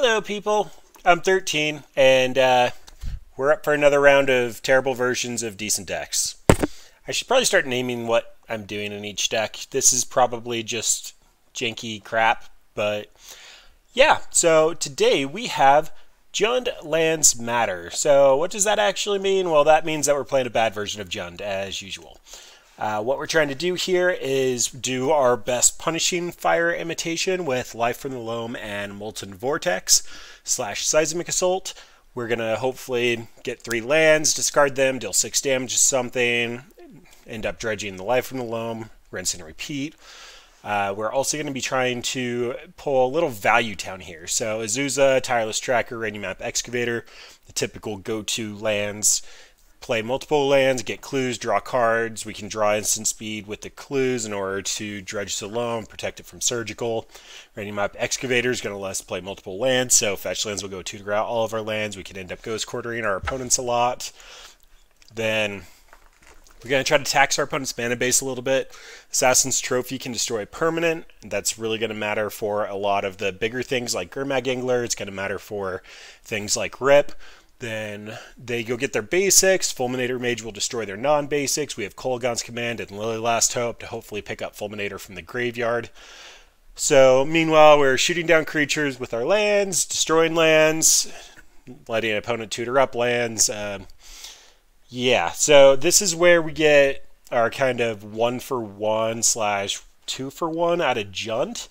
Hello, people. I'm thirteene, and we're up for another round of terrible versions of decent decks. I should probably start naming what I'm doing in each deck. This is probably just janky crap, but yeah. So today we have Jund Lands Matter. So what does that actually mean? Well, that means that we're playing a bad version of Jund, as usual. What we're trying to do here is do our best punishing fire imitation with Life from the Loam and Molten Vortex / Seismic Assault. We're going to hopefully get 3 lands, discard them, deal 6 damage to something, end up dredging the Life from the Loam, rinse and repeat. We're also going to be trying to pull a little value down here. So Azusa, Tireless Tracker, Rainy Map Excavator, the typical go-to lands. Play multiple lands, get clues, draw cards. We can draw instant speed with the clues in order to dredge the loam, protect it from surgical. Rainy Map Excavator is going to let us play multiple lands, so fetch lands will go to grout all of our lands. We can end up ghost quartering our opponents a lot. Then we're going to try to tax our opponent's mana base a little bit. Assassin's Trophy can destroy permanent. That's really going to matter for a lot of the bigger things like Gurmag Angler. It's going to matter for things like Rip. Then they go get their basics. Fulminator Mage will destroy their non-basics. We have Kolaghan's Command and Lily Last Hope to hopefully pick up Fulminator from the graveyard. So meanwhile, we're shooting down creatures with our lands, destroying lands, letting an opponent tutor up lands. Yeah, so this is where we get our kind of 1-for-1 / 2-for-1 out of Jund,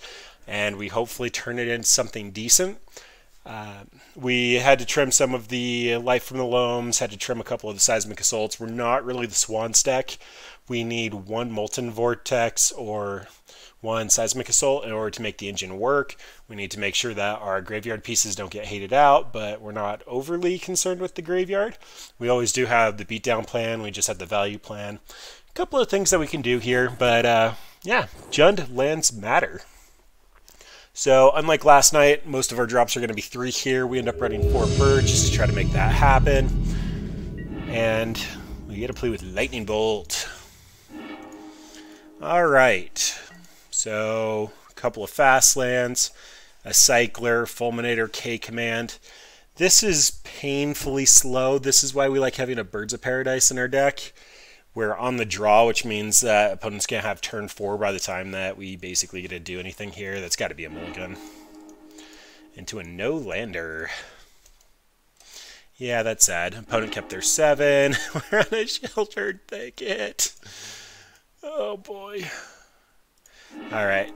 and we hopefully turn it into something decent. We had to trim some of the Life from the Loams, had to trim a couple of the Seismic Assaults. We're not really the Swans deck. We need 1 Molten Vortex or 1 Seismic Assault in order to make the engine work. We need to make sure that our graveyard pieces don't get hated out, but we're not overly concerned with the graveyard. We always do have the beatdown plan. We just have the value plan. A couple of things that we can do here, but yeah, Jund Lands Matter. So unlike last night, most of our drops are going to be 3 here. We end up running 4 birds just to try to make that happen. And we get to play with Lightning Bolt. Alright. So a couple of fast lands, a Cycler, Fulminator, K-Command. This is painfully slow. This is why we like having a Birds of Paradise in our deck. We're on the draw, which means that opponents can't have turn 4 by the time that we basically get to do anything here. That's got to be a mulligan. Into a no-lander. Yeah, that's sad. Opponent kept their 7. We're on a Sheltered Thicket. Oh, boy. Alright.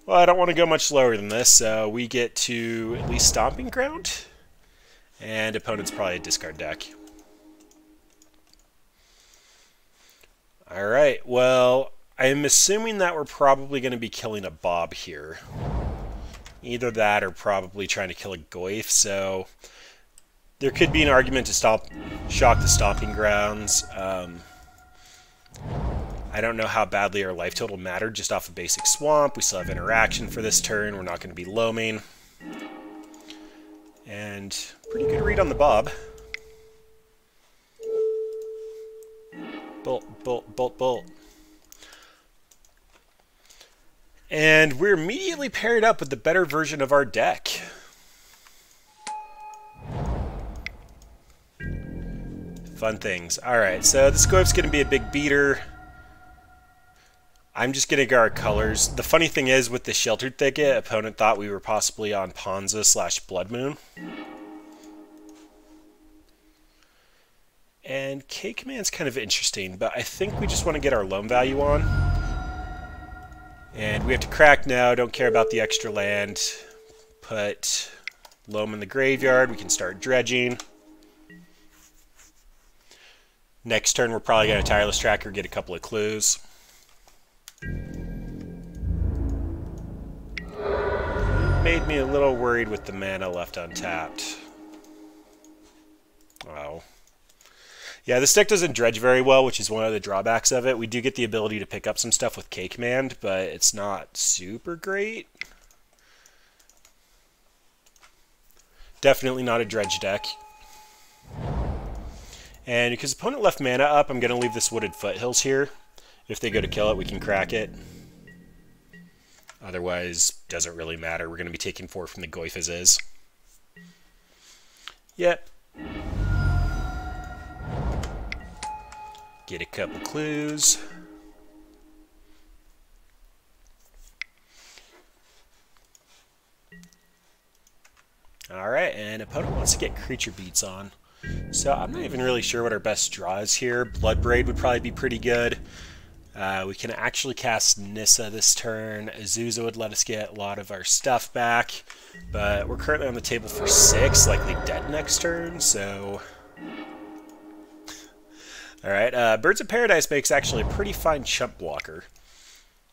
Well, I don't want to go much slower than this, so we get to at least Stomping Ground. And opponent's probably a discard deck. Alright, well, I'm assuming that we're probably going to be killing a Bob here. Either that or probably trying to kill a Goyf, so there could be an argument to shock the Stomping Grounds. I don't know how badly our life total mattered just off of basic Swamp. We still have interaction for this turn. We're not going to be loaming. And pretty good read on the Bob. Bolt, bolt, bolt, bolt. And we're immediately paired up with the better version of our deck. Fun things. Alright, so this Goyf's going to be a big beater. I'm just going to go our colors. The funny thing is, with the Sheltered Thicket, opponent thought we were possibly on Ponza / Blood Moon. And K-Command's kind of interesting, but I think we just want to get our loam value on. And we have to crack now, don't care about the extra land. Put loam in the graveyard, we can start dredging. Next turn we're probably going to Tireless Tracker, get a couple of clues. Made me a little worried with the mana left untapped. Wow. Yeah, this deck doesn't dredge very well, which is one of the drawbacks of it. We do get the ability to pick up some stuff with K-Command, but it's not super great. Definitely not a dredge deck. And because opponent left mana up, I'm going to leave this Wooded Foothills here. If they go to kill it, we can crack it. Otherwise, doesn't really matter. We're going to be taking 4 from the Goyf as is. Yep. Get a couple clues. Alright, and opponent wants to get creature beats on. So I'm not even really sure what our best draw is here. Bloodbraid would probably be pretty good. We can actually cast Nissa this turn. Azusa would let us get a lot of our stuff back. But we're currently on the table for 6, likely dead next turn, so... Alright, Birds of Paradise makes actually a pretty fine chump blocker.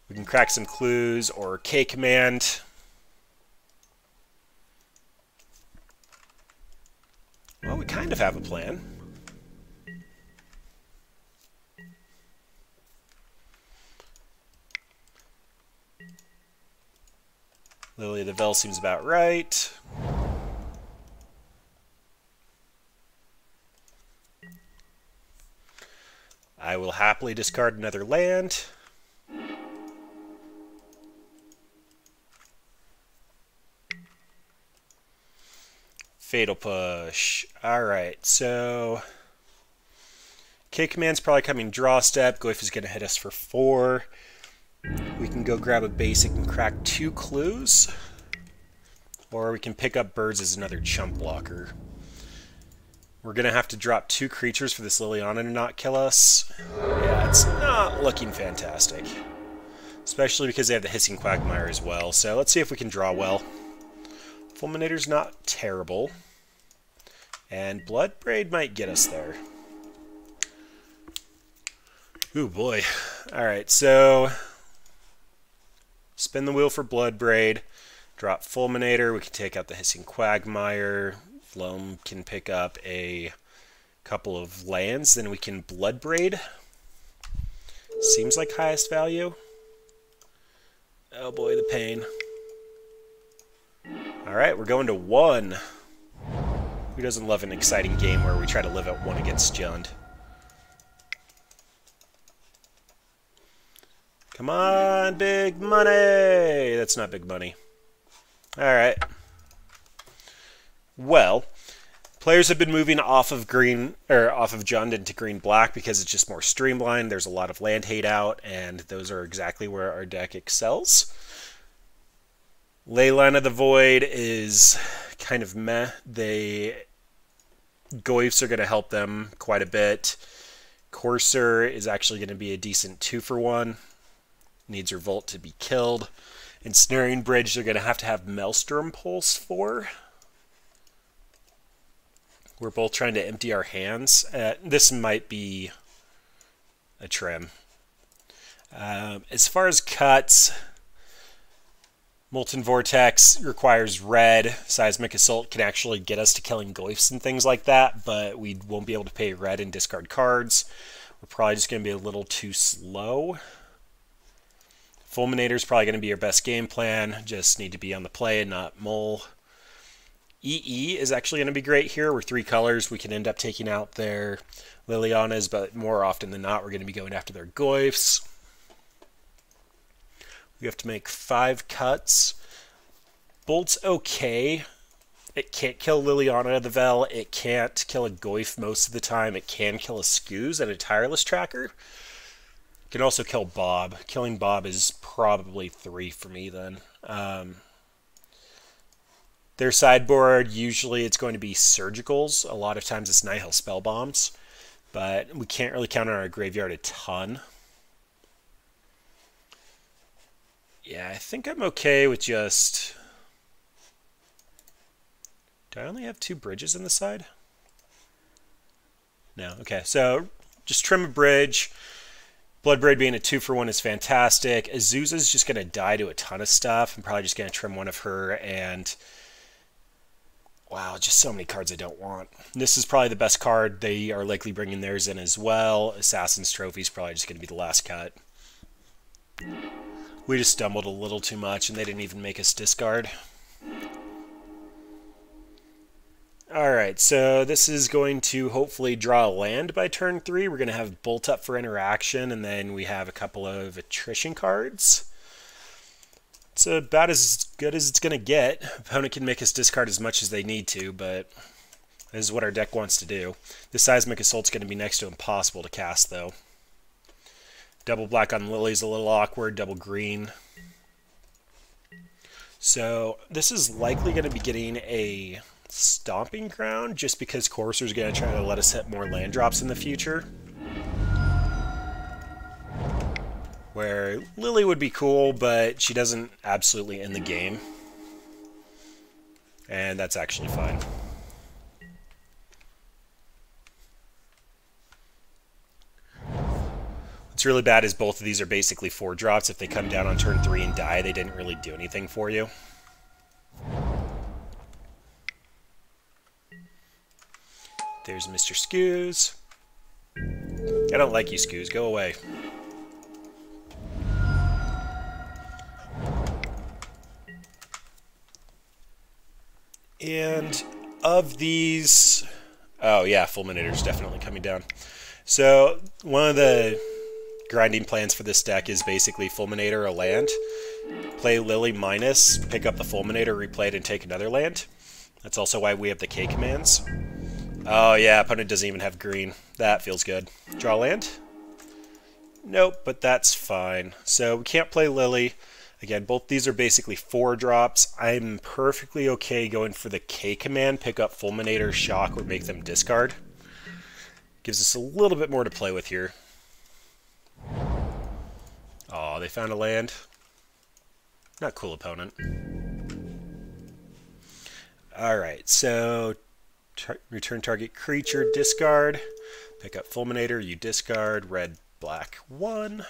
We can crack some clues or K command. Well, we kind of have a plan. Lily of the Veil seems about right. I will happily discard another land. Fatal Push. Alright, so... K command's probably coming draw step. Goyf is going to hit us for 4. We can go grab a basic and crack 2 clues. Or we can pick up birds as another chump blocker. We're going to have to drop 2 creatures for this Liliana to not kill us. Yeah, it's not looking fantastic. Especially because they have the Hissing Quagmire as well. So let's see if we can draw well. Fulminator's not terrible. And Bloodbraid might get us there. Ooh, boy. Alright, so... Spin the wheel for Bloodbraid. Drop Fulminator. We can take out the Hissing Quagmire. Loam can pick up a couple of lands. Then we can Bloodbraid. Seems like highest value. Oh boy, the pain. Alright, we're going to 1. Who doesn't love an exciting game where we try to live at 1 against Jund? Come on, big money! That's not big money. Alright. Well, players have been moving off of green, or off of Jund into green-black because it's just more streamlined. There's a lot of land hate out, and those are exactly where our deck excels. Leyline of the Void is kind of meh. Goyfs are going to help them quite a bit. Courser is actually going to be a decent 2-for-1. Needs Revolt to be killed. Ensnaring Bridge they're going to have Maelstrom Pulse for. We're both trying to empty our hands. This might be a trim. As far as cuts... Molten Vortex requires red. Seismic Assault can actually get us to killing Goyfs and things like that, but we won't be able to pay red and discard cards. We're probably just going to be a little too slow. Fulminator is probably going to be our best game plan. Just need to be on the play and not mull. EE is actually going to be great here. We're 3 colors. We can end up taking out their Lilianas, but more often than not, we're going to be going after their Goyfs. We have to make 5 cuts. Bolt's okay. It can't kill Liliana of the Vel. It can't kill a Goyf most of the time. It can kill a Skooz and a Tireless Tracker. It can also kill Bob. Killing Bob is probably 3 for me then. Their sideboard, usually it's going to be Surgicals. A lot of times it's Nihil Spell Bombs. But we can't really count on our graveyard a ton. Yeah, I think I'm okay with just... Do I only have 2 bridges in the side? No, okay. So, just trim a bridge. Bloodbraid being a 2-for-1 is fantastic. Azusa's just going to die to a ton of stuff. I'm probably just going to trim one of her and... Wow, just so many cards I don't want. This is probably the best card. They are likely bringing theirs in as well. Assassin's Trophy is probably just going to be the last cut. We just stumbled a little too much, and they didn't even make us discard. Alright, so this is going to hopefully draw a land by turn 3. We're going to have Bolt up for interaction, and then we have a couple of attrition cards. It's about as good as it's going to get. Opponent can make us discard as much as they need to, but this is what our deck wants to do. The Seismic Assault's going to be next to impossible to cast, though. Double black on Lily's a little awkward, double green. So this is likely going to be getting a Stomping Ground, just because Courser's going to try to let us hit more land drops in the future. Where Lily would be cool, but she doesn't absolutely end the game. And that's actually fine. What's really bad is both of these are basically 4-drops. If they come down on turn 3 and die, they didn't really do anything for you. There's Mr. Scoos. I don't like you, Scoos. Go away. And of these... Oh, yeah, Fulminator's definitely coming down. So, one of the grinding plans for this deck is basically Fulminator, a land. Play Lily minus, pick up the Fulminator, replay it, and take another land. That's also why we have the K commands. Oh, yeah, opponent doesn't even have green. That feels good. Draw land? Nope, but that's fine. So, we can't play Lily. Again, both these are basically 4-drops. I'm perfectly okay going for the K command, pick up Fulminator, Shock, or make them discard. Gives us a little bit more to play with here. Oh, they found a land. Not cool, opponent. Alright, so return target creature, discard. Pick up Fulminator, you discard. Red, black, 1.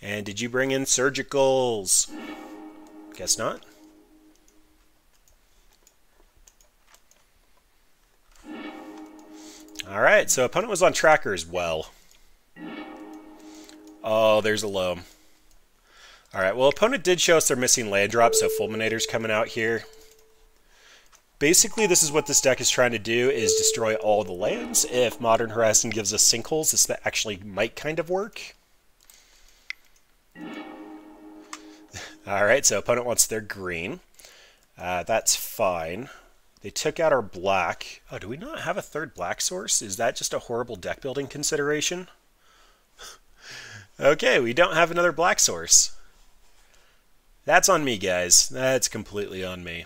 And did you bring in surgicals? Guess not. Alright, so opponent was on tracker as well. Oh, there's a loam. Alright, well, opponent did show us they're missing land drops, so Fulminator's coming out here. Basically, this is what this deck is trying to do, is destroy all the lands. If Modern Horizon gives us sinkholes, this actually might kind of work. Alright, so opponent wants their green. That's fine. They took out our black. Oh, do we not have a third black source? Is that just a horrible deck building consideration? Okay, we don't have another black source. That's on me, guys. That's completely on me.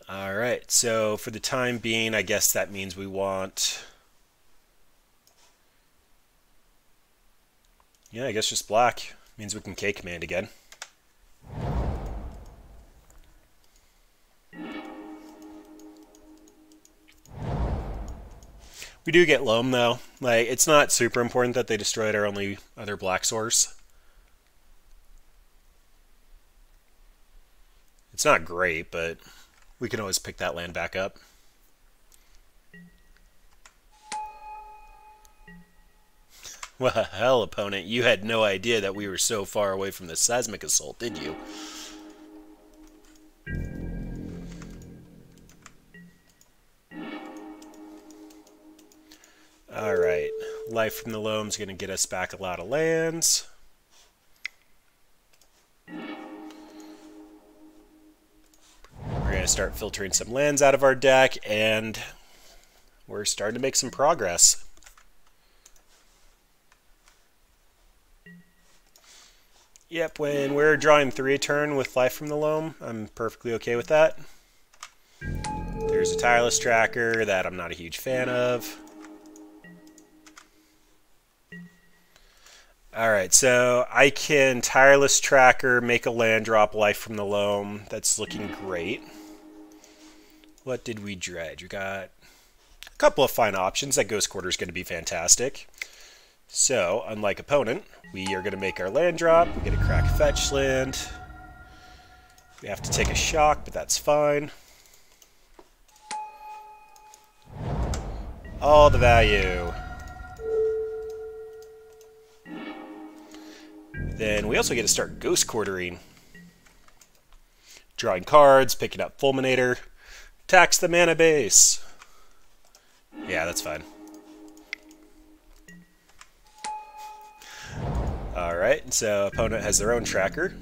Alright, so for the time being, I guess that means we want... Yeah, I guess just black. Means we can K command again. We do get loam, though. Like, it's not super important that they destroyed our only other black source. It's not great, but we can always pick that land back up. Well, hell, opponent, you had no idea that we were so far away from the Seismic Assault, did you? Alright, Life from the Loam's going to get us back a lot of lands. We're going to start filtering some lands out of our deck, and we're starting to make some progress. Yep, when we're drawing 3 a turn with Life from the Loam, I'm perfectly okay with that. There's a Tireless Tracker that I'm not a huge fan of. Alright, so I can Tireless Tracker, make a land drop, Life from the Loam. That's looking great. What did we dredge? We got a couple of fine options. That Ghost Quarter is going to be fantastic. So, unlike opponent, we are going to make our land drop. We get a crack fetch land. We have to take a shock, but that's fine. All the value. Then we also get to start Ghost Quartering. Drawing cards, picking up Fulminator. Tax the mana base. Yeah, that's fine. Alright, so opponent has their own tracker.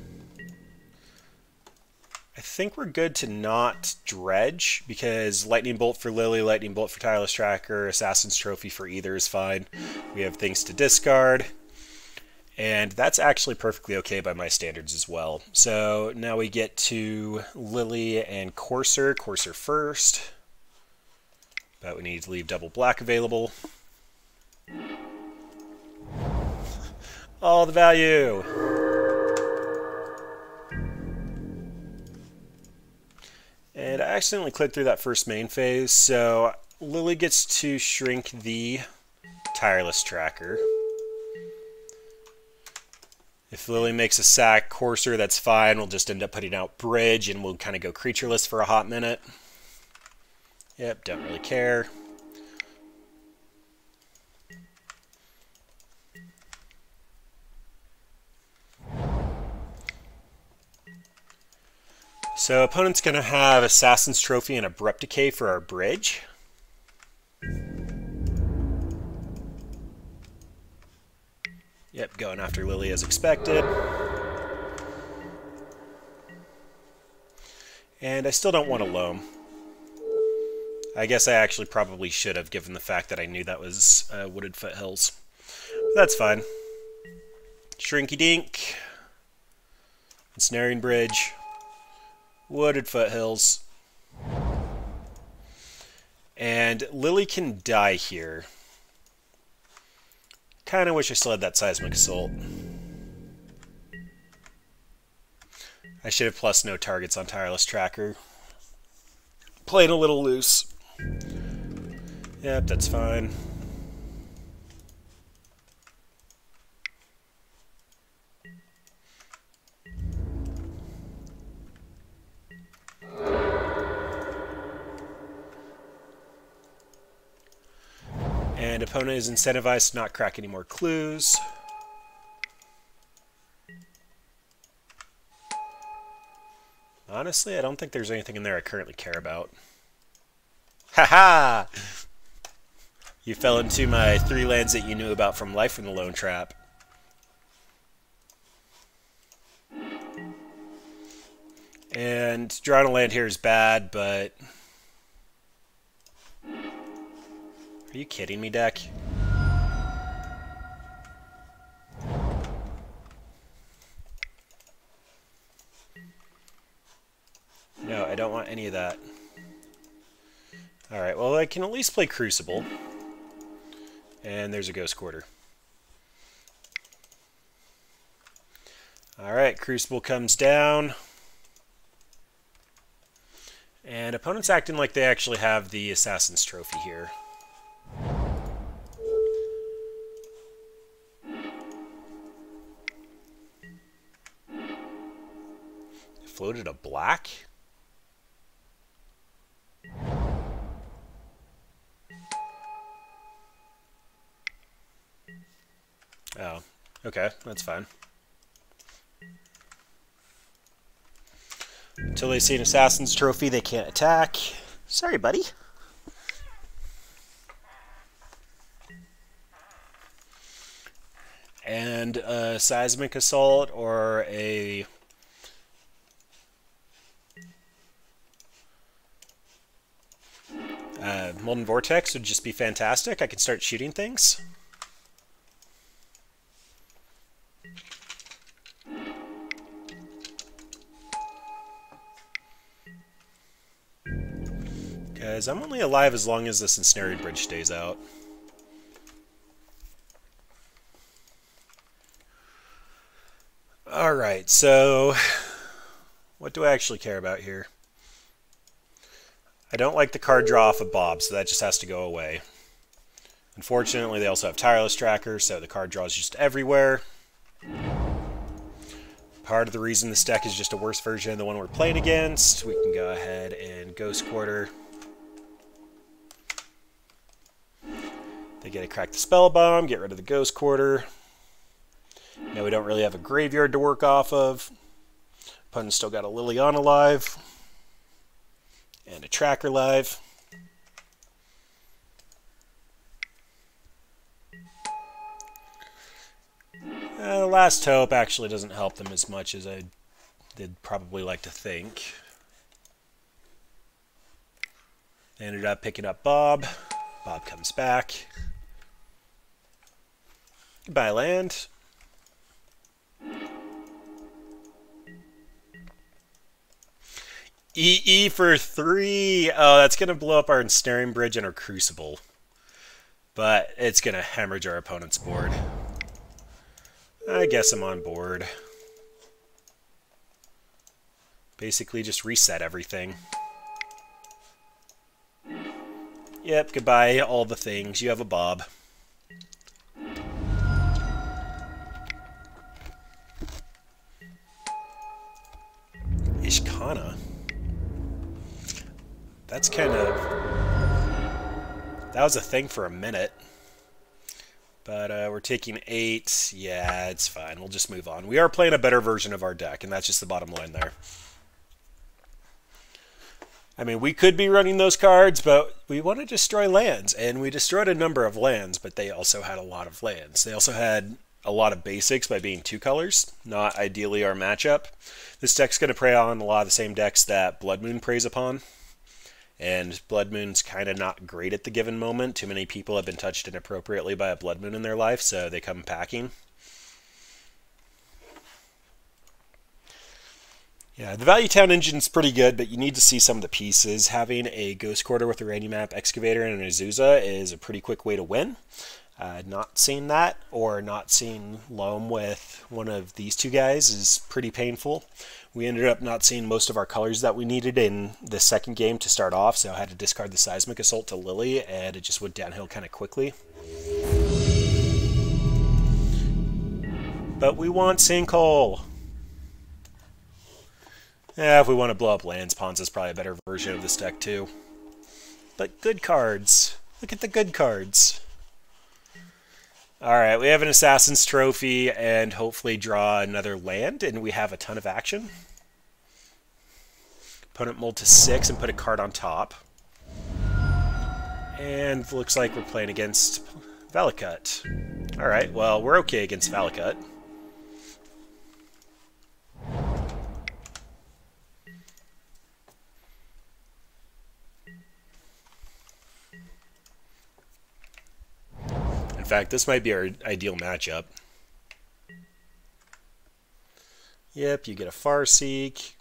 I think we're good to not dredge, because Lightning Bolt for Lily, Lightning Bolt for Tireless Tracker, Assassin's Trophy for either is fine. We have things to discard. And that's actually perfectly okay by my standards as well. So now we get to Lily and Courser. Courser first. But we need to leave double black available. All the value! And I accidentally clicked through that first main phase, so Lily gets to shrink the Tireless Tracker. If Lily makes a sack Courser, that's fine. We'll just end up putting out Bridge, and we'll kind of go creatureless for a hot minute. Yep, don't really care. So opponent's going to have Assassin's Trophy and Abrupt Decay for our Bridge. Yep, going after Lily as expected. And I still don't want a Loam. I guess I actually probably should have, given the fact that I knew that was Wooded Foothills. But that's fine. Shrinky Dink. Ensnaring Bridge. Wooded Foothills. And Lily can die here. Kind of wish I still had that Seismic Assault. I should have plus no targets on Tireless Tracker. Playing a little loose. Yep, that's fine. And opponent is incentivized to not crack any more clues. Honestly, I don't think there's anything in there I currently care about. Haha! You fell into my 3 lands that you knew about from Life from the Lone Trap. And drawing a land here is bad, but... Are you kidding me, deck? No, I don't want any of that. Alright, well I can at least play Crucible. And there's a Ghost Quarter. Alright, Crucible comes down. And opponent's acting like they actually have the Assassin's Trophy here. Floated a black? Oh, okay, that's fine. Until they see an Assassin's Trophy, they can't attack. Sorry, buddy. And a Seismic Assault or a... Molten Vortex would just be fantastic. I can start shooting things. Because I'm only alive as long as this Ensnaring Bridge stays out. Alright, so what do I actually care about here? I don't like the card draw off of Bob, so that just has to go away. Unfortunately, they also have Tireless Tracker, so the card draw is just everywhere. Part of the reason this deck is just a worse version of the one we're playing against. We can go ahead and Ghost Quarter. They get to crack the Spell Bomb, get rid of the Ghost Quarter. Now we don't really have a graveyard to work off of. Opponent's still got a Liliana live. And a Tracker live. Last Hope actually doesn't help them as much as I did probably like to think. They ended up picking up Bob. Bob comes back. Goodbye, land. EE for 3. Oh, that's going to blow up our ensnaring bridge and our crucible. But it's going to hemorrhage our opponent's board. I guess I'm on board. Basically just reset everything. Yep, goodbye, all the things. You have a Bob. Ishkana. That's kind of... That was a thing for a minute. But we're taking 8. Yeah, it's fine. We'll just move on. We are playing a better version of our deck, and that's just the bottom line there. I mean, we could be running those cards, but we want to destroy lands. And we destroyed a number of lands, but they also had a lot of lands. They also had a lot of basics by being 2 colors. Not ideally our matchup. This deck's going to prey on a lot of the same decks that Blood Moon preys upon. And Blood Moon's kind of not great at the given moment. Too many people have been touched inappropriately by a Blood Moon in their life, so they come packing. Yeah, the Value Town engine's pretty good, but you need to see some of the pieces. Having a Ghost Quarter with a Randy Map Excavator and an Azusa is a pretty quick way to win. Not seeing that, or not seeing Loam with one of these 2 guys is pretty painful. We ended up not seeing most of our colors that we needed in the second game to start off, so I had to discard the Seismic Assault to Lily, and it just went downhill kind of quickly. But we want Sinkhole. Yeah, if we want to blow up lands, Ponza's probably a better version of this deck too. But good cards. Look at the good cards. Alright, we have an Assassin's Trophy and hopefully draw another land, and we have a ton of action. Opponent mulled to 6 and put a card on top. And looks like we're playing against Valakut. Alright, well, we're okay against Valakut. In fact, this might be our ideal matchup. Yep, you get a Farseek.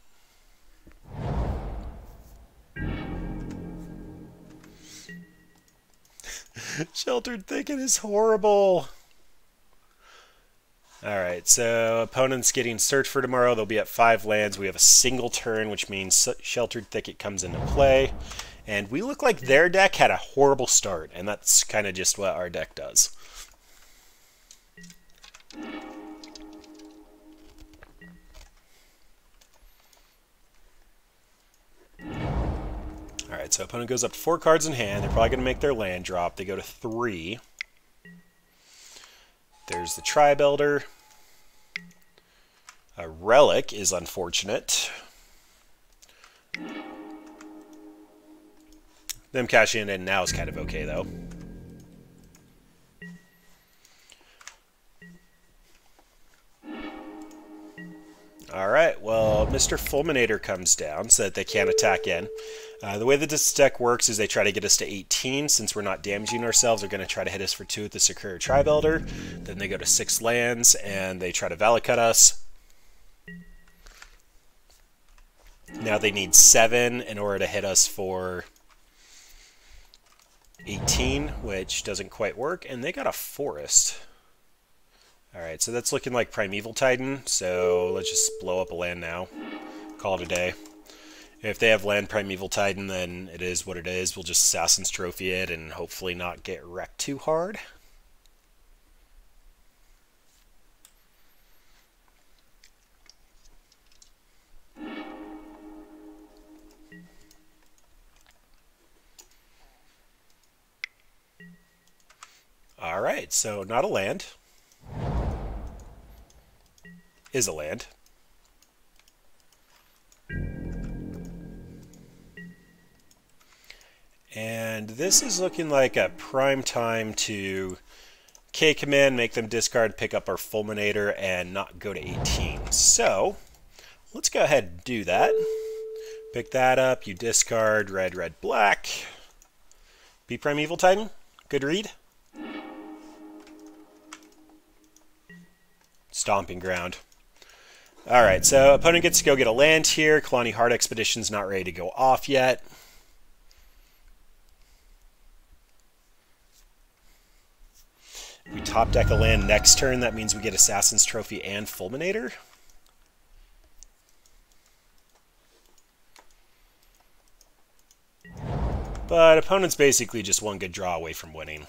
Sheltered Thicket is horrible. Alright, so opponent's getting Search for Tomorrow. They'll be at 5 lands. We have a single turn, which means Sheltered Thicket comes into play. And we look like their deck had a horrible start, and that's kind of just what our deck does. Alright, so opponent goes up to 4 cards in hand. They're probably going to make their land drop. They go to 3. There's the Tri-Builder. A Relic is unfortunate. Them cashing in now is kind of okay, though. Alright, well, Mr. Fulminator comes down so that they can't attack in. The way that this deck works is they try to get us to 18. Since we're not damaging ourselves, they're going to try to hit us for 2 with the Sakura Tri-Builder. Then they go to 6 lands, and they try to Valakut us. Now they need 7 in order to hit us for 18, which doesn't quite work, and they got a Forest. Alright, so that's looking like Primeval Titan, so let's just blow up a land now. Call it a day. If they have land Primeval Titan, then it is what it is. We'll just Assassin's Trophy it and hopefully not get wrecked too hard. Alright, so not a land. Is a land. And this is looking like a prime time to K command, make them discard, pick up our fulminator, and not go to 18. So let's go ahead and do that. Pick that up, you discard, red, red, black. B Primeval Titan, good read. Stomping Ground. Alright, so opponent gets to go get a land here. Kalani Heart Expedition's not ready to go off yet. If we top deck a land next turn, that means we get Assassin's Trophy and Fulminator. But opponent's basically just one good draw away from winning.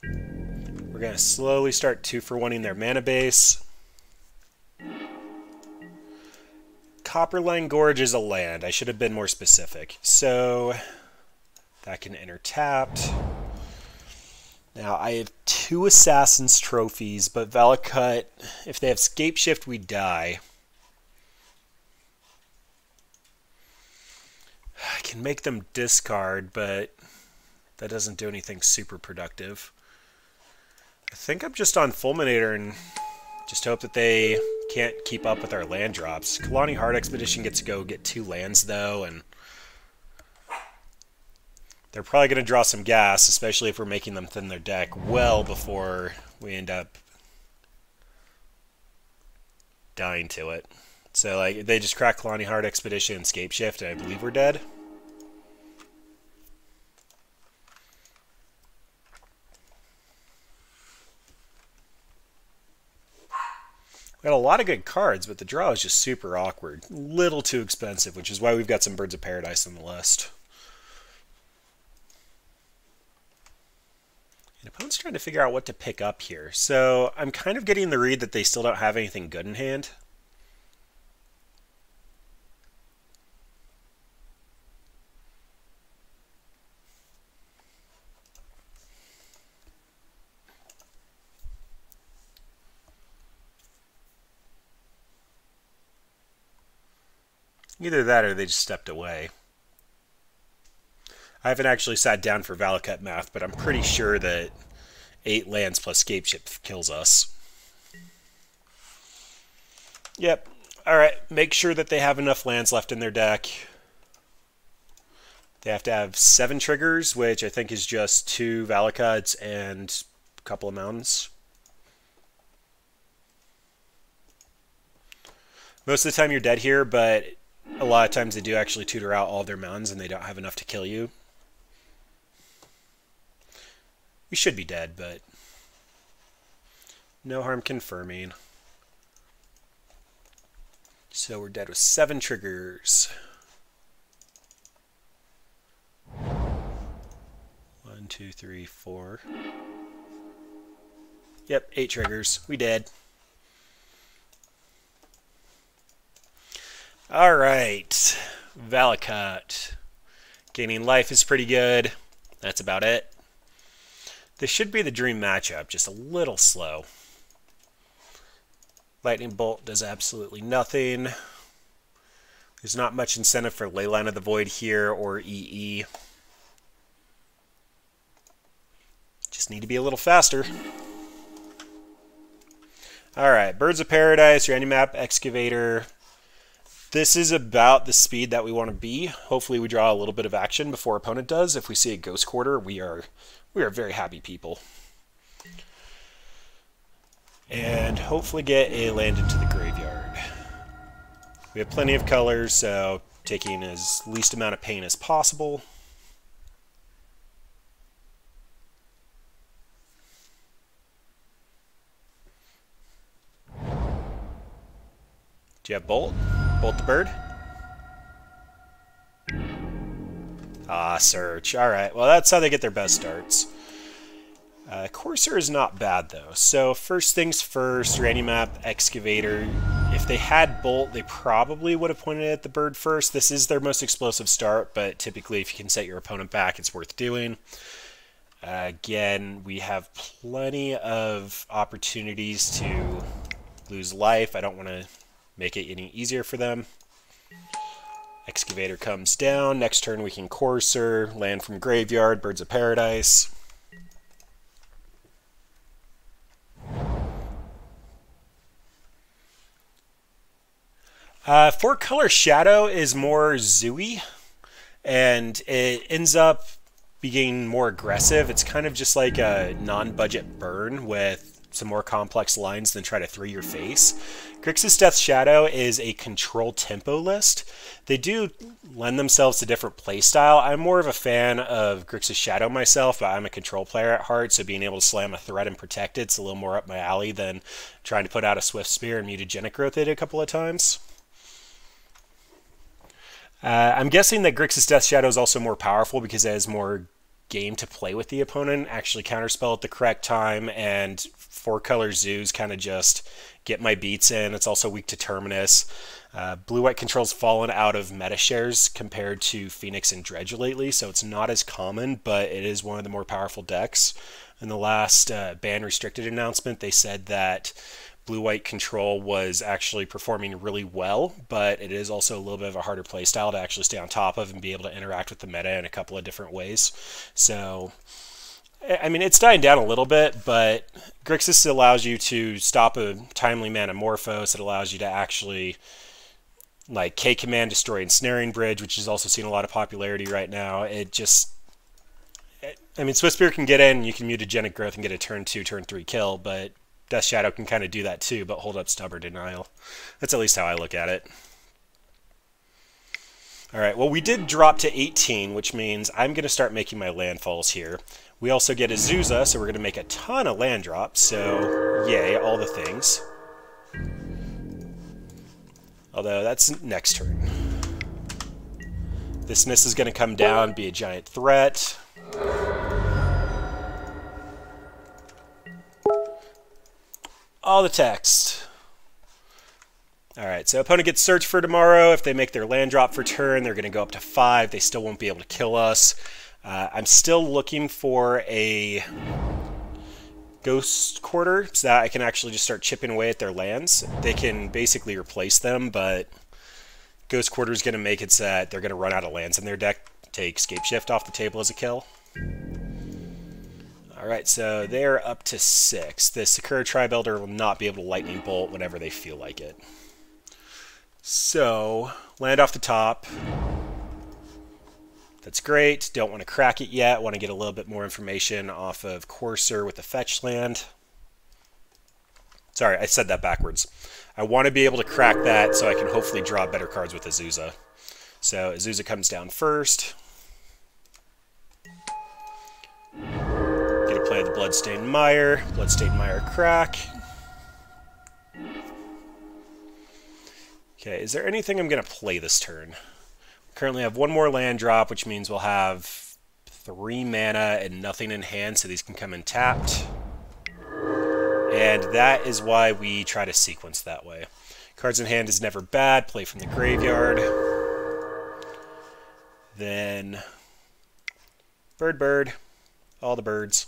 We're going to slowly start 2-for-1ing their mana base. Copperline Gorge is a land. I should have been more specific. So that can enter tapped. Now I have 2 Assassin's Trophies, but Valakut, if they have Scape Shift, we die. I can make them discard, but that doesn't do anything super productive. I think I'm just on Fulminator and just hope that they can't keep up with our land drops. Kalani Heart Expedition gets to go get 2 lands, though, and they're probably going to draw some gas, especially if we're making them thin their deck well before we end up dying to it. So, like, they just crack Kalani Heart Expedition and Scape Shift, and I believe we're dead. We got a lot of good cards, but the draw is just super awkward. Little too expensive, which is why we've got some Birds of Paradise on the list. And opponent's trying to figure out what to pick up here. So I'm kind of getting the read that they still don't have anything good in hand. Either that or they just stepped away. I haven't actually sat down for Valakut math, but I'm pretty sure that 8 lands plus Scape Shift kills us. Yep. Alright, make sure that they have enough lands left in their deck. They have to have 7 triggers, which I think is just 2 Valakuts and a couple of mountains. Most of the time you're dead here, but a lot of times they do actually tutor out all their mountains and they don't have enough to kill you. We should be dead, but no harm confirming. So we're dead with 7 triggers. 1, 2, 3, 4. Yep, 8 triggers. We dead. Alright, Valakut. Gaining life is pretty good. That's about it. This should be the dream matchup, just a little slow. Lightning Bolt does absolutely nothing. There's not much incentive for Leyline of the Void here or EE. Just need to be a little faster. Alright, Birds of Paradise, your map Excavator. This is about the speed that we want to be. Hopefully we draw a little bit of action before opponent does. If we see a Ghost Quarter, we are very happy people. And hopefully get a land into the graveyard. We have plenty of colors, so taking as least amount of pain as possible. Do you have Bolt? Bolt the bird? Ah, Search. Alright, well that's how they get their best starts. Courser is not bad though. So first things first, your map Excavator. If they had Bolt, they probably would have pointed at the bird first. This is their most explosive start, but typically if you can set your opponent back, it's worth doing. Again, we have plenty of opportunities to lose life. I don't want to make it any easier for them. Excavator comes down. Next turn we can Courser, land from graveyard, Birds of Paradise. Four-color Shadow is more zooey, and it ends up being more aggressive. It's kind of just like a non-budget burn with some more complex lines than try to 3 your face. Grixis Death Shadow is a control tempo list. They do lend themselves to different playstyle. I'm more of a fan of Grixis Shadow myself, but I'm a control player at heart, so being able to slam a threat and protect it's a little more up my alley than trying to put out a Swift Spear and Mutagenic Growth they did a couple of times. I'm guessing that Grixis Death Shadow is also more powerful because it has more game to play with the opponent, actually counterspell at the correct time, and four-color zoos kind of just get my beats in. It's also weak to Terminus. Blue-white control's fallen out of meta shares compared to Phoenix and Dredge lately, so it's not as common, but it is one of the more powerful decks. In the last ban restricted announcement, they said that blue-white control was actually performing really well, but it is also a little bit of a harder playstyle to actually stay on top of and be able to interact with the meta in a couple of different ways. So, I mean, it's dying down a little bit, but Grixis allows you to stop a timely Manamorphose. It allows you to actually, like, K-Command, destroy Ensnaring Bridge, which is also seeing a lot of popularity right now. It just... I mean, Swift Spear can get in, you can Mutagenic Growth and get a turn 2, turn 3 kill, but Death Shadow can kind of do that too, but hold up Stubborn Denial. That's at least how I look at it. Alright, well we did drop to 18, which means I'm going to start making my landfalls here. We also get Azusa, so we're going to make a ton of land drops, so yay, all the things. Although, that's next turn. This Nis is going to come down, be a giant threat. All the text. Alright, so opponent gets Search for tomorrow. If they make their land drop for turn, they're going to go up to 5. They still won't be able to kill us. I'm still looking for a Ghost Quarter so that I can actually just start chipping away at their lands. They can basically replace them, but Ghost Quarter is going to make it so that they're going to run out of lands in their deck. Take Scape Shift off the table as a kill. Alright, so they're up to 6. The Sakura Tri-Builder will not be able to Lightning Bolt whenever they feel like it. So, land off the top. That's great. Don't want to crack it yet. Want to get a little bit more information off of Courser with the fetch land. Sorry, I said that backwards. I want to be able to crack that so I can hopefully draw better cards with Azusa. So, Azusa comes down first. Play the Bloodstained Mire. Bloodstained Mire crack. Okay, is there anything I'm going to play this turn? We currently have one more land drop, which means we'll have 3 mana and nothing in hand, so these can come in tapped. And that is why we try to sequence that way. Cards in hand is never bad. Play from the graveyard. Then Bird. All the birds.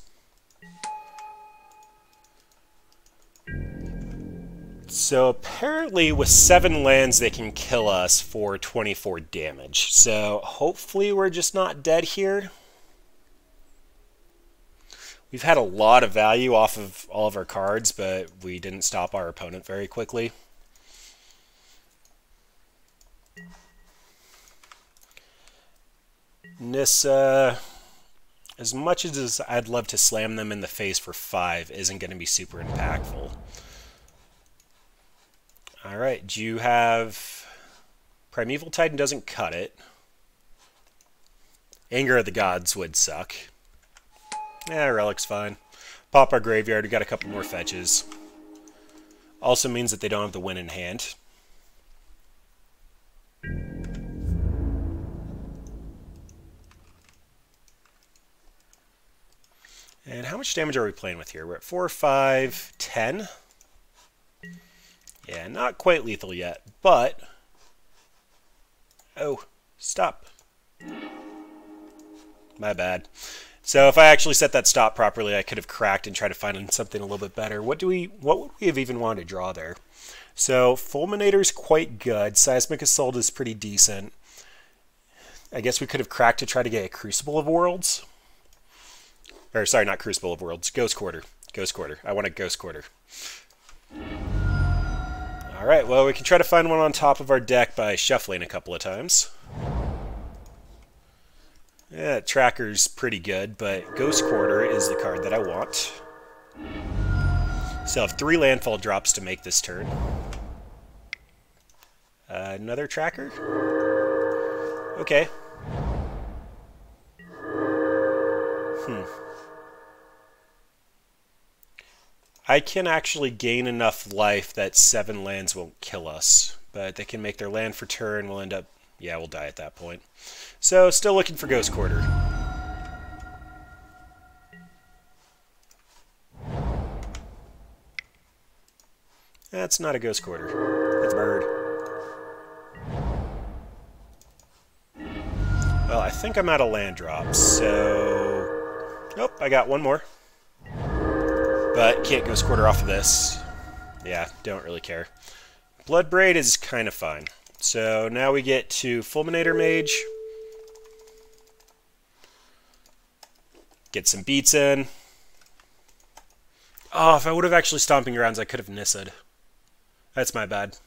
So apparently with 7 lands they can kill us for 24 damage. So hopefully we're just not dead here. We've had a lot of value off of all of our cards, but we didn't stop our opponent very quickly. Nissa, as much as I'd love to slam them in the face for 5, isn't going to be super impactful. Alright, do you have... Primeval Titan doesn't cut it. Anger of the Gods would suck. Relic's fine. Pop our graveyard, we got a couple more fetches. Also means that they don't have the win in hand. And how much damage are we playing with here? We're at 4, 5, 10. Yeah, not quite lethal yet, but... Oh, stop. My bad. So if I actually set that stop properly, I could have cracked and tried to find something a little bit better. What would we have even wanted to draw there? So Fulminator's quite good. Seismic Assault is pretty decent. I guess we could have cracked to try to get a Crucible of Worlds. Or, sorry, not Crucible of Worlds. Ghost Quarter. Ghost Quarter. I want a Ghost Quarter. Alright, well, we can try to find one on top of our deck by shuffling a couple of times. Yeah, Tracker's pretty good, but Ghost Quarter is the card that I want. So I have 3 landfall drops to make this turn. Another Tracker? Okay. I can actually gain enough life that 7 lands won't kill us, but they can make their land for turn. We'll end up, yeah, we'll die at that point. So, still looking for Ghost Quarter. That's not a Ghost Quarter. That's a bird. Well, I think I'm out of land drops, so... Nope, I got one more. But can't Ghost Quarter off of this. Yeah, don't really care. Bloodbraid is kind of fine. So now we get to Fulminator Mage. Get some beats in. Oh, if I would have actually Stomping Grounds, I could have Nissa'd. That's my bad.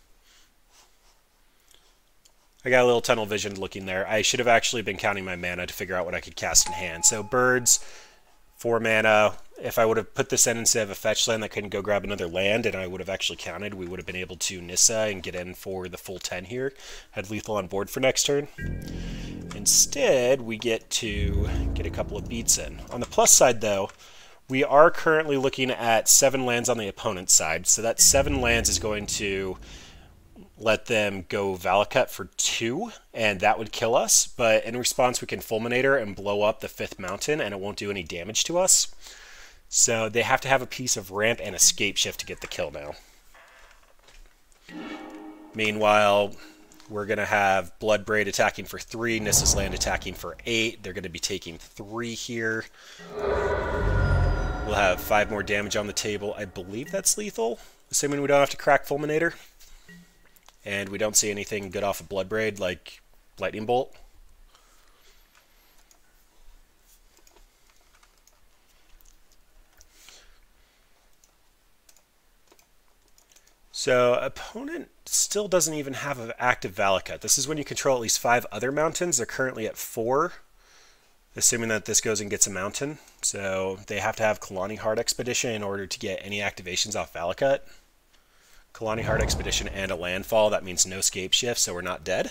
I got a little tunnel vision looking there. I should have actually been counting my mana to figure out what I could cast in hand. So birds, 4 mana. If I would have put this in instead of a fetch land that couldn't go grab another land, and I would have actually counted, we would have been able to Nissa and get in for the full 10 here. Had lethal on board for next turn. Instead, we get to get a couple of beats in. On the plus side, though, we are currently looking at 7 lands on the opponent's side. So that 7 lands is going to let them go Valakut for 2, and that would kill us. But in response, we can Fulminator and blow up the 5th mountain, and it won't do any damage to us. So they have to have a piece of ramp and escape shift to get the kill now. Meanwhile, we're going to have Bloodbraid attacking for 3, Nissa's Land attacking for 8. They're going to be taking 3 here. We'll have 5 more damage on the table. I believe that's lethal, assuming we don't have to crack Fulminator. And we don't see anything good off of Bloodbraid, like Lightning Bolt. So, opponent still doesn't even have an active Valakut. This is when you control at least 5 other mountains. They're currently at 4, assuming that this goes and gets a mountain. So, they have to have Kalani Heart Expedition in order to get any activations off Valakut. Kalani Heart Expedition and a landfall. That means no scape shift, so we're not dead.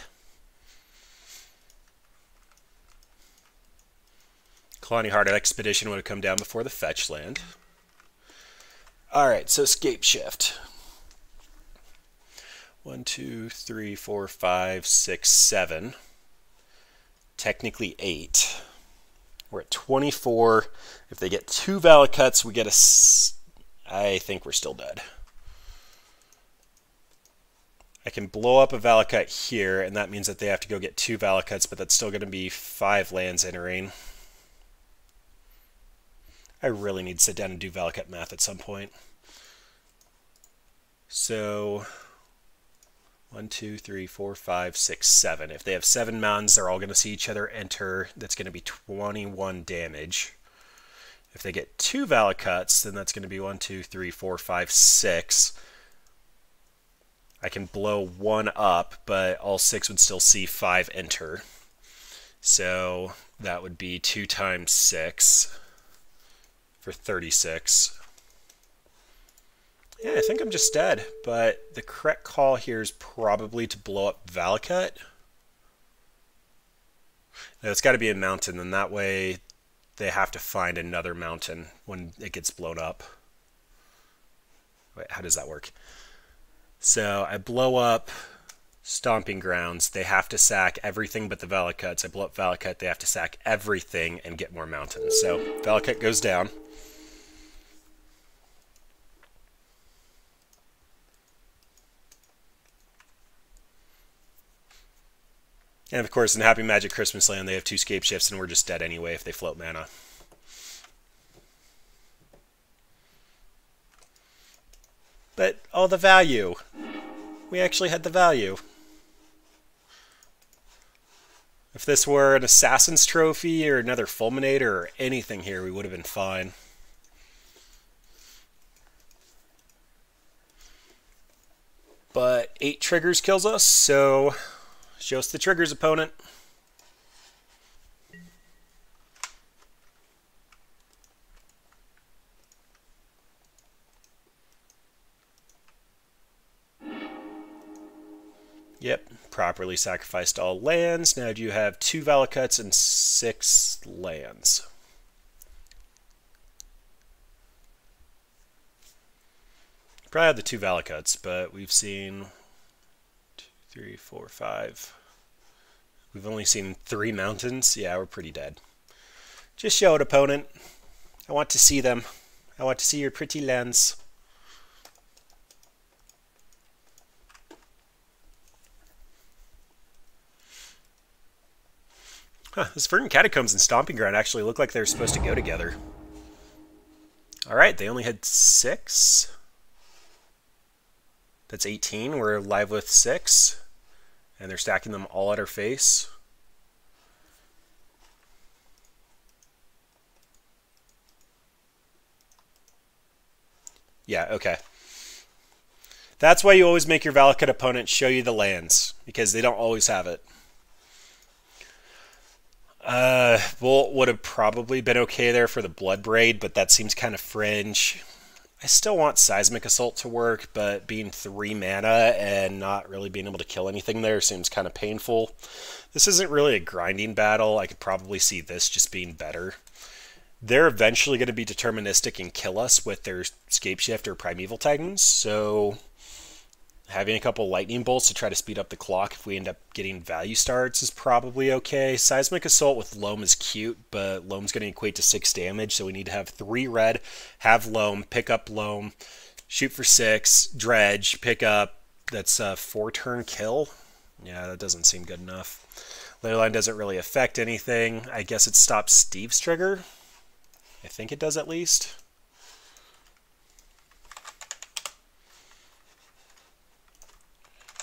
Kalani Heart Expedition would have come down before the fetch land. Alright, so scape shift. 1, 2, 3, 4, 5, 6, 7. Technically 8. We're at 24. If they get 2 Valakuts, we get a... I think we're still dead. I can blow up a Valakut here, and that means that they have to go get 2 Valakuts, but that's still going to be 5 lands entering. I really need to sit down and do Valakut math at some point. So, 1, 2, 3, 4, 5, 6, 7. If they have 7 mountains, they're all going to see each other enter. That's going to be 21 damage. If they get 2 Valakuts, then that's going to be 1, 2, 3, 4, 5, 6. I can blow 1 up, but all 6 would still see 5 enter. So that would be 2 times 6 for 36. Yeah, I think I'm just dead, but the correct call here is probably to blow up Valakut. Now, it's got to be a mountain, and that way they have to find another mountain when it gets blown up. Wait, how does that work? So I blow up Stomping Grounds. They have to sack everything but the Valakuts. I blow up Valakut. They have to sack everything and get more mountains. So Valakut goes down. And of course, in Happy Magic Christmas Land, they have 2 scape shifts, and we're just dead anyway if they float mana. But, oh, the value. We actually had the value. If this were an Assassin's Trophy or another Fulminator or anything here, we would have been fine. But 8 triggers kills us, so show us the triggers, opponent. Yep, properly sacrificed all lands. Now you have 2 Valakuts and 6 lands. Probably have the 2 Valakuts, but we've seen 2, 3, 4, 5. We've only seen 3 mountains. Yeah, we're pretty dead. Just show it, opponent. I want to see them. I want to see your pretty lands. Huh, this Verdant Catacombs and Stomping Ground actually look like they're supposed to go together. Alright, they only had 6. That's 18. We're live with 6. And they're stacking them all at our face. Yeah, okay. That's why you always make your Valakut opponent show you the lands, because they don't always have it. Bolt would have probably been okay there for the Blood Braid, but that seems kind of fringe. I still want Seismic Assault to work, but being 3 mana and not really being able to kill anything there seems kind of painful. This isn't really a grinding battle. I could probably see this just being better. They're eventually going to be deterministic and kill us with their Scapeshift or Primeval Titans, so having a couple lightning bolts to try to speed up the clock if we end up getting value starts is probably okay. Seismic Assault with Loam is cute, but Loam's going to equate to 6 damage, so we need to have 3 red, have Loam, pick up Loam, shoot for 6, dredge, pick up, that's a 4-turn kill. Yeah, that doesn't seem good enough. Leyline doesn't really affect anything. I guess it stops Steve's trigger. I think it does at least.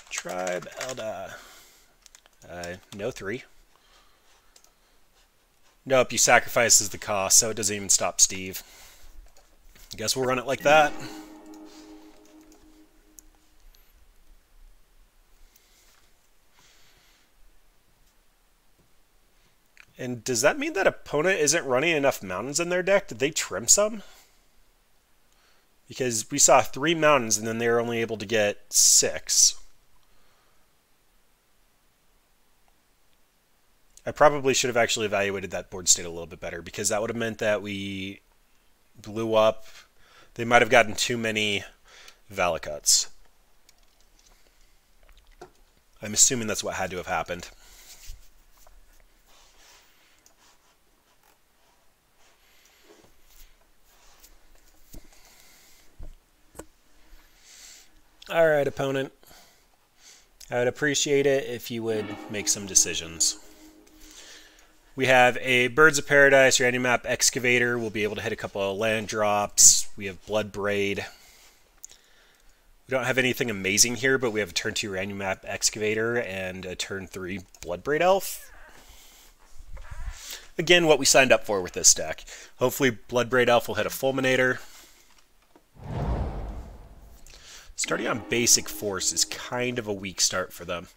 Tribe Elda. No 3. Nope, you sacrifices the cost, so it doesn't even stop Steve. I guess we'll run it like that. And does that mean that opponent isn't running enough mountains in their deck? Did they trim some? Because we saw 3 mountains and then they were only able to get 6. I probably should have actually evaluated that board state a little bit better, because that would have meant that we blew up. They might have gotten too many Valakuts. I'm assuming that's what had to have happened. Alright, opponent. I would appreciate it if you would make some decisions. We have a Birds of Paradise, Random Map Excavator. We'll be able to hit a couple of land drops. We have Blood Braid. We don't have anything amazing here, but we have a turn 2 Random Map Excavator and a turn 3 Blood Braid Elf. Again, what we signed up for with this deck. Hopefully Blood Braid Elf will hit a Fulminator. Starting on basic force is kind of a weak start for them.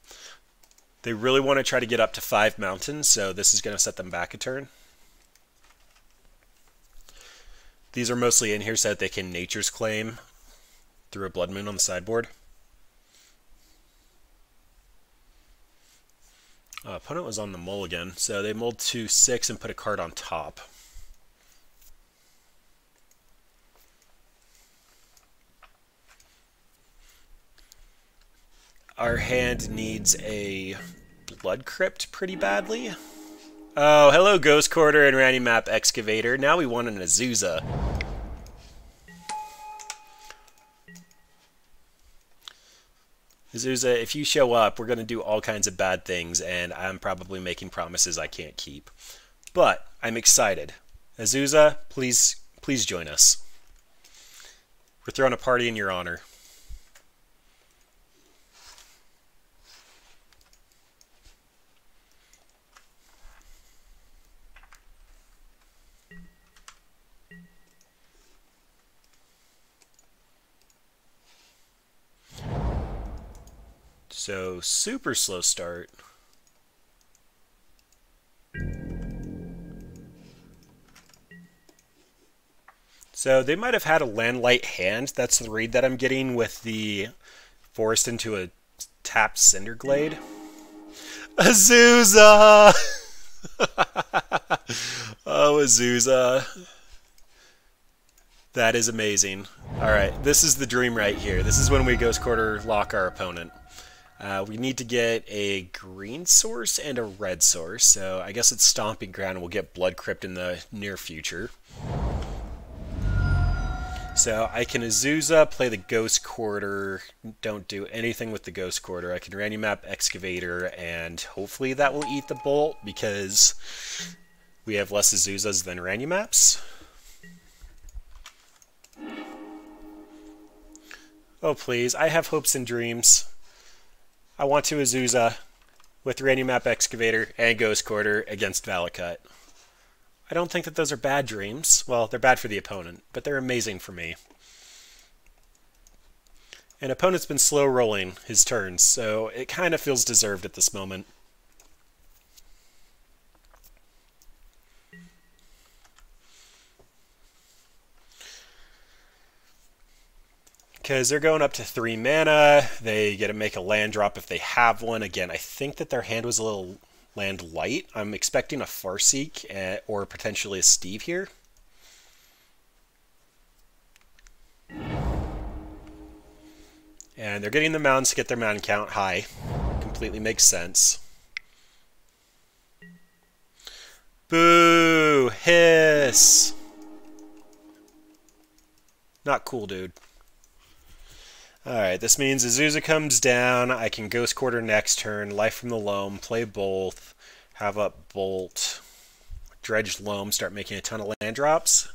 They really want to try to get up to 5 mountains, so this is going to set them back a turn. These are mostly in here so that they can Nature's Claim through a Blood Moon on the sideboard. Opponent was on the mulligan, so they mulled to 6 and put a card on top. Our hand needs a Blood Crypt pretty badly. Oh, hello Ghost Quarter and Random Map Excavator. Now we want an Azusa. Azusa, if you show up, we're going to do all kinds of bad things, and I'm probably making promises I can't keep. But I'm excited. Azusa, please join us. We're throwing a party in your honor. So super slow start. So they might have had a landlight hand. That's the read that I'm getting with the forest into a tapped Cinderglade. Azusa! Oh, Azusa. That is amazing. Alright, this is the dream right here. This is when we Ghost Quarter lock our opponent. We need to get a green source and a red source, so I guess it's Stomping Ground and we'll get Blood Crypt in the near future. So I can Azusa, play the Ghost Quarter, don't do anything with the Ghost Quarter. I can random map Excavator, and hopefully that will eat the Bolt because we have less Azuzas than random maps. Oh please, I have hopes and dreams. I want to Azusa with random map Excavator and Ghost Quarter against Valakut. I don't think that those are bad dreams. Well, they're bad for the opponent, but they're amazing for me. And opponent's been slow rolling his turns, so it kind of feels deserved at this moment. Because they're going up to 3 mana, they get to make a land drop if they have one. Again, I think that their hand was a little land light. I'm expecting a Farseek or potentially a Steve here. And they're getting the mountains to get their mountain count high. Completely makes sense. Boo! Hiss! Not cool, dude. Alright, this means Azusa comes down, I can Ghost Quarter next turn, Life from the Loam, play both, have up Bolt, Dredge Loam, start making a ton of land drops.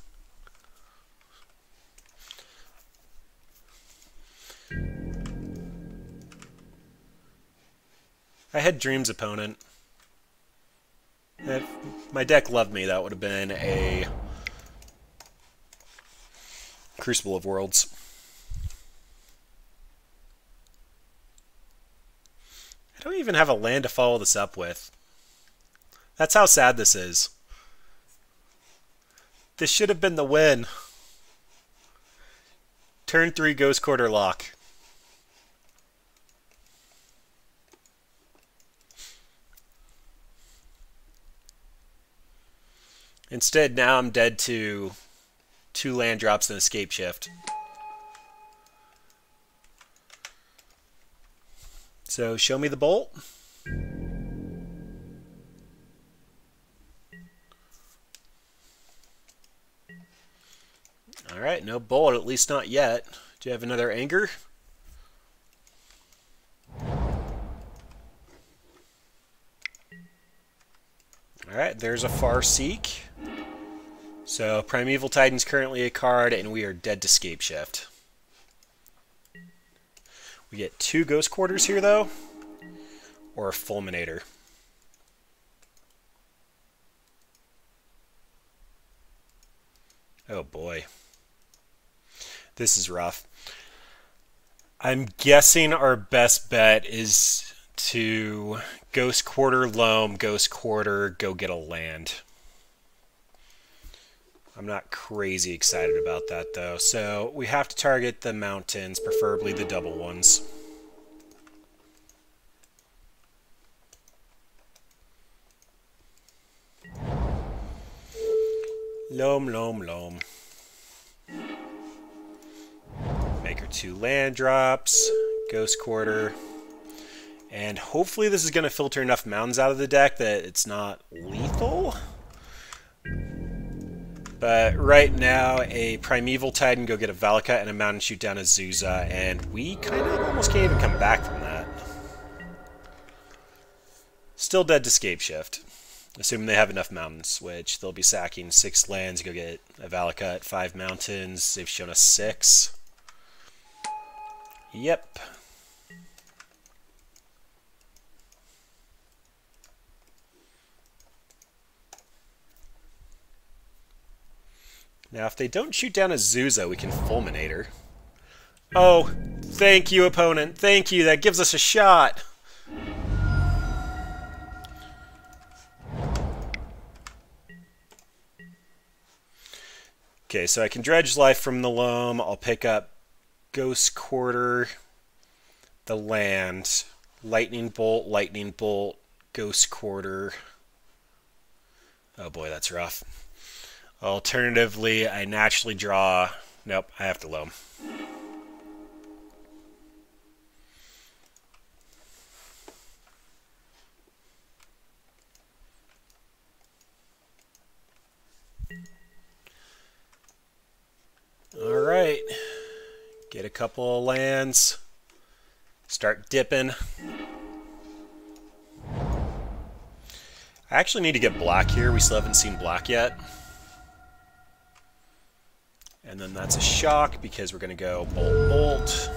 I had Dream's opponent. If my deck loved me, that would have been a Crucible of Worlds. I don't even have a land to follow this up with. That's how sad this is. This should have been the win. Turn 3 Ghost Quarter lock. Instead, now I'm dead to 2 land drops and escape shift. So, show me the Bolt. Alright, no Bolt, at least not yet. Do you have another Anger? Alright, there's a Farseek. So, Primeval Titan's currently a card, and we are dead to Scape Shift. We get 2 Ghost Quarters here, though, or a Fulminator. Oh boy. This is rough. I'm guessing our best bet is to Ghost Quarter Loam, Ghost Quarter, go get a land. I'm not crazy excited about that, though. So we have to target the mountains, preferably the double ones. Loam, loam, loam. Make her 2 land drops, Ghost Quarter. And hopefully this is going to filter enough mountains out of the deck that it's not lethal. But right now, a Primeval Titan go get a Valakut and a Mountain shoot down Azusa, and we kind of almost can't even come back from that. Still dead to Scape Shift, assuming they have enough mountains, which they'll be sacking 6 lands, go get a Valakut, 5 mountains, they've shown us 6. Yep. Now, if they don't shoot down Azusa, we can Fulminator. Oh, Thank you, opponent. Thank you. That gives us a shot. Okay, so I can dredge life from the loam. I'll pick up Ghost Quarter, the land, Lightning Bolt, Ghost Quarter. Oh boy, that's rough. Alternatively, I naturally draw... Nope, I have to loam. Alright. Get a couple of lands. Start dipping. I actually need to get black here. We still haven't seen black yet. And then that's a shock because we're going to go bolt.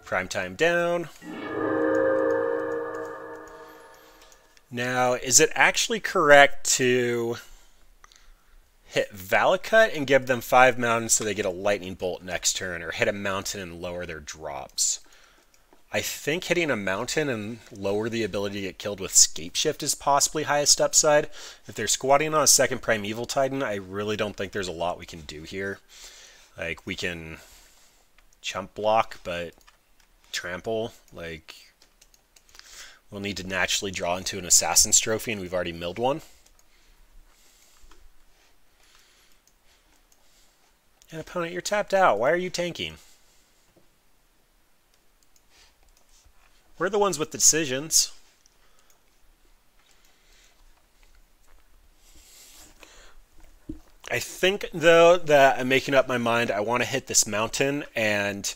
Prime time down. Now, is it actually correct to hit Valakut and give them 5 mountains so they get a lightning bolt next turn, or hit a mountain and lower their drops? I think hitting a mountain and lower the ability to get killed with Scape Shift is possibly highest upside. If they're squatting on a second Primeval Titan, I really don't think there's a lot we can do here. Like, we can chump block, but trample, like, we'll need to naturally draw into an Assassin's Trophy, and we've already milled one. And opponent, you're tapped out. Why are you tanking? We're the ones with the decisions. I think, though, that I'm making up my mind. I want to hit this mountain and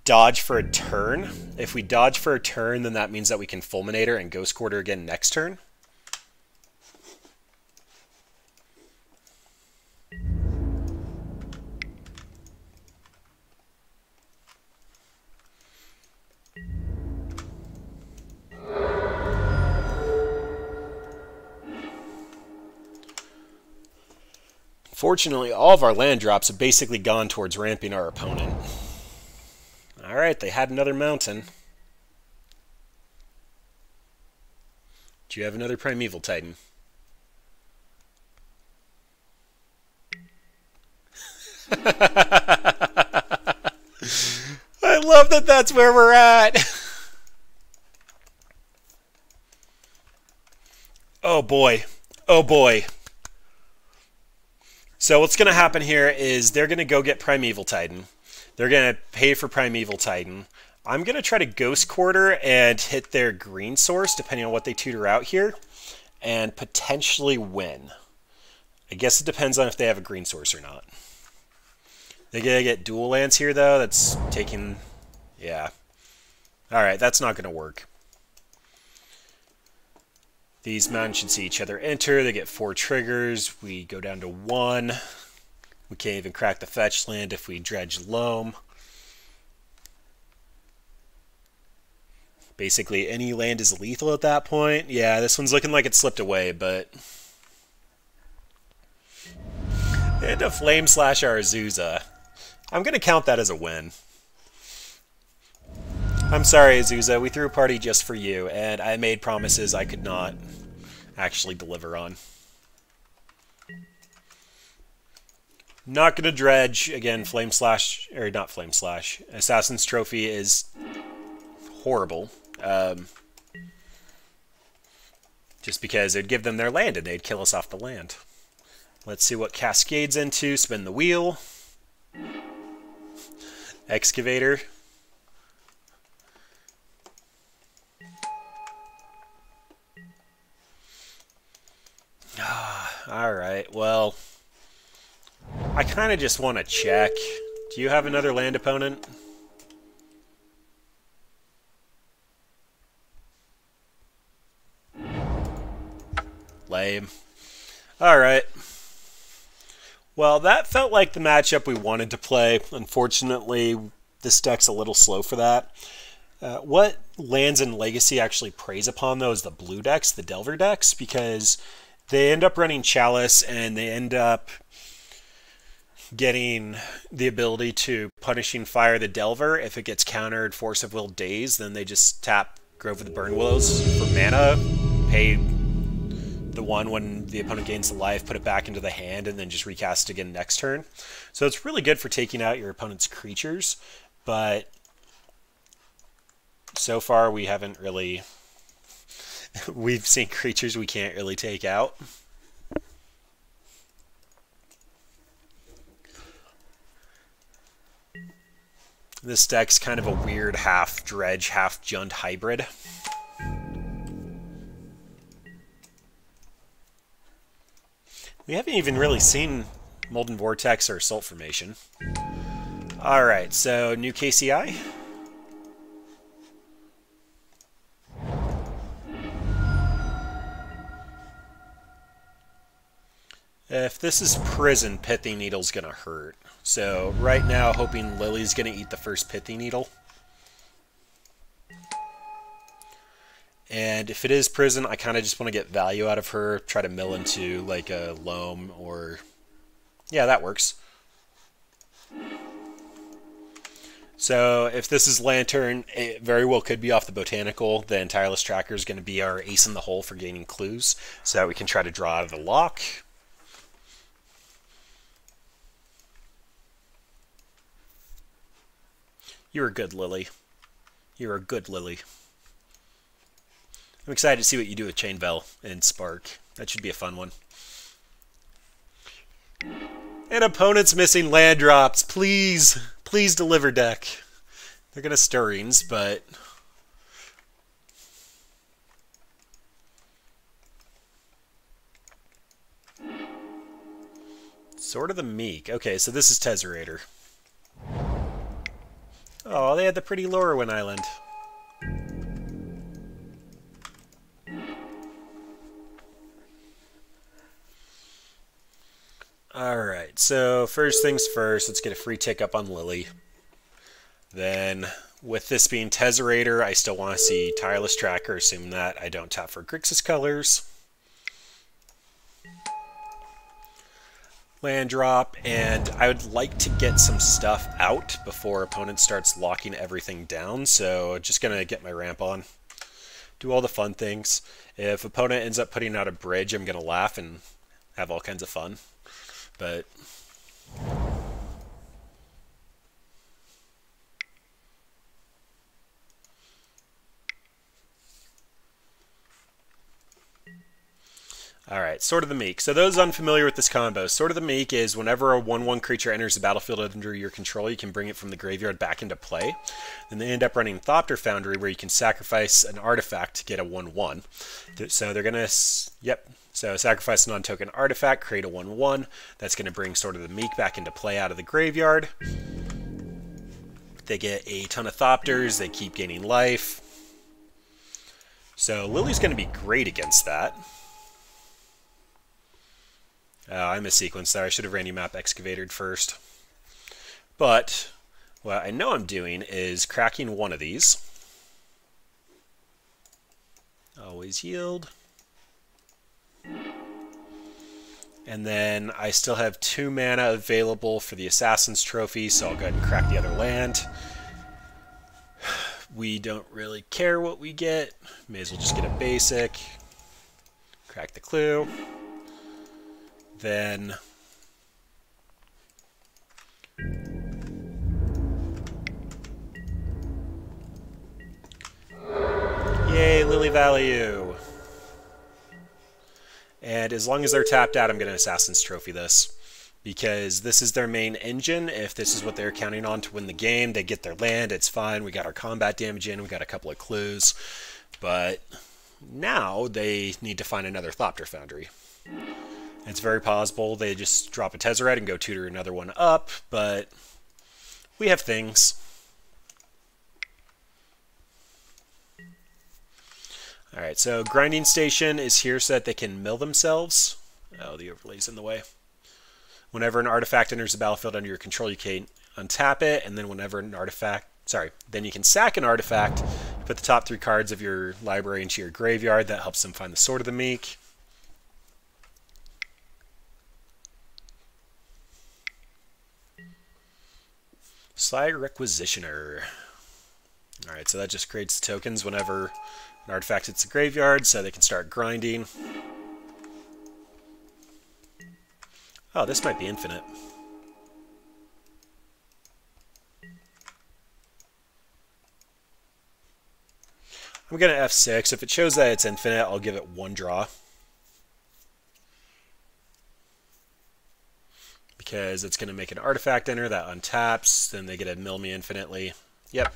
dodge for a turn. If we dodge for a turn, then that means that we can Fulminator and Ghost Quarter again next turn. Fortunately, all of our land drops have basically gone towards ramping our opponent. Alright, they had another mountain. Do you have another Primeval Titan? I love that that's where we're at. Oh boy. Oh boy. So what's going to happen here is they're going to go get Primeval Titan. They're going to pay for Primeval Titan. I'm going to try to Ghost Quarter and hit their green source, depending on what they tutor out here, and potentially win. I guess it depends on if they have a green source or not. They're going to get dual lands here, though. That's taking... yeah. Alright, that's not going to work. These mountains should see each other enter. They get 4 triggers. We go down to 1. We can't even crack the fetch land if we dredge loam. Basically, any land is lethal at that point. Yeah, this one's looking like it slipped away, but... and a Flame Slash our Azusa. I'm going to count that as a win. I'm sorry, Azusa. We threw a party just for you, and I made promises I could not actually deliver on. Not going to dredge. Again, Flame Slash, or not Flame Slash. Assassin's Trophy is horrible. Just because it'd give them their land and they'd kill us off the land. Let's see what Cascades into. Spin the wheel. Excavator. Alright, well... I kind of just want to check. Do you have another land opponent? Lame. Alright. Well, that felt like the matchup we wanted to play. Unfortunately, this deck's a little slow for that. What lands in Legacy actually preys upon, though, is the blue decks, the Delver decks, because they end up running Chalice, and they end up getting the ability to Punishing Fire the Delver. If it gets countered Force of Will Daze, then they just tap Grove of the Burn Willows for mana, pay the one when the opponent gains the life, put it back into the hand, and then just recast again next turn. So it's really good for taking out your opponent's creatures, but so far we haven't really... we've seen creatures we can't really take out. This deck's kind of a weird half dredge, half Jund hybrid. We haven't even really seen Molten Vortex or Assault Formation. Alright, so new KCI. If this is Prison, Pithy Needle's gonna hurt. So right now, hoping Lily's gonna eat the first Pithy Needle. And if it is Prison, I kind of just want to get value out of her, try to mill into like a Loam or... yeah, that works. So if this is Lantern, it very well could be off the Botanical. Then Tireless Tracker is going to be our ace in the hole for gaining clues, so that we can try to draw out of the lock. You're a good Lily. You're a good Lily. I'm excited to see what you do with Chain Bell and Spark. That should be a fun one. And opponent's missing land drops. Please. Please deliver, deck. They're going to Stirrings, but... Sword of the Meek. Okay, so this is Tezzerator. Oh, they had the pretty Lorwyn Island. Alright, so first things first, let's get a free tick up on Lily. Then, with this being Tezzerator, I still want to see Tireless Tracker, assuming that I don't tap for Grixis colors. Land drop, and I would like to get some stuff out before opponent starts locking everything down, so just going to get my ramp on. Do all the fun things. If opponent ends up putting out a bridge, I'm going to laugh and have all kinds of fun. But alright, Sword of the Meek. So those unfamiliar with this combo, Sword of the Meek is whenever a 1/1 creature enters the battlefield under your control, you can bring it from the graveyard back into play. Then they end up running Thopter Foundry, where you can sacrifice an artifact to get a 1/1. So they're going to... yep. So sacrifice a non-token artifact, create a 1/1. That's going to bring Sword of the Meek back into play out of the graveyard. They get a ton of Thopters. They keep gaining life. So Lily's going to be great against that. I missequenced there. I should have Randy Map Excavated first. But what I know I'm doing is cracking one of these. Always yield. And then I still have 2 mana available for the Assassin's Trophy, so I'll go ahead and crack the other land. We don't really care what we get. May as well just get a basic. Crack the clue. Then... yay, Lily value! And as long as they're tapped out, I'm going to Assassin's Trophy this. Because this is their main engine. If this is what they're counting on to win the game, they get their land, it's fine. We got our combat damage in, we got a couple of clues. But now they need to find another Thopter Foundry. It's very possible they just drop a Tezzeret and go tutor another one up, but we have things. Alright, so Grinding Station is here so that they can mill themselves. Oh, the overlay's in the way. Whenever an artifact enters the battlefield under your control, you can untap it, and then whenever an artifact then you can sack an artifact, put the top 3 cards of your library into your graveyard. That helps them find the Sword of the Meek. Sly Requisitioner. Alright, so that just creates tokens whenever an artifact hits the graveyard, so they can start grinding. Oh, this might be infinite. I'm going to F6. If it shows that it's infinite, I'll give it 1 draw. Because it's going to make an artifact enter that untaps, then they get to mill me infinitely. Yep.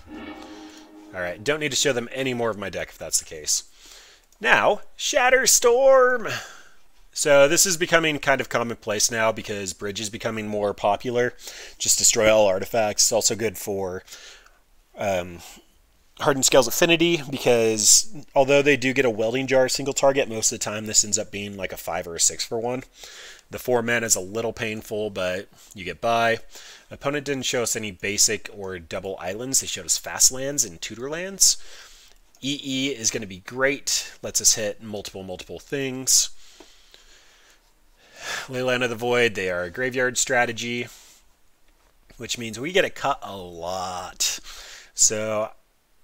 Alright, don't need to show them any more of my deck if that's the case. Now, Shatter Storm! So this is becoming kind of commonplace now because Bridge is becoming more popular. Just destroy all artifacts. It's also good for Hardened Scales Affinity because although they do get a Welding Jar single target, most of the time this ends up being like a 5 or a 6 for 1. The 4 mana is a little painful, but you get by. Opponent didn't show us any basic or double islands. They showed us fast lands and tutor lands. EE is going to be great. Lets us hit multiple things. Leyline of the Void, they are a graveyard strategy, which means we get to cut a lot. So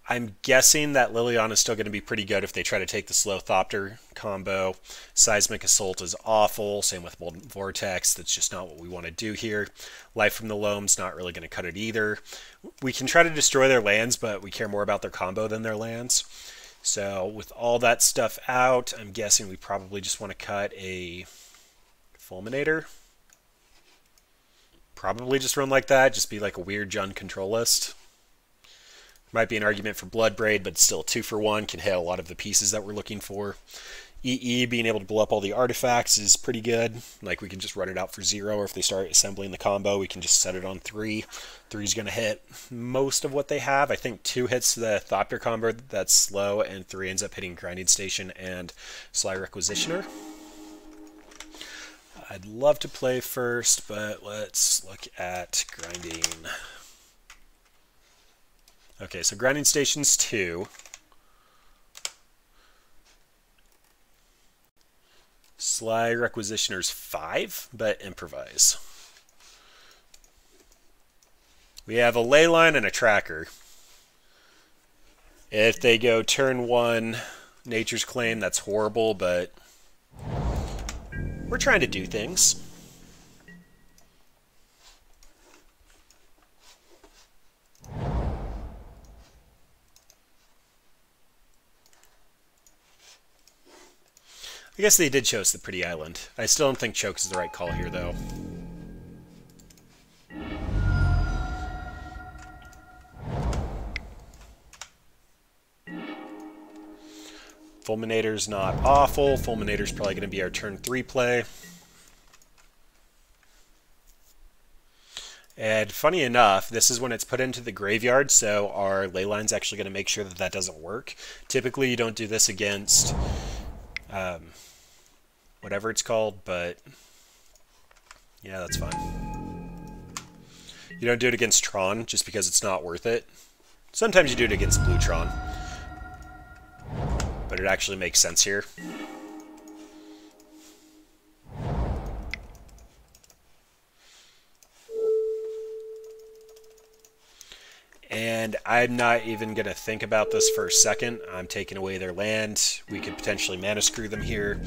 I'm guessing that Liliana is still going to be pretty good if they try to take the Slow Thopter combo. Seismic Assault is awful. Same with Molten Vortex. That's just not what we want to do here. Life from the Loam's not really going to cut it either. We can try to destroy their lands, but we care more about their combo than their lands. So with all that stuff out, I'm guessing we probably just want to cut a Fulminator. Probably just run like that. Just be like a weird Jund control list. Might be an argument for Bloodbraid, but still 2 for 1 can hit a lot of the pieces that we're looking for. EE being able to blow up all the artifacts is pretty good. Like we can just run it out for 0, or if they start assembling the combo, we can just set it on 3. 3 is going to hit most of what they have. I think 2 hits the Thopter combo that's slow, and 3 ends up hitting Grinding Station and Sly Requisitioner. I'd love to play first, but let's look at grinding. Okay, so Grinding Station's 2. Sly Requisitioner's 5, but improvise. We have a Leyline and a Tracker. If they go turn 1 Nature's Claim, that's horrible, but we're trying to do things. I guess they did show us the pretty island. I still don't think Choke is the right call here, though. Fulminator's not awful. Fulminator's probably going to be our turn 3 play. And funny enough, this is when it's put into the graveyard, so our Leyline's actually going to make sure that that doesn't work. Typically, you don't do this against whatever it's called, but yeah, that's fine. You don't do it against Tron just because it's not worth it. Sometimes you do it against Blue Tron, but it actually makes sense here. And I'm not even going to think about this for a second. I'm taking away their land. We could potentially mana screw them here.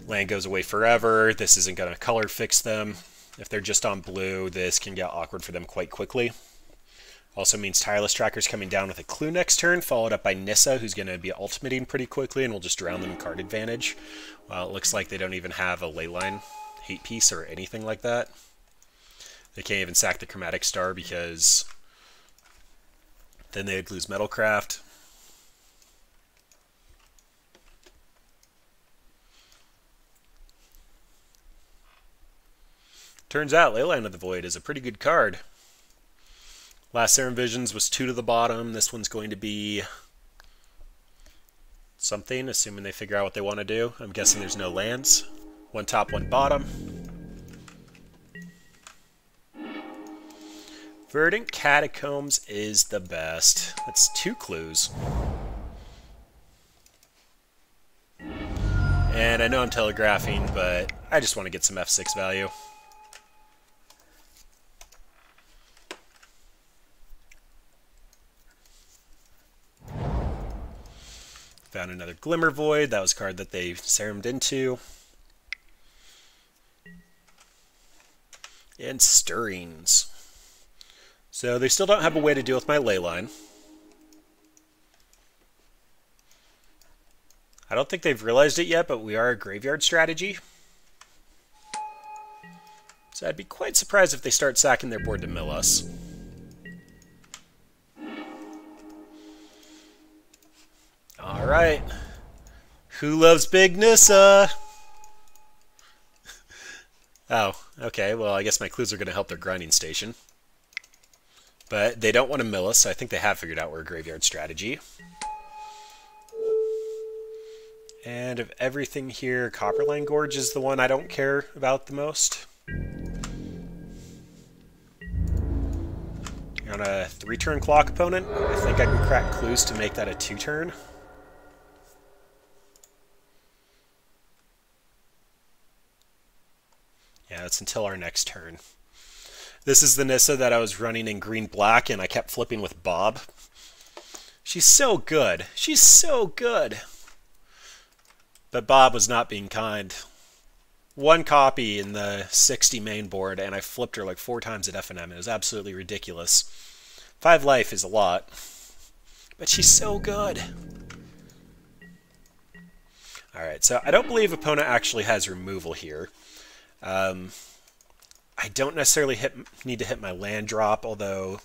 Land goes away forever. This isn't going to color fix them. If they're just on blue, this can get awkward for them quite quickly. Also means Tireless Tracker's coming down with a Clue next turn, followed up by Nissa, who's going to be ultimating pretty quickly, and we'll just drown them in card advantage. Well, it looks like they don't even have a Leyline hate piece or anything like that. They can't even sack the Chromatic Star because then they'd lose Metalcraft. Turns out Leyline of the Void is a pretty good card. Last Serum Visions was 2 to the bottom. This one's going to be something, assuming they figure out what they want to do. I'm guessing there's no lands. 1 top, 1 bottom. Verdant Catacombs is the best. That's 2 clues. And I know I'm telegraphing, but I just want to get some F6 value. Found another Glimmer Void. That was a card that they serumed into. And Stirrings. So they still don't have a way to deal with my ley line. I don't think they've realized it yet, but we are a graveyard strategy. So I'd be quite surprised if they start sacking their board to mill us. Alright. Who loves Big Nissa? Oh, okay. Well, I guess my clues are going to help their grinding station. But they don't want to mill us, so I think they have figured out we're a graveyard strategy. And of everything here, Copperline Gorge is the one I don't care about the most. On a 3-turn clock opponent, I think I can crack clues to make that a 2-turn. Yeah, it's until our next turn. This is the Nissa that I was running in green-black, and I kept flipping with Bob. She's so good. She's so good. But Bob was not being kind. 1 copy in the 60 main board, and I flipped her like 4 times at FNM. It was absolutely ridiculous. 5 life is a lot. But she's so good. Alright, so I don't believe opponent actually has removal here. I don't necessarily need to hit my land drop, although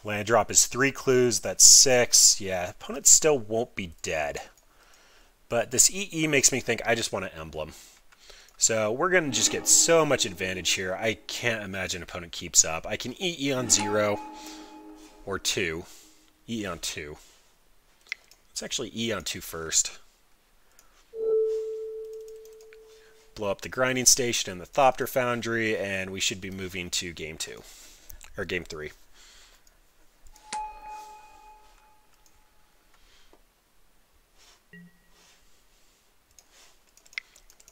land drop is 3 clues, that's 6. Yeah, opponent still won't be dead. But this EE makes me think I just want an emblem. So we're going to just get so much advantage here. I can't imagine opponent keeps up. I can EE on 0 or 2. EE on 2. Let's actually E on 2 first. Blow up the grinding station and the Thopter Foundry, and we should be moving to game 2. Or game 3.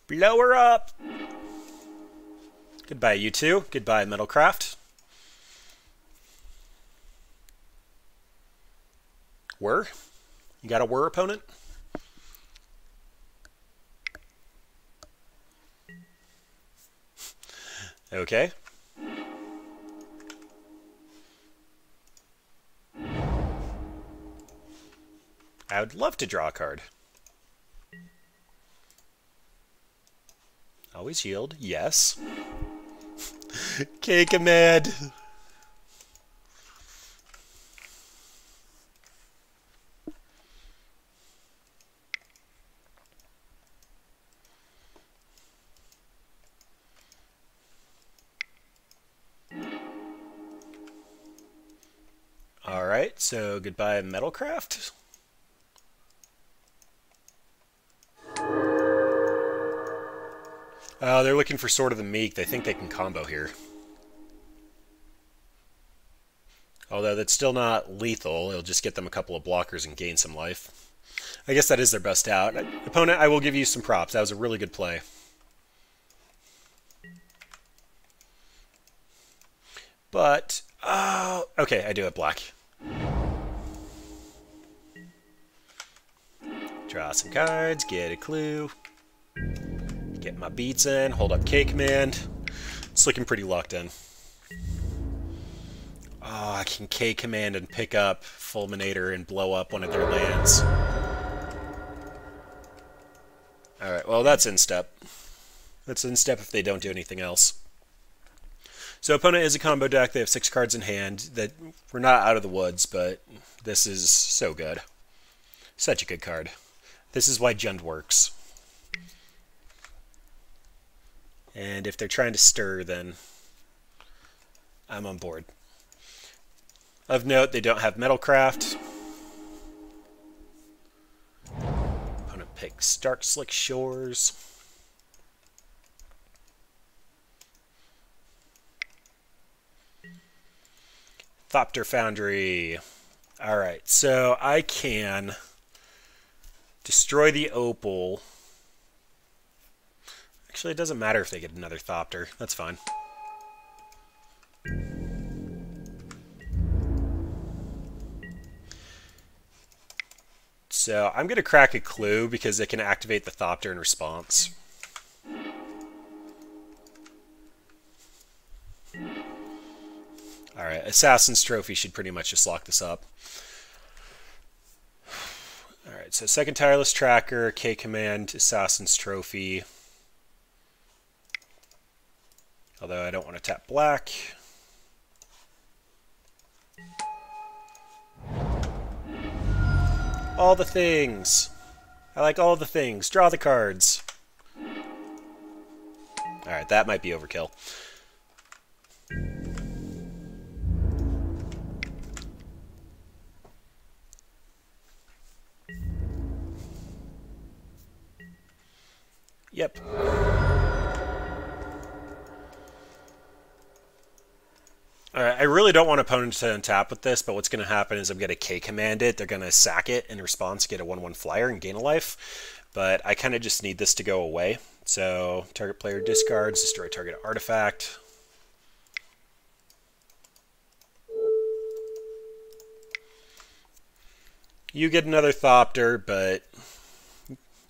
Blow her up! Goodbye, you two. Goodbye, Metalcraft. Whir? You got a whir, opponent? Okay. I would love to draw a card. Always yield. Yes. K-Command. Alright, so goodbye, Metalcraft. Oh, they're looking for Sword of the Meek. They think they can combo here. Although that's still not lethal. It'll just get them a couple of blockers and gain some life. I guess that is their best out. Opponent, I will give you some props. That was a really good play. But, okay, I do have black. Draw some cards, get a clue. Get my beats in, hold up K-Command. It's looking pretty locked in. Oh, I can K-Command and pick up Fulminator and blow up one of their lands. Alright, well that's in step. That's in step if they don't do anything else. So opponent is a combo deck. They have 6 cards in hand. That we're not out of the woods, but this is so good. Such a good card. This is why Jund works. And if they're trying to stir, then I'm on board. Of note, they don't have Metalcraft. Opponent picks Dark Slick Shores. Thopter Foundry. Alright, so I can destroy the opal. Actually, it doesn't matter if they get another Thopter. That's fine. So I'm going to crack a clue because it can activate the Thopter in response. Alright, Assassin's Trophy should pretty much just lock this up. Alright, so second Tireless Tracker, K-Command, Assassin's Trophy. Although I don't want to tap black. All the things. I like all the things. Draw the cards. Alright, that might be overkill. Yep. Alright, I really don't want opponents to untap with this, but what's going to happen is I'm going to K-command it, they're going to sack it, in response get a 1/1 flyer and gain a life. But I kind of just need this to go away. So, target player discards, destroy target artifact. You get another Thopter, but...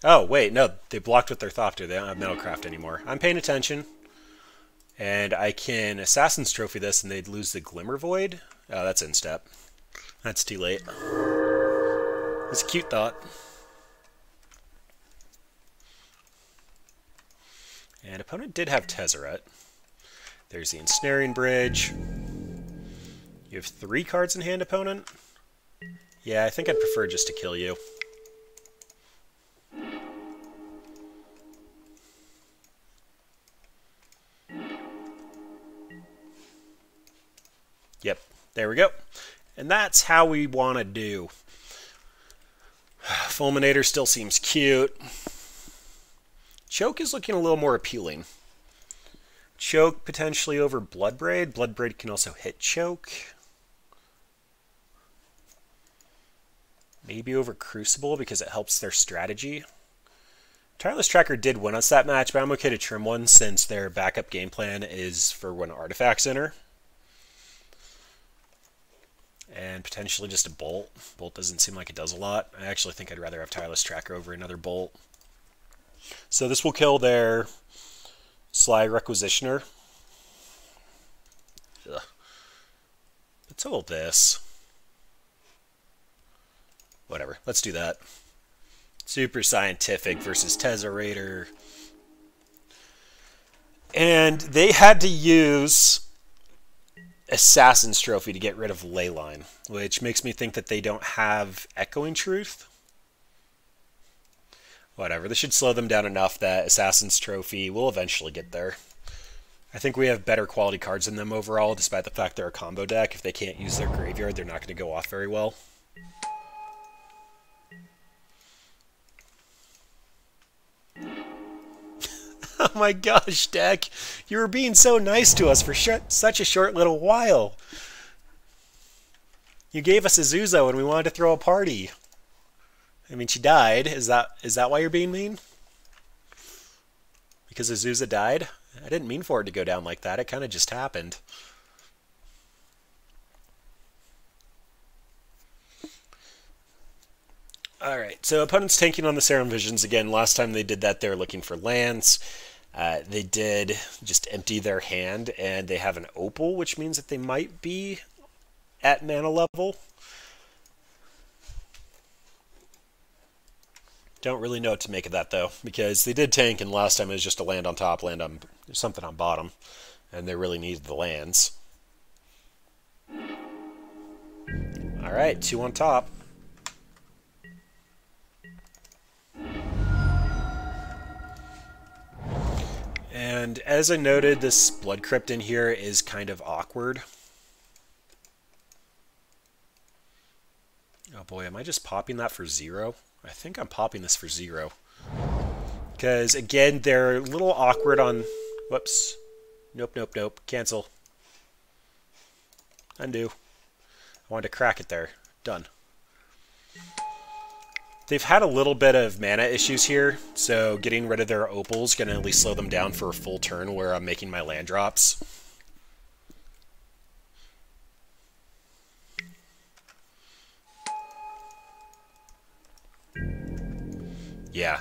Oh, wait, no, they blocked with their Thopter. They don't have Metalcraft anymore. I'm paying attention. And I can Assassin's Trophy this and they'd lose the Glimmer Void. Oh, that's in step. That's too late. It's a cute thought. And opponent did have Tezzeret. There's the Ensnaring Bridge. You have 3 cards in hand, opponent? Yeah, I think I'd prefer just to kill you. Yep, there we go. And that's how we want to do. Fulminator still seems cute. Choke is looking a little more appealing. Choke potentially over Bloodbraid. Bloodbraid can also hit Choke. Maybe over Crucible because it helps their strategy. Tireless Tracker did win us that match, but I'm okay to trim one since their backup game plan is for when artifacts enter. And potentially just a Bolt. Bolt doesn't seem like it does a lot. I actually think I'd rather have Tireless Tracker over another Bolt. So this will kill their Sly Requisitioner. Ugh. But so will this. Whatever, let's do that. Super Scientific versus Tezzerator. And they had to use Assassin's Trophy to get rid of Leyline, which makes me think that they don't have Echoing Truth. Whatever, this should slow them down enough that Assassin's Trophy will eventually get there. I think we have better quality cards than them overall, despite the fact they're a combo deck. If they can't use their graveyard, they're not going to go off very well. Oh my gosh, deck. You were being so nice to us for such a short little while. You gave us Azusa when we wanted to throw a party. I mean, she died. Is that why you're being mean? Because Azusa died? I didn't mean for it to go down like that. It kind of just happened. Alright, so opponent's tanking on the Serum Visions again. Last time they did that, they were looking for lands. They did just empty their hand, and they have an Opal, which means that they might be at mana level. Don't really know what to make of that, though, because they did tank, and last time it was just a land on top, land on something on bottom, and they really needed the lands. Alright, 2 on top. And as I noted, this Blood Crypt in here is kind of awkward. Oh boy, am I just popping that for 0? I think I'm popping this for 0. Because, again, they're a little awkward on... Whoops. Nope, nope, nope. Cancel. Undo. wanted to crack it there. Done. They've had a little bit of mana issues here, so getting rid of their opal is going to at least slow them down for a full turn where I'm making my land drops. Yeah.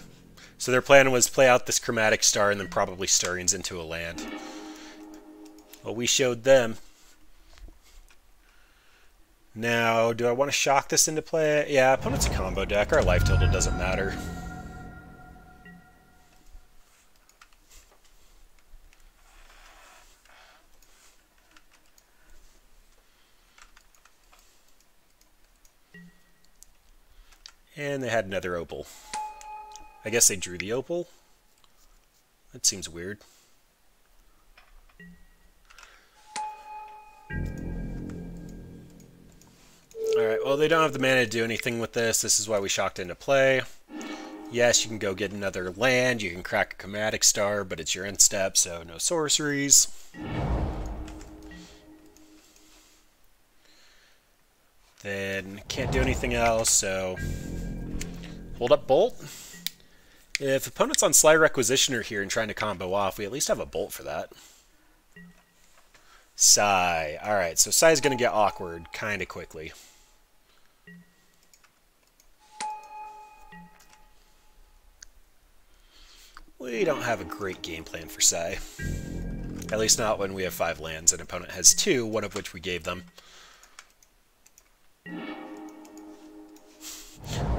So their plan was play out this Chromatic Star and then probably Stirrings into a land. Well, we showed them. Now, do I want to shock this into play? Yeah, opponent's a combo deck. Our life total doesn't matter. And they had another opal. I guess they drew the opal? That seems weird. Alright, well they don't have the mana to do anything with this. This is why we shocked into play. Yes, you can go get another land, you can crack a Chromatic Star, but it's your end step, so no sorceries. Then can't do anything else, so hold up Bolt. If opponent's on Sly Requisitioner here and trying to combo off, we at least have a Bolt for that. Sigh. Alright, so Sigh's going to get awkward kind of quickly. We don't have a great game plan for Sigh. At least not when we have 5 lands and opponent has 2, one of which we gave them.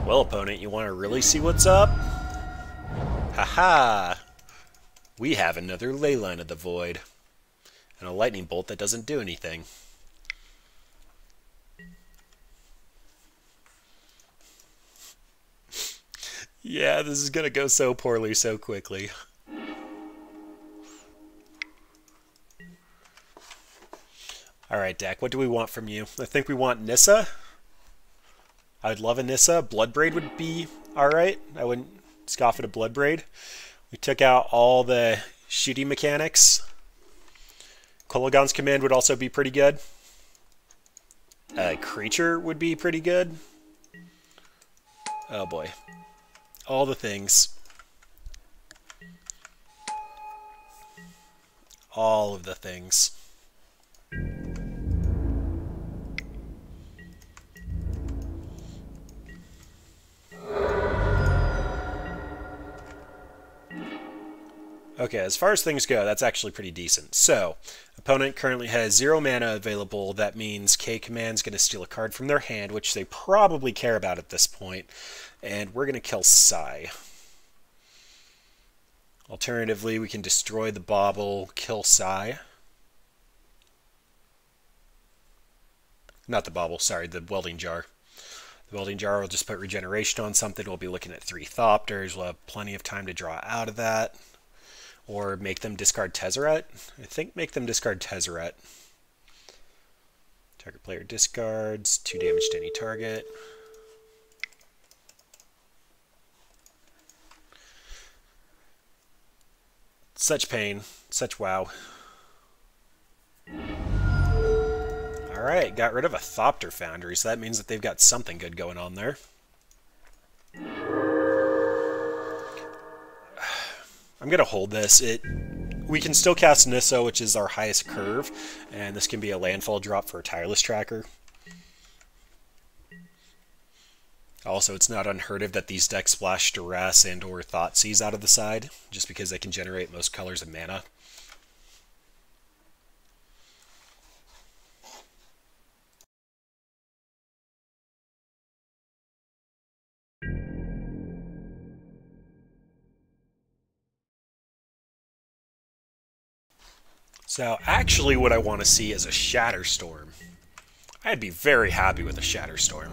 Well, opponent, you want to really see what's up? Haha! We have another Leyline of the Void. And a Lightning Bolt that doesn't do anything. Yeah, this is going to go so poorly so quickly. Alright, deck, what do we want from you? I think we want Nissa. I'd love a Nissa. Bloodbraid would be alright. I wouldn't scoff at a Bloodbraid. We took out all the shooting mechanics. Kolaghan's Command would also be pretty good. Creature would be pretty good. Oh boy. All the things. All of the things. Okay, as far as things go, that's actually pretty decent. So, opponent currently has 0 mana available. That means K-Command's going to steal a card from their hand, which they probably care about at this point. And we're going to kill Sigh. Alternatively, we can destroy the Bauble, kill Sigh. Not the Bauble, sorry, the Welding Jar. The Welding Jar will just put Regeneration on something. We'll be looking at 3 Thopters. We'll have plenty of time to draw out of that. Or make them discard Tezzeret. I think make them discard Tezzeret. Target player discards, 2 damage to any target. Such pain. Such wow. Alright, got rid of a Thopter Foundry, so that means that they've got something good going on there. I'm going to hold this. We can still cast Nissa, which is our highest curve, and this can be a landfall drop for a Tireless Tracker. Also, it's not unheard of that these decks splash Duress and or Thoughtseize out of the side, just because they can generate most colors of mana. So, actually what I want to see is a Shatterstorm. I'd be very happy with a Shatterstorm.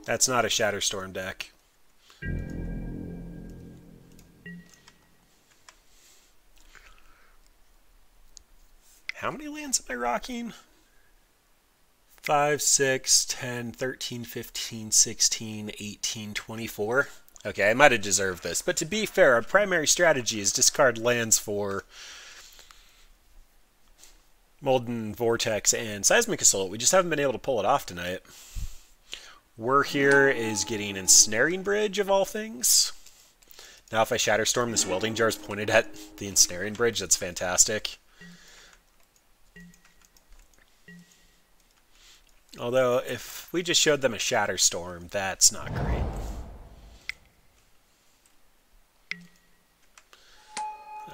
That's not a Shatterstorm deck. How many lands am I rocking? 5, 6, 10, 13, 15, 16, 18, 24. Okay, I might have deserved this. But to be fair, our primary strategy is discard lands for Molten Vortex and Seismic Assault. We just haven't been able to pull it off tonight. We're here is getting Ensnaring Bridge, of all things. Now if I Shatterstorm, this Welding Jar is pointed at the Ensnaring Bridge. That's fantastic. Although, if we just showed them a Shatterstorm, that's not great.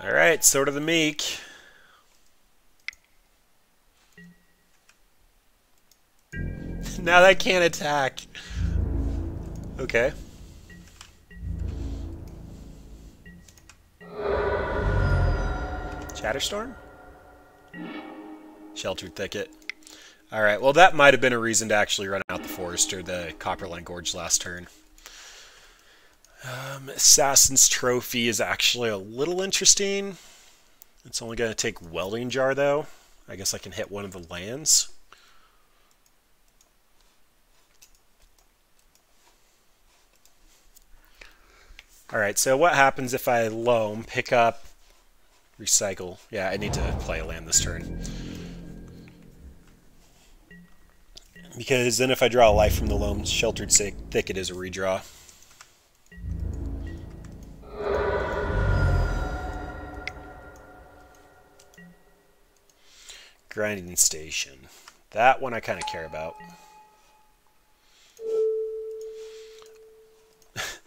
Alright, Sword of the Meek. Now that can't attack. Okay. Shatterstorm? Sheltered Thicket. Alright, well that might have been a reason to actually run out the Forest or the Copperline Gorge last turn. Assassin's Trophy is actually a little interesting. It's only going to take Welding Jar though. I guess I can hit one of the lands. Alright, so what happens if I loam, pick up, recycle? Yeah, I need to play a land this turn. Because then if I draw a life from the loam, Sheltered Thicket is a redraw. Grinding Station. That one I kind of care about.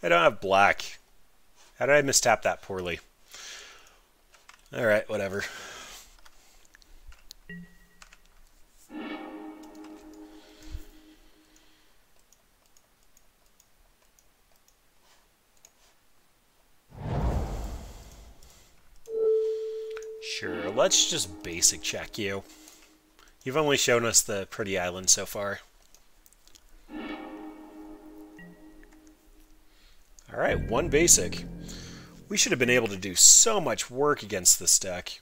I don't have black. How did I mistap that poorly? Alright, whatever. Sure, let's just basic check you. You've only shown us the pretty island so far. Alright, one basic. We should have been able to do so much work against this deck.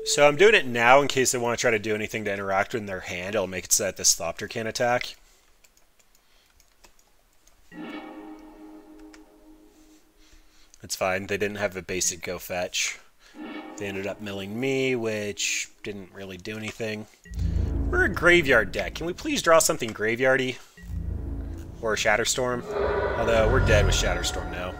So I'm doing it now in case they want to try to do anything to interact with their hand. It'll make it so that this Thopter can't attack. It's fine. They didn't have a basic go fetch. They ended up milling me, which didn't really do anything. We're a graveyard deck. Can we please draw something graveyardy? Or a Shatterstorm? Although, we're dead with Shatterstorm now.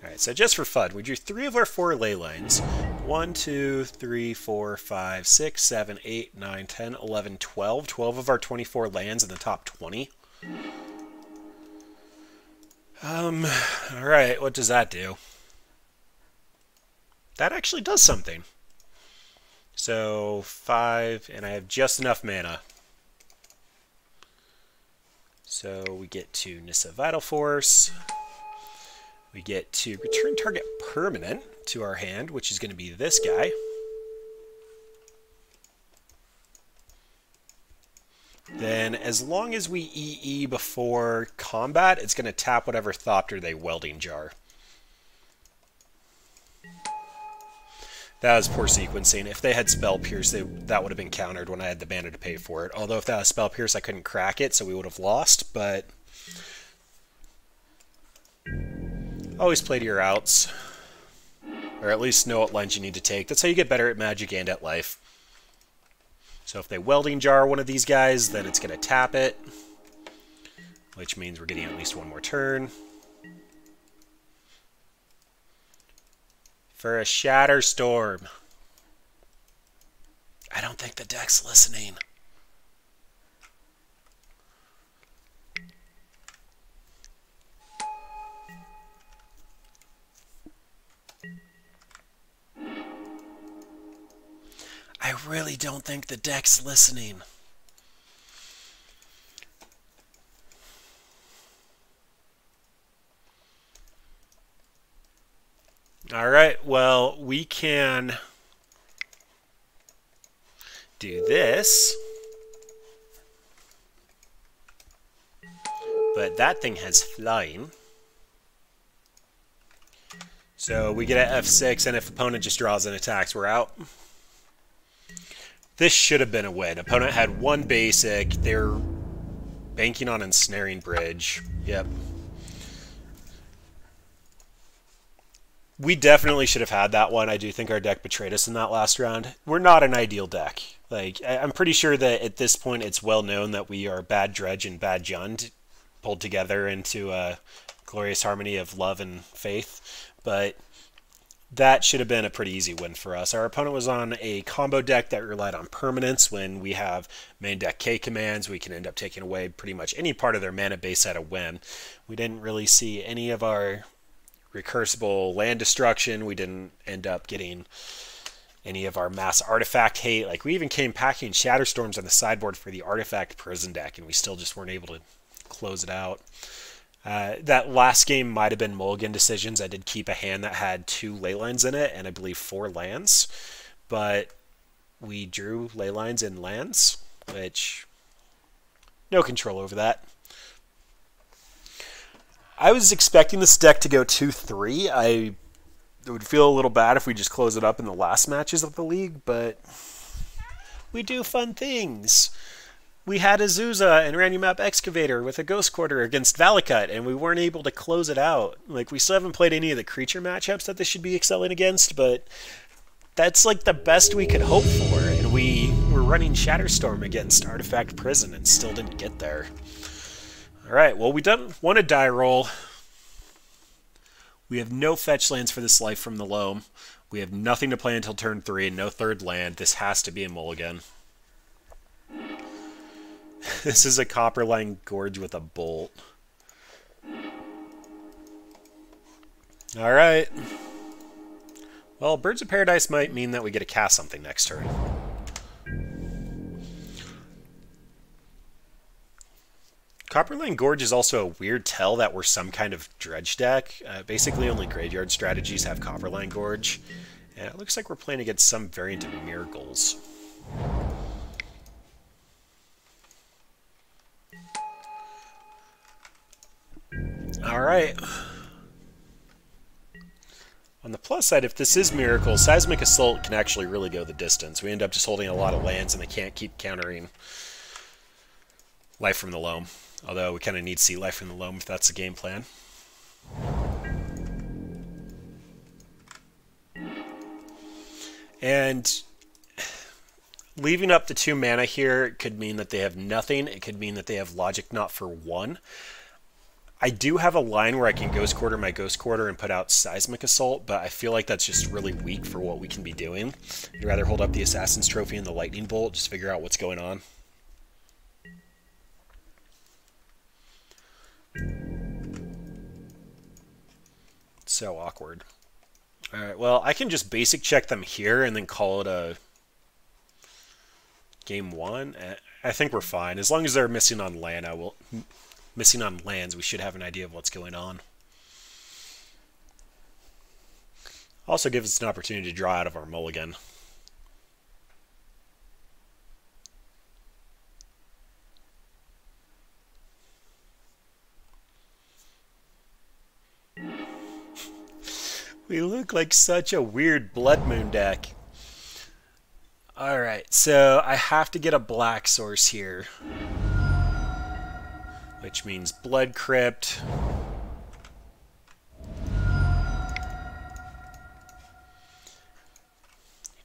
Alright, so just for fun, we drew 3 of our 4 ley lines. 1, 2, 3, 4, 5, 6, 7, 8, 9, 10, 11, 12. 12 of our 24 lands in the top 20. Alright, what does that do? That actually does something. So, 5, and I have just enough mana. So, we get to Nissa Vital Force. We get to return target permanent to our hand, which is going to be this guy. Then, as long as we EE before combat, it's going to tap whatever Thopter they Welding Jar. That was poor sequencing. If they had Spell Pierce, that would have been countered when I had the mana to pay for it. Although if that was Spell Pierce, I couldn't crack it, so we would have lost, but always play to your outs. Or at least know what lines you need to take. That's how you get better at Magic and at life. So if they Welding Jar one of these guys, then it's going to tap it. Which means we're getting at least one more turn. For a Shatterstorm. I don't think the deck's listening. I really don't think the deck's listening. Alright, well, we can do this. But that thing has flying. So we get at F6, and if opponent just draws and attacks, we're out. This should have been a win. Opponent had one basic. They're banking on ensnaring bridge. Yep. We definitely should have had that one. I do think our deck betrayed us in that last round. We're not an ideal deck. Like, I'm pretty sure that at this point it's well known that we are bad Dredge and bad Jund pulled together into a glorious harmony of love and faith. But that should have been a pretty easy win for us. Our opponent was on a combo deck that relied on permanence. When we have main deck K commands, we can end up taking away pretty much any part of their mana base at a win. We didn't really see any of our recursible land destruction. We didn't end up getting any of our mass artifact hate. Like, we even came packing Shatterstorms on the sideboard for the artifact prison deck, and we still just weren't able to close it out. That last game might have been mulligan decisions. I did keep a hand that had 2 ley lines in it, and I believe 4 lands, but we drew ley lines and lands, which no control over that. I was expecting this deck to go 2-3. I would feel a little bad if we just close it up in the last matches of the league, but we do fun things. We had Azusa and Random Map Excavator with a Ghost Quarter against Valakut, and we weren't able to close it out. Like, we still haven't played any of the creature matchups that this should be excelling against, but that's like the best we could hope for, and we were running Shatterstorm against Artifact Prison and still didn't get there. Alright, well, we don't want to die roll. We have no fetch lands for this Life from the Loam. We have nothing to play until turn 3 and no third land. This has to be a mulligan. This is a Copperline Gorge with a bolt. Alright. Well, Birds of Paradise might mean that we get to cast something next turn. Copperline Gorge is also a weird tell that we're some kind of dredge deck. Basically, only graveyard strategies have Copperline Gorge. And it looks like we're playing against some variant of Miracles. Alright. On the plus side, if this is Miracle, Seismic Assault can actually really go the distance. We end up just holding a lot of lands and they can't keep countering Life from the Loam. Although we kind of need to see Life from the Loam if that's the game plan. And leaving up the 2 mana here could mean that they have nothing. It could mean that they have Logic Knot for 1. I do have a line where I can Ghost Quarter my Ghost Quarter and put out Seismic Assault, but I feel like that's just really weak for what we can be doing. I'd rather hold up the Assassin's Trophy and the Lightning Bolt, just figure out what's going on. So awkward. Alright, well, I can just basic check them here and then call it a game 1. I think we're fine. As long as they're missing on land, missing on lands, we should have an idea of what's going on. Also gives us an opportunity to draw out of our mulligan. We look like such a weird Blood Moon deck. Alright, so I have to get a black source here. Which means Blood Crypt.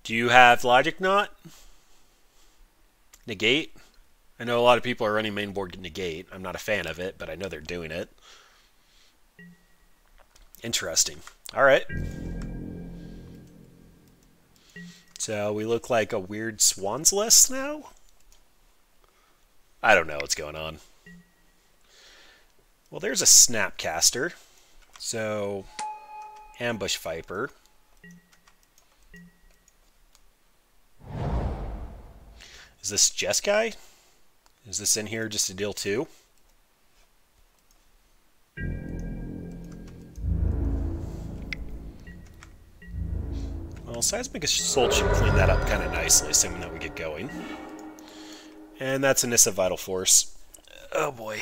Do you have Logic Knot? Negate? I know a lot of people are running main board Negate. I'm not a fan of it, but I know they're doing it. Interesting. Alright. So we look like a weird Swan's list now? I don't know what's going on. Well, there's a Snapcaster. So, Ambush Viper. Is this Jeskai? Is this in here just to deal 2? Well, Seismic Assault should clean that up kind of nicely, assuming that we get going. And that's a Nissa Vital Force. Oh boy.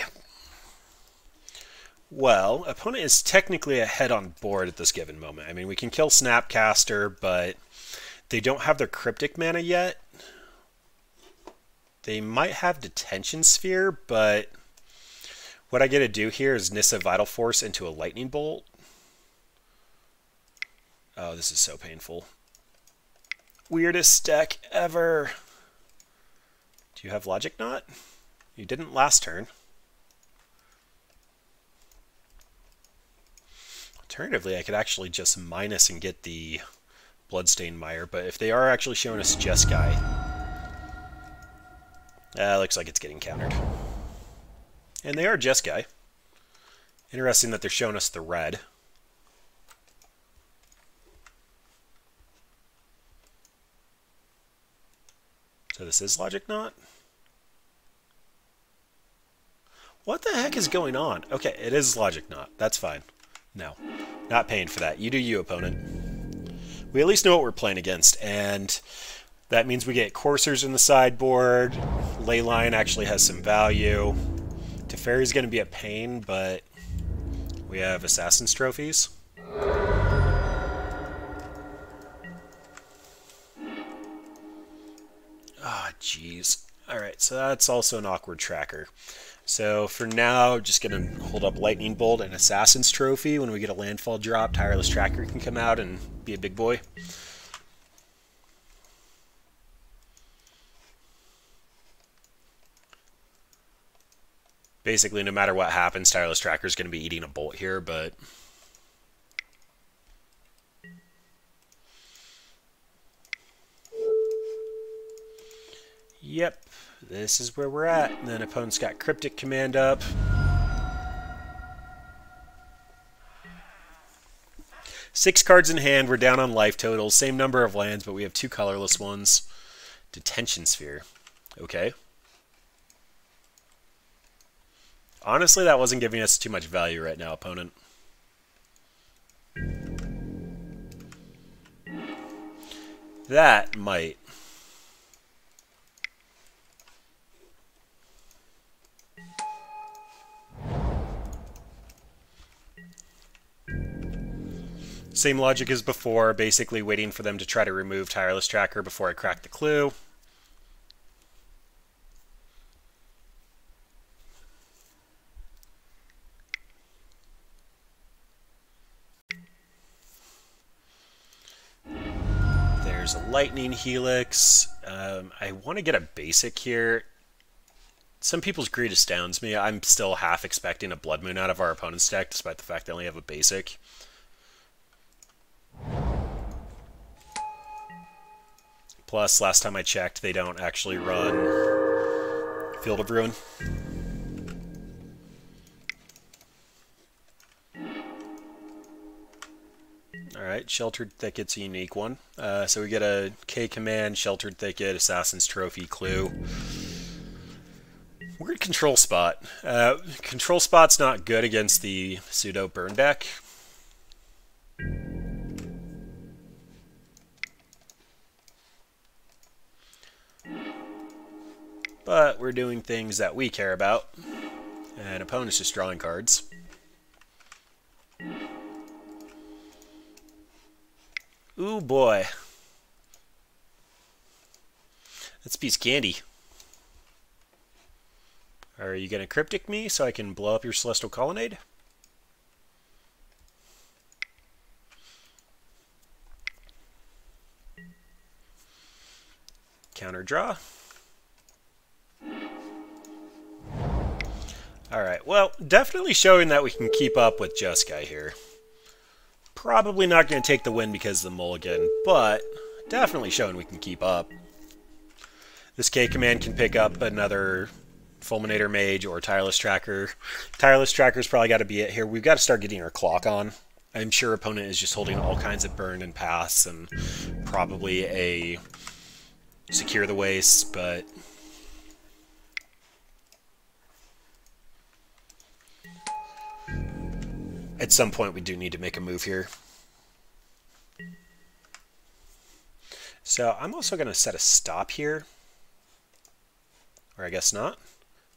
Well, opponent is technically ahead on board at this given moment. I mean, we can kill Snapcaster, but they don't have their Cryptic mana yet. They might have Detention Sphere, but what I get to do here is Nissa Vital Force into a Lightning Bolt. Oh, this is so painful. Weirdest deck ever. Do you have Logic Knot? You didn't last turn. Alternatively, I could actually just minus and get the Bloodstained Mire, but if they are actually showing us Jeskai, looks like it's getting countered. And they are Jeskai. Interesting that they're showing us the red. So this is Logic Knot? What the heck is going on? Okay, it is Logic Knot. That's fine. No, not paying for that. You do you, opponent. We at least know what we're playing against, and that means we get Coursers in the sideboard. Leyline actually has some value. Teferi's going to be a pain, but we have Assassin's Trophies. Ah, jeez. Alright, so that's also an awkward tracker. So for now, just going to hold up Lightning Bolt and Assassin's Trophy. When we get a landfall drop, Tireless Tracker can come out and be a big boy. Basically, no matter what happens, Tireless Tracker is going to be eating a bolt here, but... Yep, this is where we're at. And then opponent's got Cryptic Command up. Six cards in hand, we're down on life totals. Same number of lands, but we have two colorless ones. Detention Sphere. Okay. Honestly, that wasn't giving us too much value right now, opponent. That might. Same logic as before, basically waiting for them to try to remove Tireless Tracker before I crack the clue. There's a Lightning Helix. I want to get a basic here. Some people's greed astounds me. I'm still half expecting a Blood Moon out of our opponent's deck, despite the fact they only have a basic. Plus, last time I checked, they don't actually run Field of Ruin. Alright, Sheltered Thicket's a unique one. So we get a K-Command, Sheltered Thicket, Assassin's Trophy, Clue. Weird Control Spot. Control Spot's not good against the pseudo burn deck. But we're doing things that we care about. And opponent's just drawing cards. Ooh boy. That's a piece of candy. Are you going to Cryptic me so I can blow up your Celestial Colonnade? Counter draw. Alright, well, definitely showing that we can keep up with Jeskai here. Probably not going to take the win because of the mulligan, but definitely showing we can keep up. This K-Command can pick up another Fulminator Mage or Tireless Tracker. Tireless Tracker's probably got to be it here. We've got to start getting our clock on. I'm sure opponent is just holding all kinds of burn and pass and probably a Secure the Waste, but... at some point, we do need to make a move here. So I'm also going to set a stop here. Or I guess not.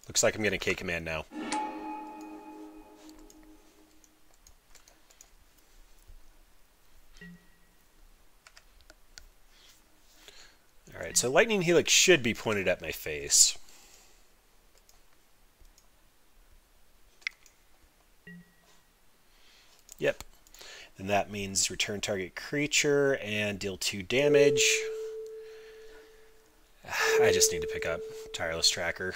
Looks like I'm getting K-Command now. Alright, so Lightning Helix should be pointed at my face. Yep. And that means return target creature and deal 2 damage. I just need to pick up Tireless Tracker.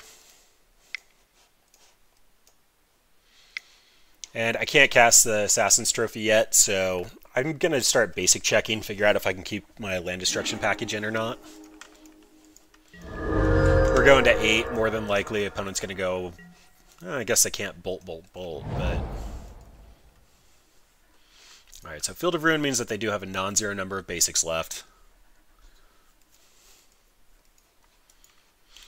And I can't cast the Assassin's Trophy yet, so I'm going to start basic checking, figure out if I can keep my land destruction package in or not. We're going to 8, more than likely. Opponent's going to go... I guess I can't bolt, but... Alright, so Field of Ruin means that they do have a non-zero number of basics left.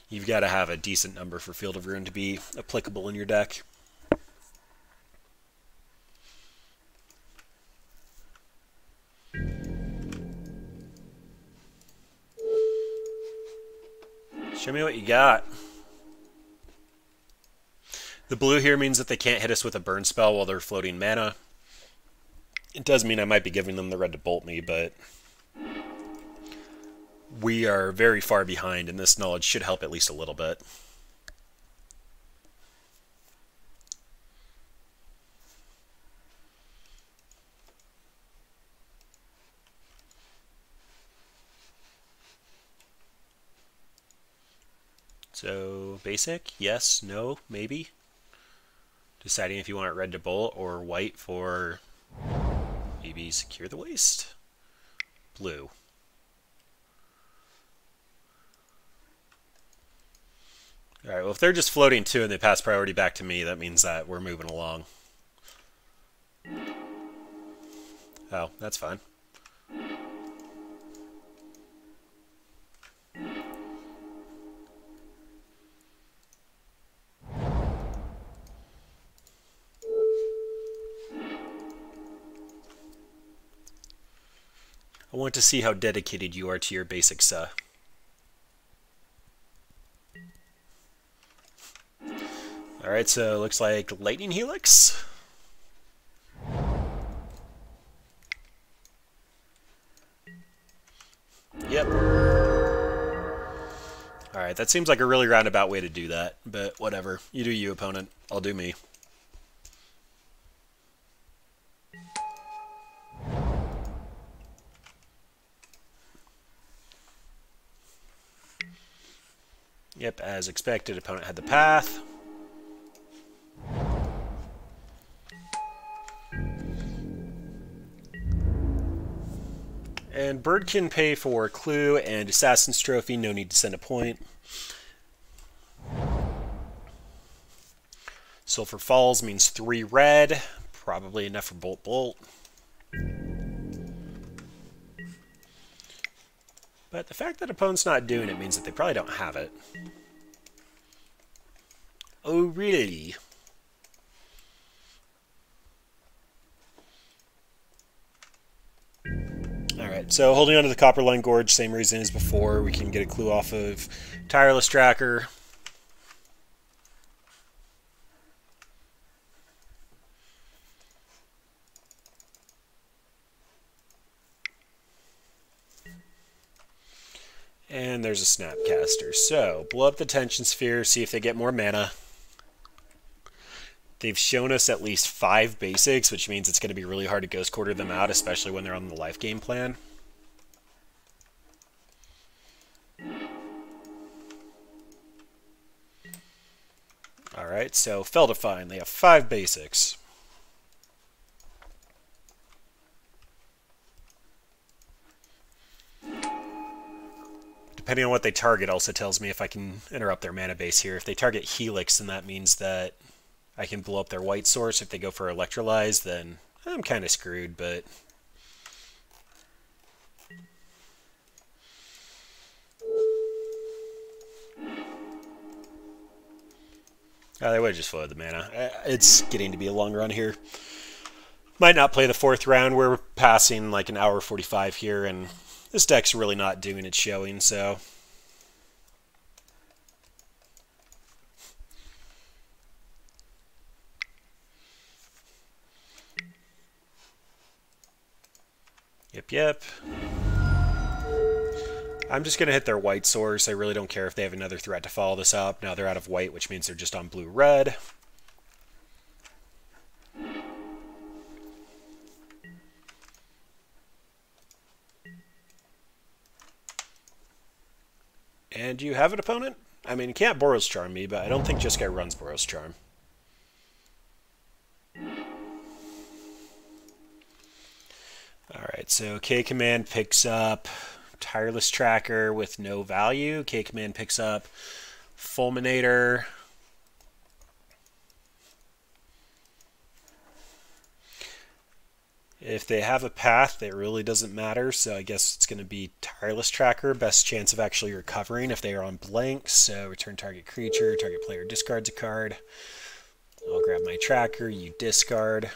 You've got to have a decent number for Field of Ruin to be applicable in your deck. Show me what you got. The blue here means that they can't hit us with a burn spell while they're floating mana. It does mean I might be giving them the red to bolt me, but we are very far behind, and this knowledge should help at least a little bit. So, basic, yes, no, maybe. Deciding if you want it red to bolt or white for maybe secure the waste. Blue. Alright, well if they're just floating 2 and they pass priority back to me, that means that we're moving along. Oh, that's fine. I want to see how dedicated you are to your basics. Alright, so it looks like Lightning Helix. Yep. Alright, that seems like a really roundabout way to do that, but whatever. You do you, opponent. I'll do me. Yep, as expected, opponent had the path. And Bird can pay for Clue and Assassin's Trophy, no need to send a point. Sulfur Falls means 3 red, probably enough for Bolt Bolt. But the fact that opponent's not doing it means that they probably don't have it. Oh, really? Alright, so holding onto the Copperline Gorge, same reason as before. We can get a clue off of Tireless Tracker. And there's a Snapcaster. So, blow up the Tension Sphere, see if they get more mana. They've shown us at least 5 basics, which means it's going to be really hard to Ghost Quarter them out, especially when they're on the life game plan. Alright, so Feldifine, they have 5 basics. Depending on what they target also tells me if I can interrupt their mana base here. If they target Helix, then that means that I can blow up their white source. If they go for Electrolyze, then I'm kind of screwed, but... Oh, they would have just flowed the mana. It's getting to be a long run here. Might not play the 4th round. We're passing like an hour 45 here, and this deck's really not doing its showing, so... Yep. I'm just going to hit their white source. I really don't care if they have another threat to follow this up. Now they're out of white, which means they're just on blue-red. And you have an opponent? I mean, you can't Boros Charm me, but I don't think Jeskai runs Boros Charm. Alright, so K-Command picks up Tireless Tracker with no value. K-Command picks up Fulminator. If they have a path, it really doesn't matter, so I guess it's going to be Tireless Tracker. Best chance of actually recovering if they are on blanks. So return target creature, target player discards a card. I'll grab my tracker, you discard.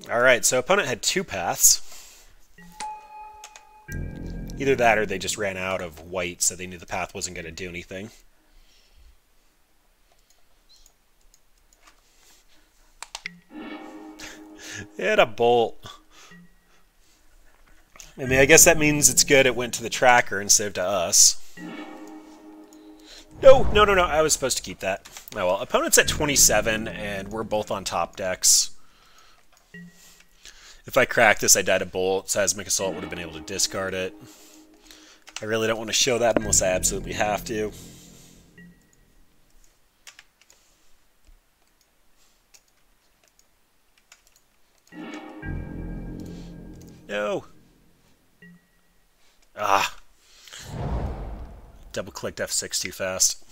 Alright, so opponent had two paths. Either that or they just ran out of white, so they knew the path wasn't going to do anything. Hit a bolt. I mean, I guess that means it's good it went to the tracker instead of to us. No, I was supposed to keep that. Oh well, opponent's at 27, and we're both on top decks. If I cracked this, I died a bolt. Seismic Assault would have been able to discard it. I really don't want to show that unless I absolutely have to. No. Ah. Double-clicked F6 too fast.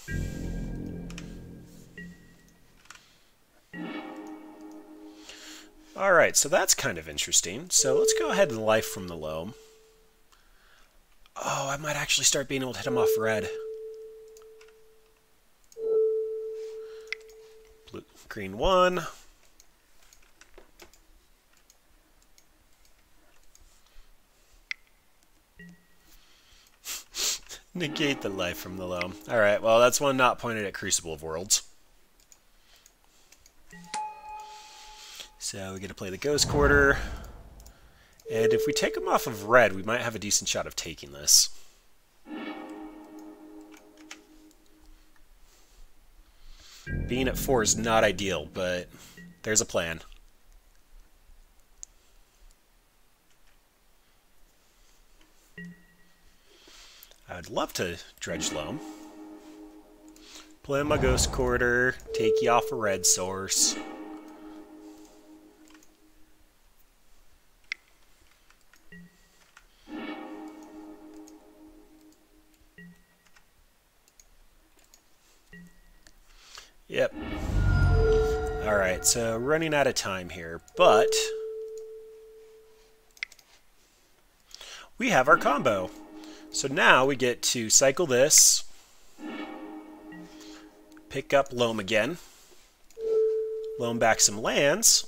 Alright, so that's kind of interesting. So let's go ahead and Life from the Loam. Oh, I might actually start being able to hit him off red. Blue, green 1. Negate the Life from the Loam. Alright, well, that's one not pointed at Crucible of Worlds. So we get to play the Ghost Quarter. And if we take him off of red, we might have a decent shot of taking this. Being at 4 is not ideal, but there's a plan. I'd love to Dredge Loam. Play my Ghost Quarter, take you off a red source. Yep. Alright, so running out of time here, but we have our combo. So now we get to cycle this, pick up Loam again, loam back some lands,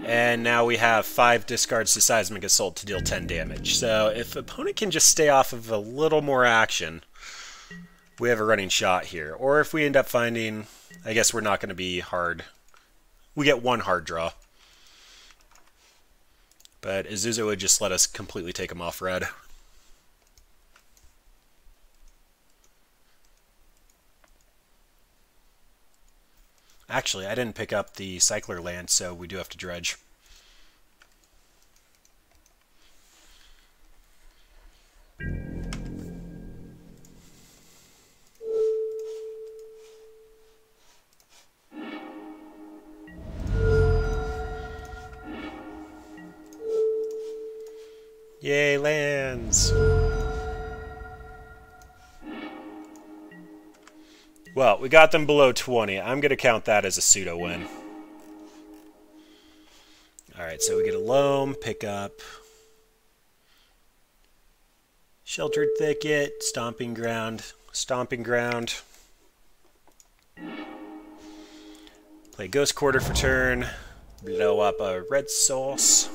and now we have 5 discards to Seismic Assault to deal 10 damage. So if opponent can just stay off of a little more action, we have a running shot here. Or if we end up finding, I guess we're not going to be hard. We get 1 hard draw. But Azusa would just let us completely take him off red. Actually, I didn't pick up the Cycler land, so we do have to dredge. Yay, lands! Well, we got them below 20. I'm going to count that as a pseudo-win. Alright, so we get a Loam, pick up Sheltered Thicket, Stomping Ground, Stomping Ground. Play Ghost Quarter for turn, blow up a red source.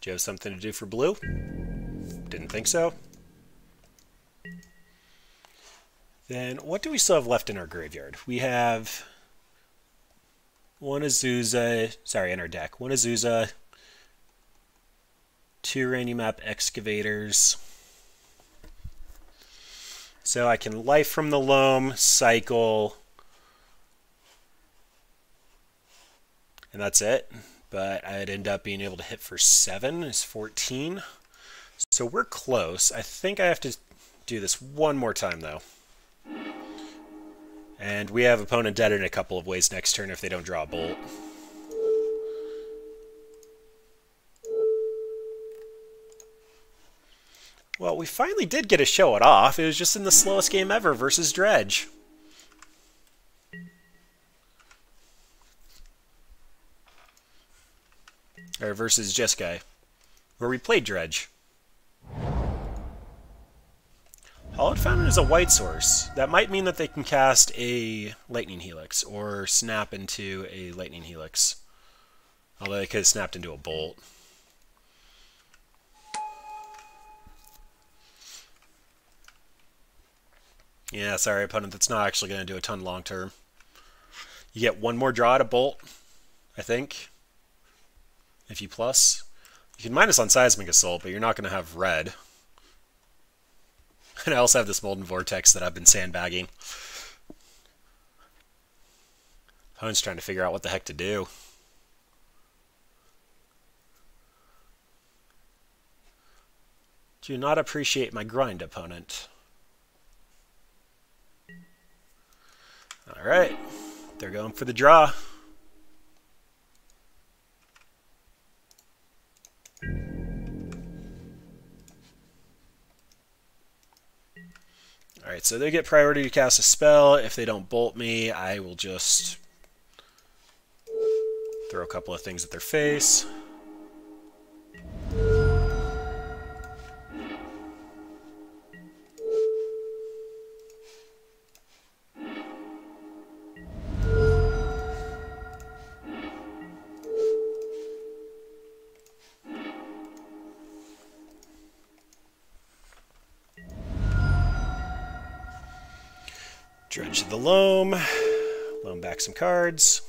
Do you have something to do for blue? Didn't think so. Then what do we still have left in our graveyard? We have one Azusa, sorry, in our deck. One Azusa, 2 Rainy Map Excavators. So I can Life from the Loam, cycle, and that's it. But I'd end up being able to hit for 7 is 14. So we're close. I think I have to do this one more time, though. And we have opponent dead in a couple of ways next turn if they don't draw a bolt. Well, we finally did get to show it off. It was just in the slowest game ever versus Dredge. Or versus Jeskai, where we played Dredge. Hallowed Fountain is a white source. That might mean that they can cast a Lightning Helix, or snap into a Lightning Helix. Although they could have snapped into a Bolt. Yeah, sorry, opponent, that's not actually going to do a ton long term. You get one more draw at a Bolt, I think. If you plus. You can minus on Seismic Assault, but you're not going to have red. And I also have this Molten Vortex that I've been sandbagging. Opponent's trying to figure out what the heck to do. Do not appreciate my grind, opponent. Alright, they're going for the draw. Alright, so they get priority to cast a spell. If they don't bolt me, I will just throw a couple of things at their face. Dredge the loam. Loam back some cards.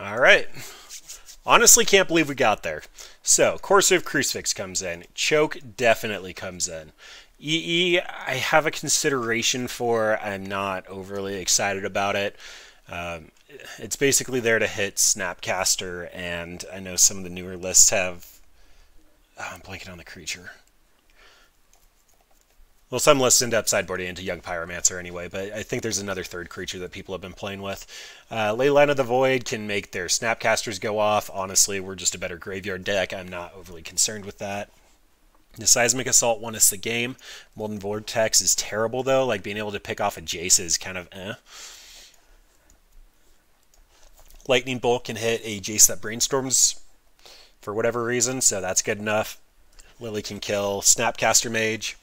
Alright. Honestly can't believe we got there. So, Corsive Crucifix comes in. Choke definitely comes in. EE, I have a consideration for. I'm not overly excited about it. It's basically there to hit Snapcaster, and I know some of the newer lists have... Oh, I'm blanking on the creature. Well, some lists end up sideboarding into Young Pyromancer anyway, but I think there's another third creature that people have been playing with. Leyline of the Void can make their Snapcasters go off. Honestly, we're just a better graveyard deck. I'm not overly concerned with that. The Seismic Assault won us the game. Molten Vortex is terrible, though. Like, being able to pick off a Jace is kind of eh. Lightning Bolt can hit a Jace that brainstorms for whatever reason, so that's good enough. Lily can kill Snapcaster Mage.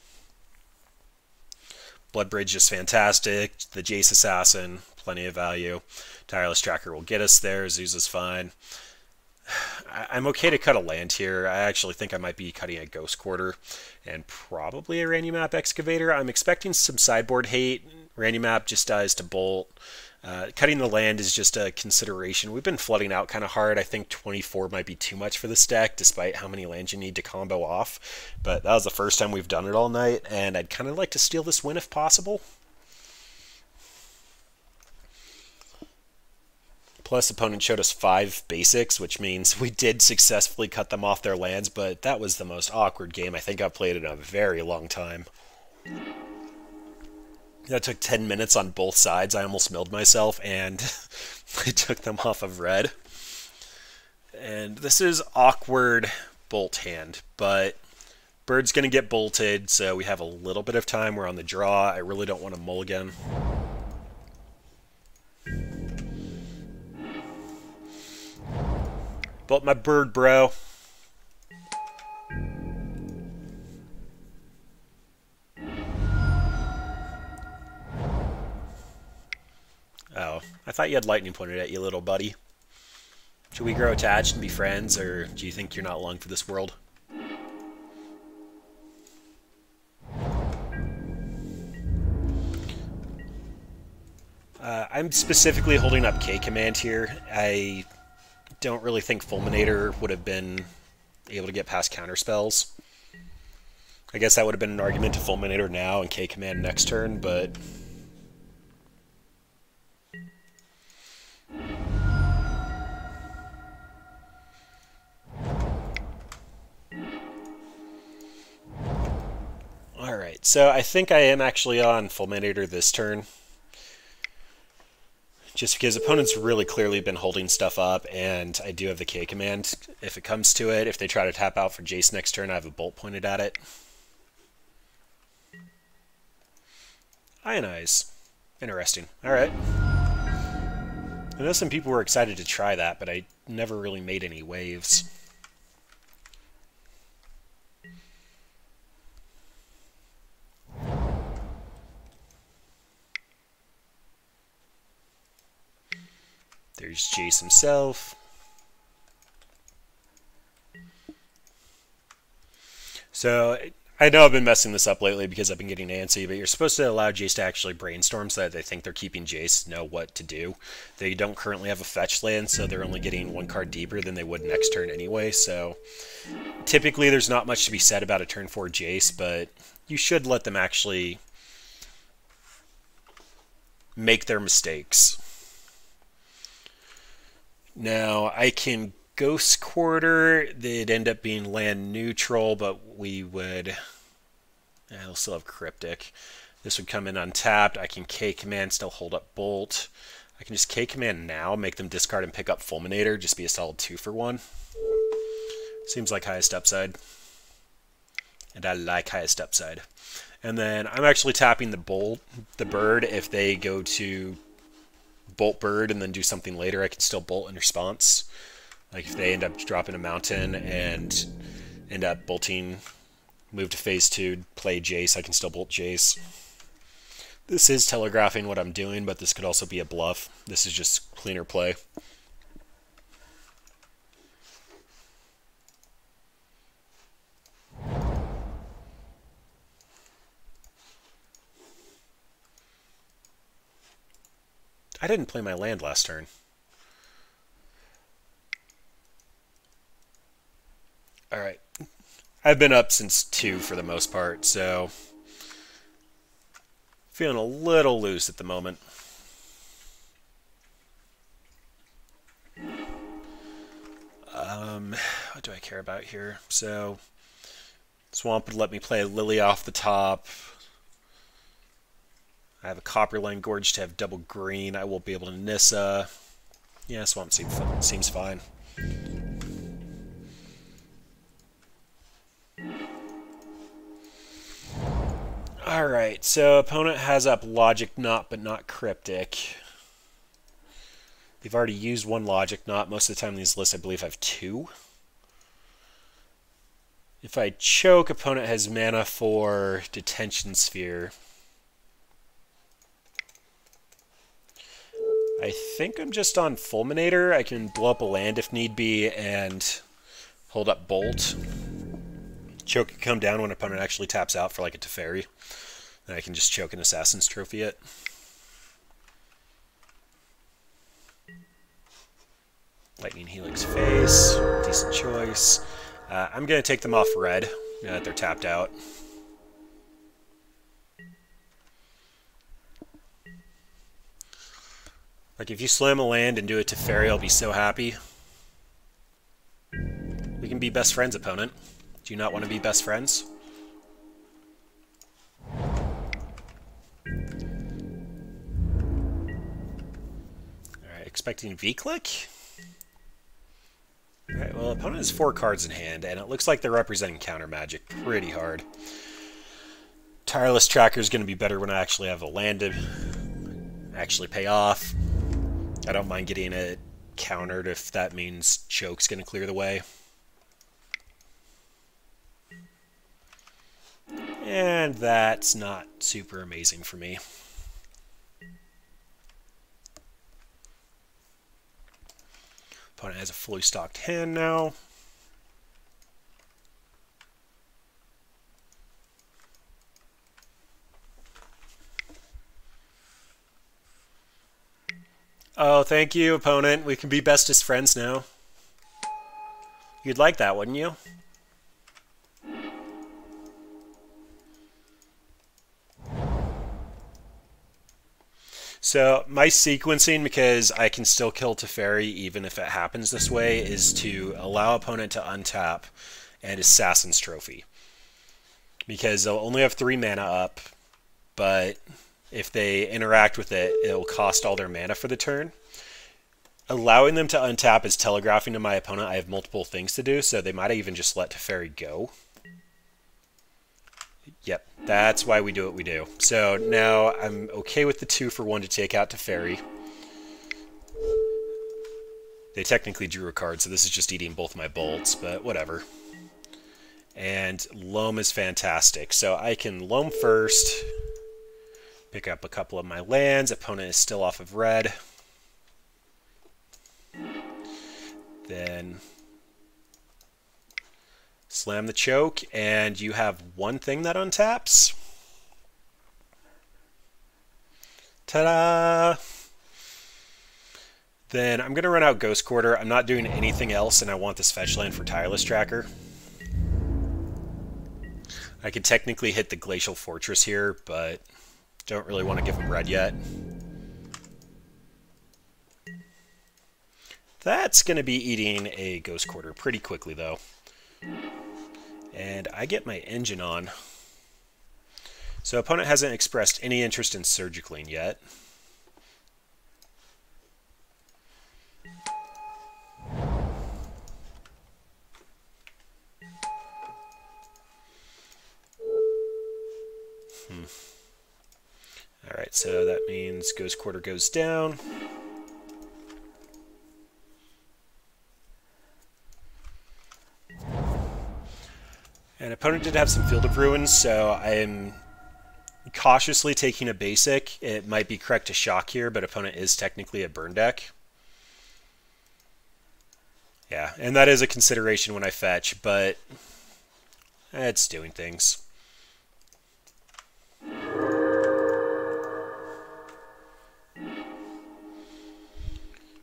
Bloodbridge is fantastic. The Jace Assassin, plenty of value. Tireless Tracker will get us there. Azusa's fine. I'm okay to cut a land here. I actually think I might be cutting a Ghost Quarter and probably a Randy Map Excavator. I'm expecting some sideboard hate. Randy Map just dies to Bolt. Cutting the land is just a consideration. We've been flooding out kind of hard. I think 24 might be too much for this deck, despite how many lands you need to combo off. But that was the first time we've done it all night, and I'd kind of like to steal this win if possible. Plus, opponent showed us 5 basics, which means we did successfully cut them off their lands, but that was the most awkward game I think I've played in a very long time. That took 10 minutes on both sides. I almost milled myself, and I took them off of red. And this is awkward bolt hand, but bird's going to get bolted, so we have a little bit of time. We're on the draw. I really don't want to mulligan. Bolt my bird, bro. Oh, I thought you had lightning pointed at you, little buddy. Should we grow attached and be friends, or do you think you're not long for this world? I'm specifically holding up K command here. I don't really think Fulminator would have been able to get past counterspells. I guess that would have been an argument to Fulminator now and K command next turn, but alright, so I think I am actually on Fulminator this turn. Just because opponents really clearly been holding stuff up, and I do have the K command. If it comes to it, if they try to tap out for Jace next turn, I have a bolt pointed at it. Ionize. Interesting. Alright. I know some people were excited to try that, but I never really made any waves. There's Jace himself. So, I know I've been messing this up lately because I've been getting antsy, but you're supposed to allow Jace to actually brainstorm so that they think they're keeping Jace, know what to do. They don't currently have a fetch land, so they're only getting one card deeper than they would next turn anyway, so typically there's not much to be said about a turn 4 Jace, but you should let them actually make their mistakes. Now, I can Ghost Quarter. They'd end up being land neutral, but we would... I'll still have Cryptic. This would come in untapped. I can K-Command, still hold up Bolt. I can just K-Command now, make them discard and pick up Fulminator, just be a solid 2-for-1. Seems like highest upside. And I like highest upside. And then I'm actually tapping the bird. If they go to Bolt Bird and then do something later, I can still Bolt in response. Like if they end up dropping a mountain and end up bolting, move to phase 2, play Jace, I can still Bolt Jace. This is telegraphing what I'm doing, but this could also be a bluff. This is just cleaner play. I didn't play my land last turn. Alright. I've been up since 2 for the most part, so feeling a little loose at the moment. What do I care about here? So, Swamp would let me play Lily off the top. I have a Copperline Gorge to have double green. I won't be able to Nissa. Yeah, Swamp seems fine. Alright, so opponent has up Logic Knot, but not Cryptic. They've already used one Logic Knot. Most of the time in these lists, I believe, I have 2. If I choke, opponent has mana for Detention Sphere. I think I'm just on Fulminator. I can blow up a land if need be and hold up Bolt. Choke can come down when opponent actually taps out for like a Teferi. Then I can just choke an Assassin's Trophy it. Lightning Helix face, decent choice. I'm going to take them off red now that they're tapped out. Like, if you slam a land and do a Teferi, I'll be so happy. We can be best friends, opponent. Do you not want to be best friends? expecting V-click? Alright, well, opponent has 4 cards in hand, and it looks like they're representing counter magic pretty hard. Tireless Tracker is going to be better when I actually have a land to actually pay off. I don't mind getting it countered if that means Choke's going to clear the way. And that's not super amazing for me. Opponent has a fully stocked hand now. Oh, thank you, opponent. We can be bestest friends now. You'd like that, wouldn't you? So my sequencing, because I can still kill Teferi even if it happens this way, is to allow opponent to untap and Assassin's Trophy. Because they'll only have 3 mana up, but if they interact with it, it'll cost all their mana for the turn. Allowing them to untap is telegraphing to my opponent I have multiple things to do, so they might even just let Teferi go. Yep, that's why we do what we do. So now I'm okay with the 2-for-1 to take out Teferi. They technically drew a card, so this is just eating both my bolts, but whatever. And Loam is fantastic. So I can Loam first, pick up a couple of my lands. Opponent is still off of red. Then slam the choke, and you have one thing that untaps. Ta-da! Then I'm going to run out Ghost Quarter. I'm not doing anything else, and I want this fetch land for Tireless Tracker. I could technically hit the Glacial Fortress here, but don't really want to give him red yet. That's going to be eating a Ghost Quarter pretty quickly, though. And I get my engine on. So opponent hasn't expressed any interest in Surgicling yet. Alright, so that means Ghost Quarter goes down. And opponent did have some Field of Ruins, so I am cautiously taking a basic. It might be correct to shock here, but opponent is technically a burn deck. Yeah, and that is a consideration when I fetch, but it's doing things.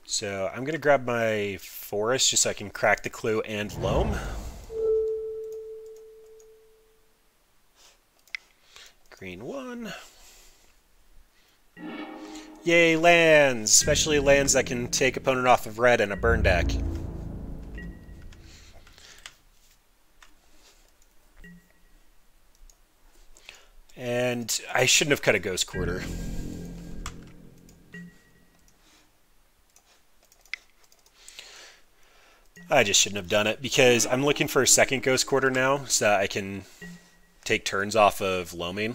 So I'm going to grab my Forest just so I can crack the Clue and Loam. Green 1. Yay, lands! Especially lands that can take opponent off of red in a burn deck. And I shouldn't have cut a Ghost Quarter. I just shouldn't have done it, because I'm looking for a second Ghost Quarter now, so that I can take turns off of Loaming.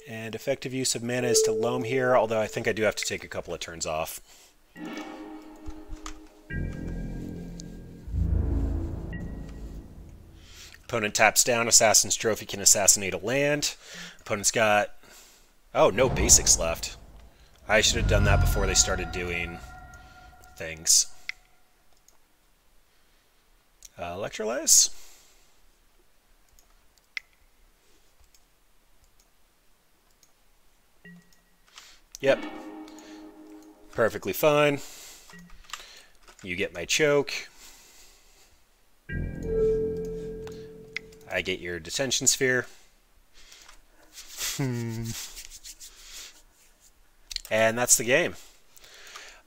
And effective use of mana is to Loam here, although I think I do have to take a couple of turns off. Opponent taps down, Assassin's Trophy can assassinate a land. Opponent's got... oh, no basics left. I should have done that before they started doing things. Electrolyze? Yep. Perfectly fine. You get my choke. I get your Detention Sphere. And that's the game.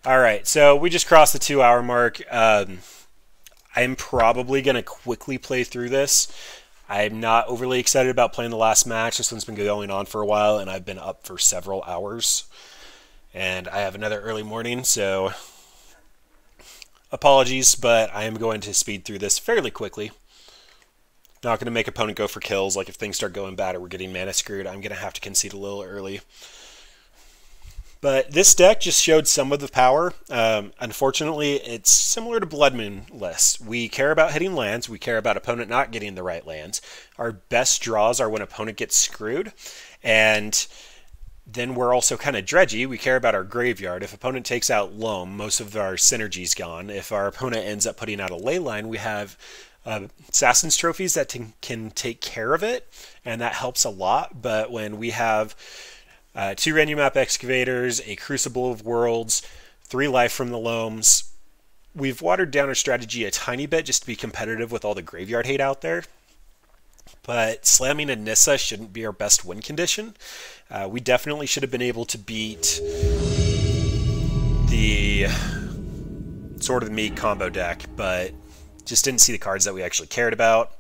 All right, so we just crossed the 2-hour mark. I'm probably going to quickly play through this. I'm not overly excited about playing the last match. This one's been going on for a while, and I've been up for several hours. And I have another early morning, so apologies, but I am going to speed through this fairly quickly. Not going to make opponent go for kills. Like if things start going bad or we're getting mana screwed, I'm going to have to concede a little early. But this deck just showed some of the power. Unfortunately, it's similar to Blood Moon list. We care about hitting lands. We care about opponent not getting the right lands. Our best draws are when opponent gets screwed. And then we're also kind of dredgy. We care about our graveyard. If opponent takes out Loam, most of our synergy's gone. If our opponent ends up putting out a ley line, we have Assassin's Trophies that can take care of it. And that helps a lot. But when we have 2 random map excavators, a Crucible of Worlds, 3 life from the Loams. We've watered down our strategy a tiny bit just to be competitive with all the graveyard hate out there. But slamming a Nissa shouldn't be our best win condition. We definitely should have been able to beat the Sword of the Meek combo deck, but just didn't see the cards that we actually cared about.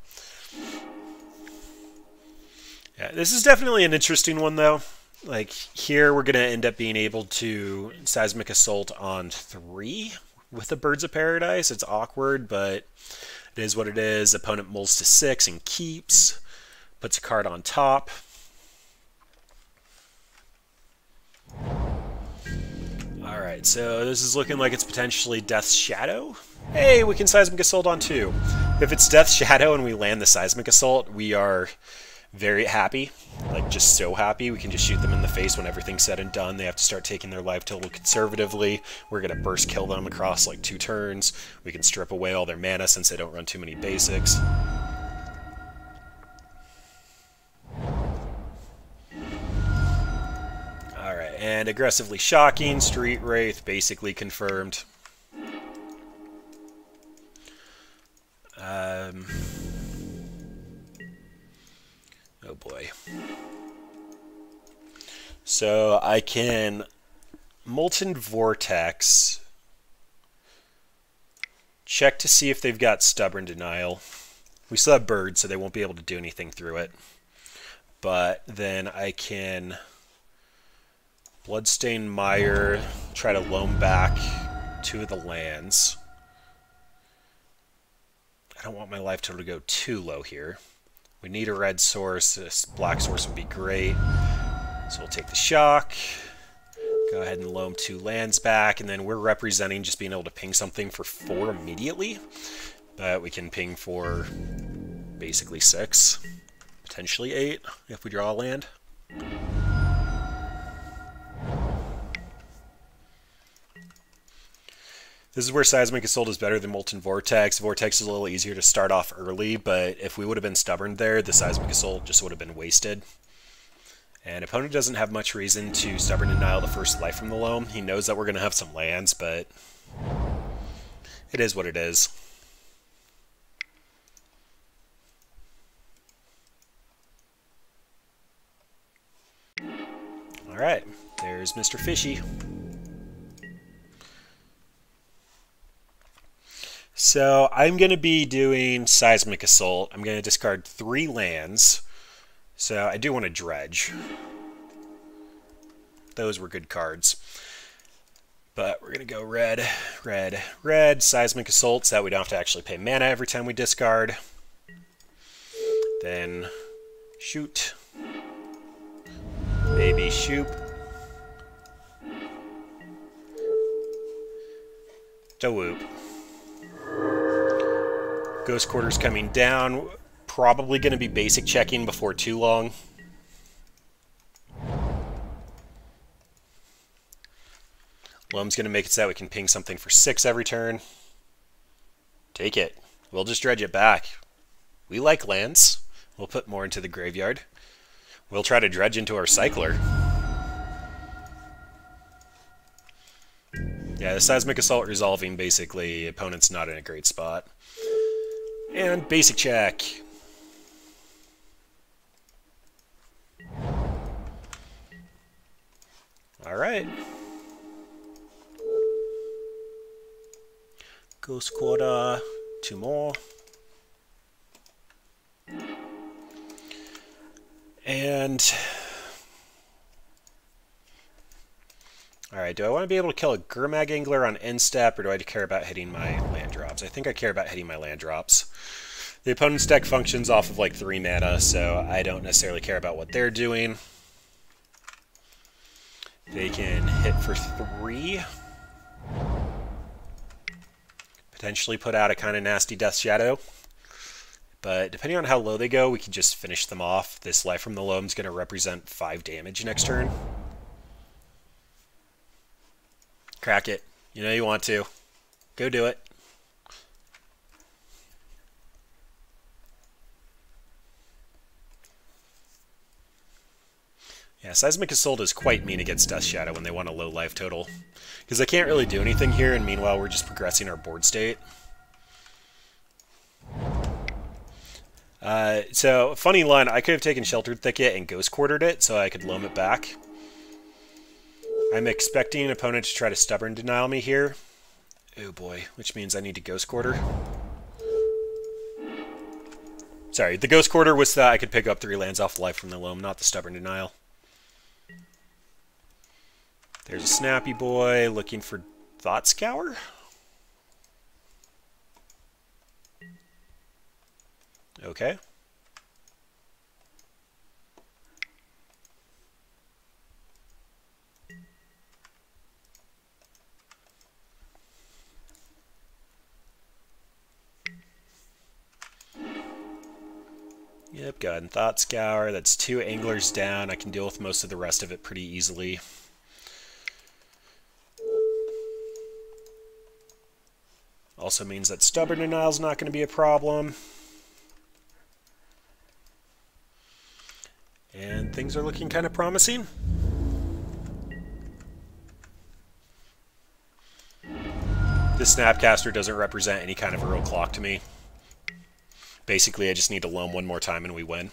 Yeah, this is definitely an interesting one, though. Like, here we're going to end up being able to Seismic Assault on 3 with the Birds of Paradise. It's awkward, but it is what it is. Opponent mulls to 6 and keeps. Puts a card on top. Alright, so this is looking like it's potentially Death's Shadow. Hey, we can Seismic Assault on 2. If it's Death's Shadow and we land the Seismic Assault, we are very happy, like just so happy. We can just shoot them in the face when everything's said and done. They have to start taking their life total conservatively. We're going to burst kill them across like 2 turns. We can strip away all their mana since they don't run too many basics. Alright, and aggressively shocking, Street Wraith basically confirmed. Oh boy. So I can Molten Vortex, check to see if they've got Stubborn Denial. We still have Birds, so they won't be able to do anything through it. But then I can Bloodstain Mire, try to loam back 2 of the lands. I don't want my life total to go too low here. We need a red source. This black source would be great. So we'll take the shock. Go ahead and loam 2 lands back. And then we're representing just being able to ping something for 4 immediately. But we can ping for basically 6. Potentially 8 if we draw a land. This is where Seismic Assault is better than Molten Vortex. Vortex is a little easier to start off early, but if we would have been stubborn there, the Seismic Assault just would have been wasted. And opponent doesn't have much reason to Stubborn Denial the first life from the Loam. He knows that we're going to have some lands, but it is what it is. Alright, there's Mr. Fishy. So I'm going to be doing Seismic Assault. I'm going to discard 3 lands. So I do want to dredge. Those were good cards. But we're going to go red, red, red, Seismic Assault, so that we don't have to actually pay mana every time we discard. Then shoot. Maybe shoot. Dawoop. Ghost Quarter's coming down. Probably going to be basic checking before too long. Loam's going to make it so that we can ping something for 6 every turn. Take it. We'll just dredge it back. We like lands. We'll put more into the graveyard. We'll try to dredge into our cycler. Yeah, the Seismic Assault resolving, basically, opponent's not in a great spot. And basic check. Alright. Ghost Quarter, 2 more. And... Alright, do I want to be able to kill a Gurmag Angler on end step, or do I care about hitting my land drops? I think I care about hitting my land drops. The opponent's deck functions off of like 3 mana, so I don't necessarily care about what they're doing. They can hit for 3. Potentially put out a kind of nasty Death Shadow. But depending on how low they go, we can just finish them off. This Life from the Loam is going to represent 5 damage next turn. Crack it. You know you want to. Go do it. Yeah, Seismic Assault is quite mean against Death Shadow when they want a low life total. Because they can't really do anything here, and meanwhile we're just progressing our board state. So, funny line, I could have taken Sheltered Thicket and Ghost Quartered it, so I could loam it back. I'm expecting an opponent to try to Stubborn Denial me here. Oh boy, which means I need to Ghost Quarter. Sorry, the Ghost Quarter was that I could pick up 3 lands off the Life from the Loam, not the Stubborn Denial. There's a Snappy Boy looking for Thought Scour. Okay. Yep, go ahead and Thought Scour. That's 2 anglers down. I can deal with most of the rest of it pretty easily. Also means that Stubborn Denial is not going to be a problem. And things are looking kind of promising. This Snapcaster doesn't represent any kind of a real clock to me. Basically, I just need to loam 1 more time and we win.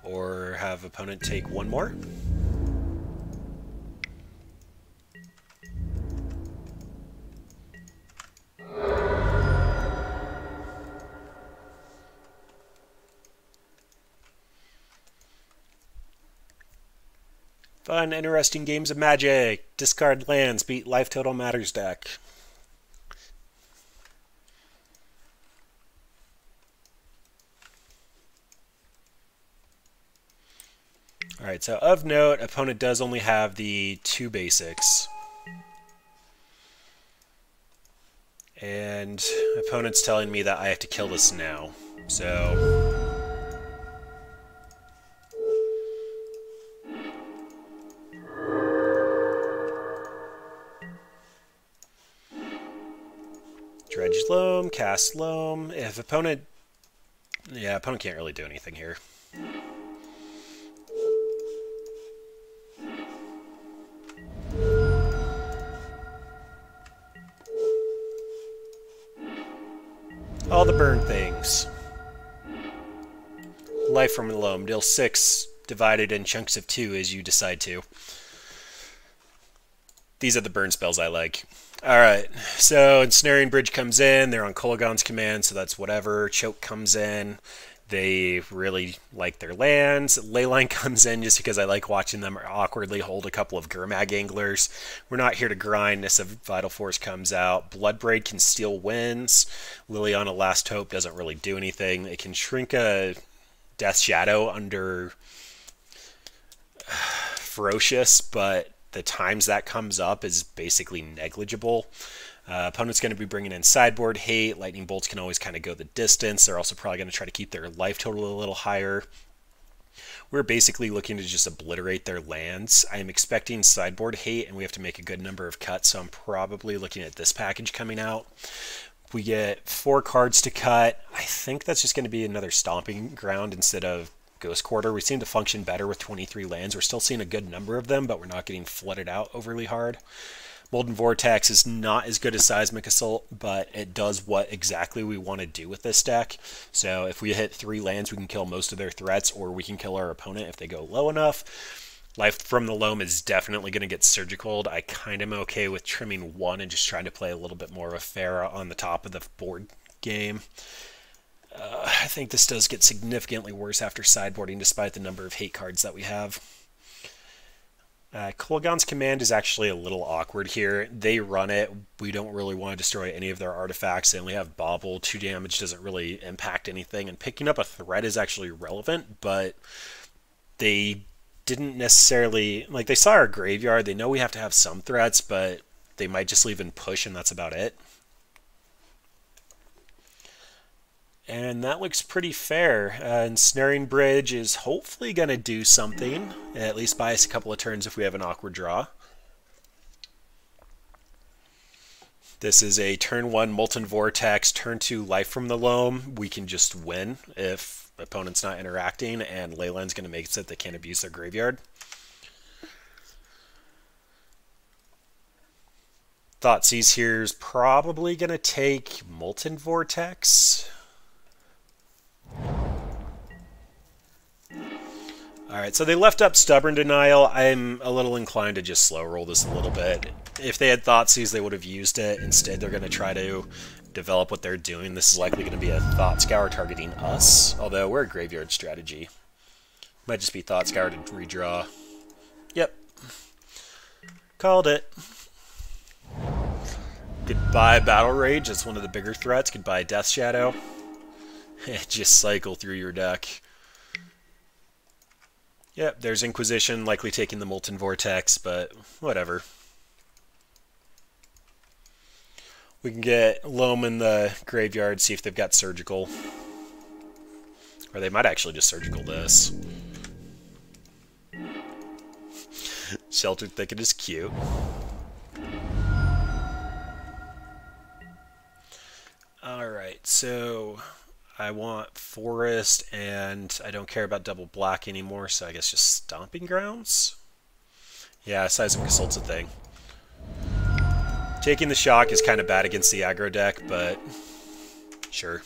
Or have opponent take 1 more. Fun, interesting games of Magic. Discard lands, beat Life Total Matters deck. Alright, so of note, opponent does only have the 2 basics. And opponent's telling me that I have to kill this now. So... Dredge Loam, cast Loam. If opponent... Yeah, opponent can't really do anything here. All the burn things. Life from the Loam. Deal 6 divided in chunks of 2 as you decide to. These are the burn spells I like. Alright, so Ensnaring Bridge comes in, they're on Kolagon's command, so that's whatever. Choke comes in, they really like their lands. Leyline comes in just because I like watching them awkwardly hold a couple of Gurmag Anglers. We're not here to grind, Nissa Vital Force comes out. Bloodbraid can steal wins. Liliana Last Hope doesn't really do anything. It can shrink a Death Shadow under Ferocious, but the times that comes up is basically negligible. Opponent's going to be bringing in Sideboard Hate. Lightning Bolts can always kind of go the distance. They're also probably going to try to keep their life total a little higher. We're basically looking to just obliterate their lands. I am expecting Sideboard Hate, and we have to make a good number of cuts, so I'm probably looking at this package coming out. We get 4 cards to cut. I think that's just going to be another Stomping Ground instead of Ghost Quarter. We seem to function better with 23 lands. We're still seeing a good number of them, but we're not getting flooded out overly hard. Molten Vortex is not as good as Seismic Assault, but it does what exactly we want to do with this deck. So if we hit 3 lands, we can kill most of their threats, or we can kill our opponent if they go low enough. Life from the Loam is definitely going to get surgical. I kind of am okay with trimming one and just trying to play a little bit more of a Pharaoh on the top of the board game. I think this does get significantly worse after sideboarding, despite the number of hate cards that we have. Kolaghan's Command is actually a little awkward here. They run it. We don't really want to destroy any of their artifacts. They only have Bobble. 2 damage doesn't really impact anything. And picking up a threat is actually relevant, but they didn't necessarily... Like, they saw our graveyard. They know we have to have some threats, but they might just leave and push, and that's about it. And that looks pretty fair. Ensnaring Bridge is hopefully going to do something. At least buy us a couple of turns if we have an awkward draw. This is a turn 1 Molten Vortex, turn 2 Life from the Loam. We can just win if opponent's not interacting, and Leyland's going to make it so that they can't abuse their graveyard. Thoughtseize here is probably going to take Molten Vortex. Alright, so they left up Stubborn Denial. I'm a little inclined to just slow roll this a little bit. If they had Thoughtseize, they would have used it. Instead, they're going to try to develop what they're doing. This is likely going to be a Thought Scour targeting us, although we're a graveyard strategy. Might just be Thought Scour to redraw. Yep. Called it. Goodbye Battle Rage. That's one of the bigger threats. Goodbye Death Shadow. Just cycle through your deck. Yep, there's Inquisition, likely taking the Molten Vortex, but whatever. We can get Loam in the graveyard, see if they've got Surgical. Or they might actually just Surgical this. Sheltered Thicket is cute. Alright, so I want Forest, and I don't care about double black anymore, so I guess just Stomping Grounds? Yeah, Seismic Assault's a thing. Taking the shock is kind of bad against the aggro deck, but sure.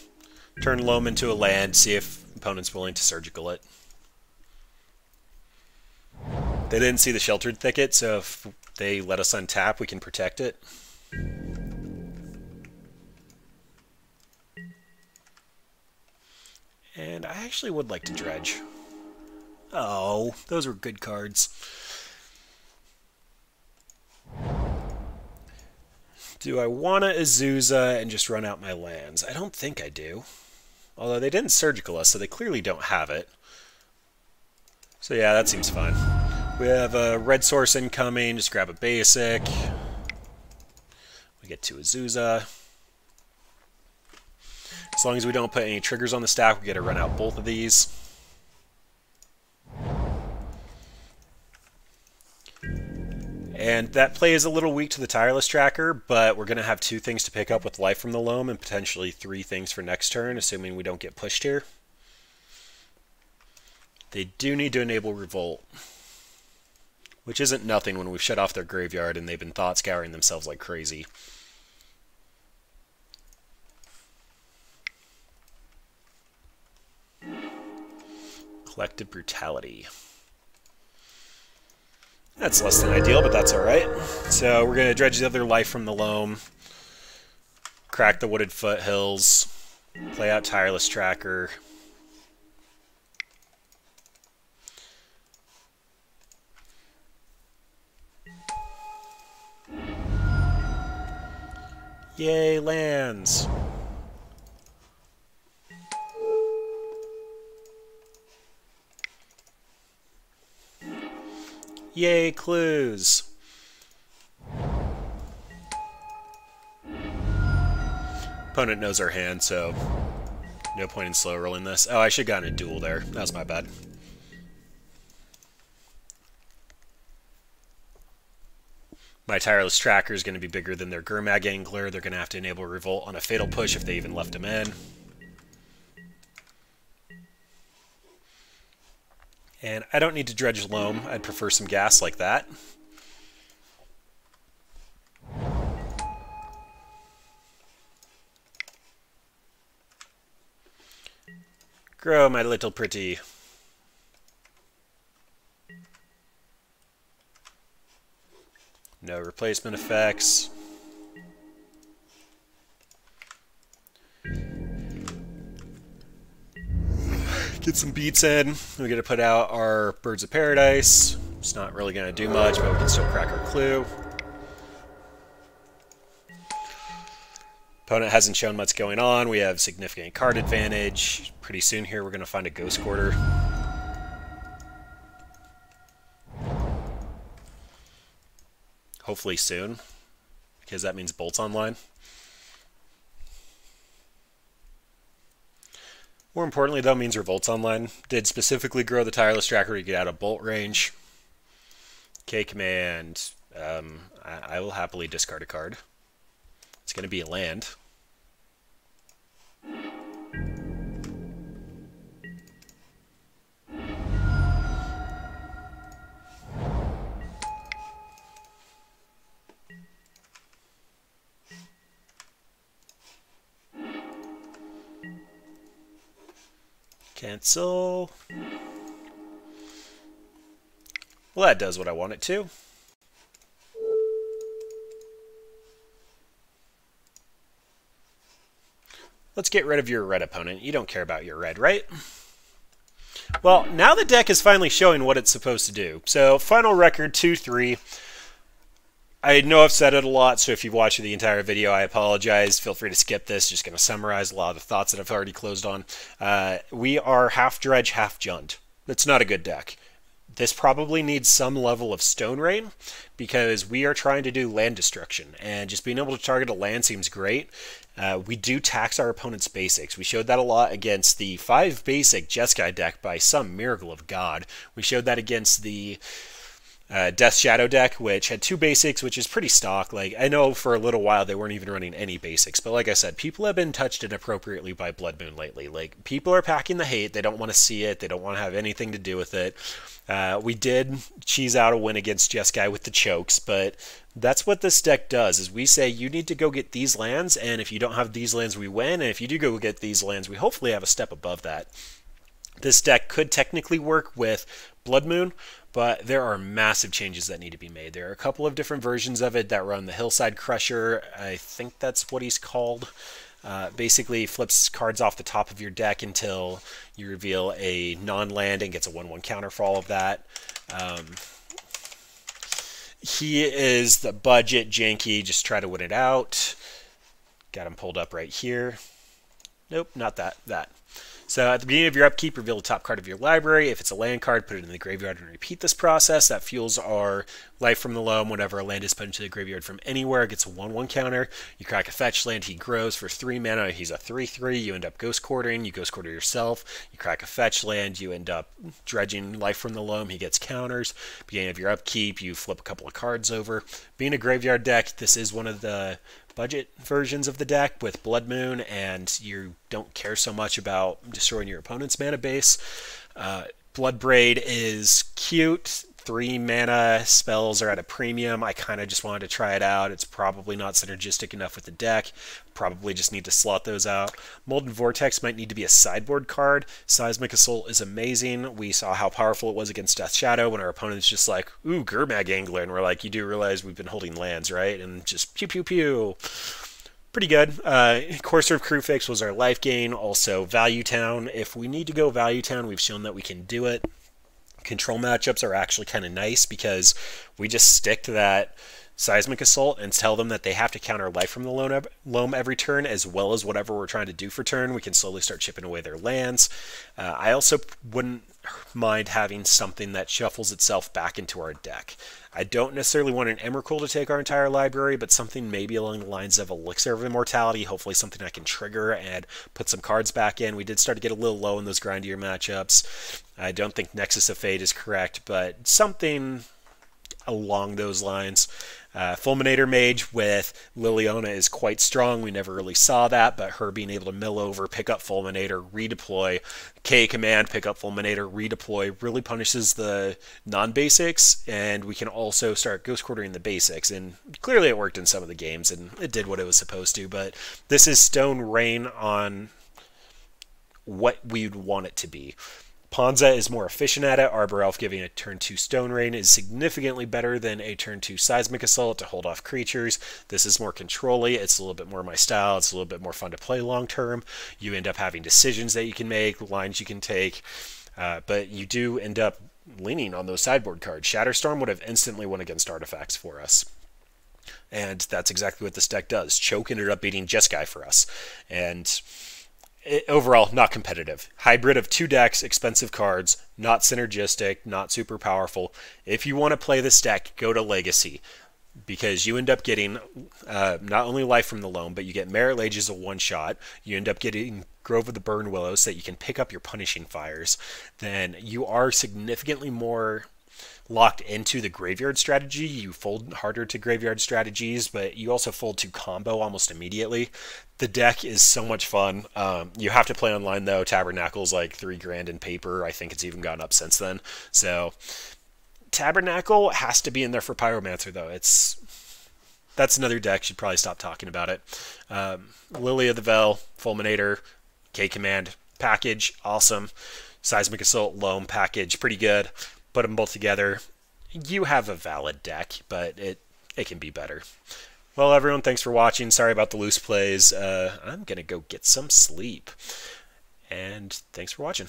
Turn Loam into a land, see if opponent's willing to Surgical it. They didn't see the Sheltered Thicket, so if they let us untap, we can protect it. And I actually would like to dredge. Oh, those were good cards. Do I want to Azusa and just run out my lands? I don't think I do. Although they didn't Surgical us, so they clearly don't have it. So yeah, that seems fine. We have a red source incoming, just grab a basic. We get to Azusa. As long as we don't put any triggers on the stack, we get to run out both of these. And that play is a little weak to the Tireless Tracker, but we're going to have 2 things to pick up with Life from the Loam and potentially 3 things for next turn, assuming we don't get pushed here. They do need to enable Revolt, which isn't nothing when we've shut off their graveyard and they've been Thought Scouring themselves like crazy. Collective Brutality. That's less than ideal, but that's alright. So we're going to dredge the other Life from the Loam, crack the Wooded Foothills, play out Tireless Tracker. Yay, lands! Yay, clues! Opponent knows our hand, so no point in slow rolling this. Oh, I should have gotten a duel there. That was my bad. My Tireless Tracker is going to be bigger than their Gurmag Angler. They're going to have to enable Revolt on a Fatal Push if they even left him in. And I don't need to dredge Loam. I'd prefer some gas like that. Grow, my little pretty. No replacement effects. Get some beats in. We're going to put out our Birds of Paradise. It's not really going to do much, but we can still crack our clue. Opponent hasn't shown what's going on. We have significant card advantage. Pretty soon here we're going to find a Ghost Quarter. Hopefully soon, because that means Bolt's online. More importantly, though, means Revolt's online. Did specifically grow the Tireless Tracker to get out of Bolt range. K command. I will happily discard a card. It's going to be a land. Cancel. Well, that does what I want it to. Let's get rid of your red opponent. You don't care about your red, right? Well, now the deck is finally showing what it's supposed to do. So, final record 2-3. I know I've said it a lot, so if you've watched the entire video, I apologize. Feel free to skip this. Just going to summarize a lot of the thoughts that I've already closed on. We are half Dredge, half Jund. That's not a good deck. This probably needs some level of Stone Rain, because we are trying to do land destruction, and just being able to target a land seems great. We do tax our opponent's basics. We showed that a lot against the 5 basic Jeskai deck by some miracle of God. We showed that against the Death Shadow deck, which had 2 basics, which is pretty stock. Like, I know for a little while they weren't even running any basics, but like I said, people have been touched inappropriately by Blood Moon lately. Like, people are packing the hate. They don't want to see it. They don't want to have anything to do with it. We did cheese out a win against Jeskai with the chokes, but that's what this deck does, is we say you need to go get these lands, and if you don't have these lands, we win, and if you do go get these lands, we hopefully have a step above that. This deck could technically work with Blood Moon, but there are massive changes that need to be made. There are a couple of different versions of it that run the Hillside Crusher. I think that's what he's called. Basically flips cards off the top of your deck until you reveal a non-land and gets a 1/1 counter for all of that. He is the budget janky, just try to win it out. Got him pulled up right here. Nope, not that, that. So at the beginning of your upkeep, reveal the top card of your library. If it's a land card, put it in the graveyard and repeat this process. That fuels our Life from the Loam. Whenever a land is put into the graveyard from anywhere, it gets a 1/1 counter. You crack a fetch land, he grows for 3 mana. He's a 3/3. You end up Ghost Quartering. You Ghost Quarter yourself. You crack a fetch land. You end up dredging Life from the Loam. He gets counters. Beginning of your upkeep, you flip a couple of cards over. Being a graveyard deck, this is one of the budget versions of the deck with Blood Moon, and you don't care so much about destroying your opponent's mana base. Bloodbraid is cute. 3 mana spells are at a premium. I kind of just wanted to try it out. It's probably not synergistic enough with the deck. Probably just need to slot those out. Molten Vortex might need to be a sideboard card. Seismic Assault is amazing. We saw how powerful it was against Death Shadow when our opponent's just like, ooh, Gurmag Angler, and we're like, you do realize we've been holding lands, right? And just pew pew pew. Pretty good. Courser of Crewfix was our life gain. Also Value Town. If we need to go Value Town, we've shown that we can do it. Control matchups are actually kind of nice because we just stick to that Seismic Assault and tell them that they have to counter Life from the Loam every turn, as well as whatever we're trying to do for turn. We can slowly start chipping away their lands. I also wouldn't mind having something that shuffles itself back into our deck. I don't necessarily want an Emrakul to take our entire library, but something maybe along the lines of Elixir of Immortality, hopefully something I can trigger and put some cards back in. We did start to get a little low in those grindier matchups. I don't think Nexus of Fate is correct, but something along those lines. Fulminator Mage with Liliana is quite strong. We never really saw that, but her being able to mill over, pick up Fulminator, redeploy, K command, pick up Fulminator, redeploy, really punishes the non-basics, and we can also start Ghost Quartering the basics, and clearly it worked in some of the games, and it did what it was supposed to, but this is Stone Rain on what we'd want it to be. Ponza is more efficient at it. Arbor Elf giving a turn 2 Stone Rain is significantly better than a turn 2 Seismic Assault to hold off creatures. This is more control-y. It's a little bit more my style. It's a little bit more fun to play long term. You end up having decisions that you can make, lines you can take, but you do end up leaning on those sideboard cards. Shatterstorm would have instantly won against artifacts for us. And that's exactly what this deck does. Choke ended up beating Jeskai for us. And overall, not competitive. Hybrid of 2 decks, expensive cards, not synergistic, not super powerful. If you want to play this deck, go to Legacy, because you end up getting not only Life from the Loam, but you get Merit Lage as a one-shot. You end up getting Grove of the Burn Willows so that you can pick up your Punishing Fires. Then you are significantly more locked into the graveyard strategy. You fold harder to graveyard strategies, but you also fold to combo almost immediately. The deck is so much fun. You have to play online though. Tabernacle's like $3,000 in paper. I think it's even gone up since then. So Tabernacle has to be in there for Pyromancer though. That's another deck. Should probably stop talking about it. Lily of the Veil, Fulminator, K-Command package, awesome. Seismic Assault, Loam package, pretty good. Put them both together. You have a valid deck, but it can be better. Well, everyone, thanks for watching. Sorry about the loose plays. I'm going to go get some sleep. And thanks for watching.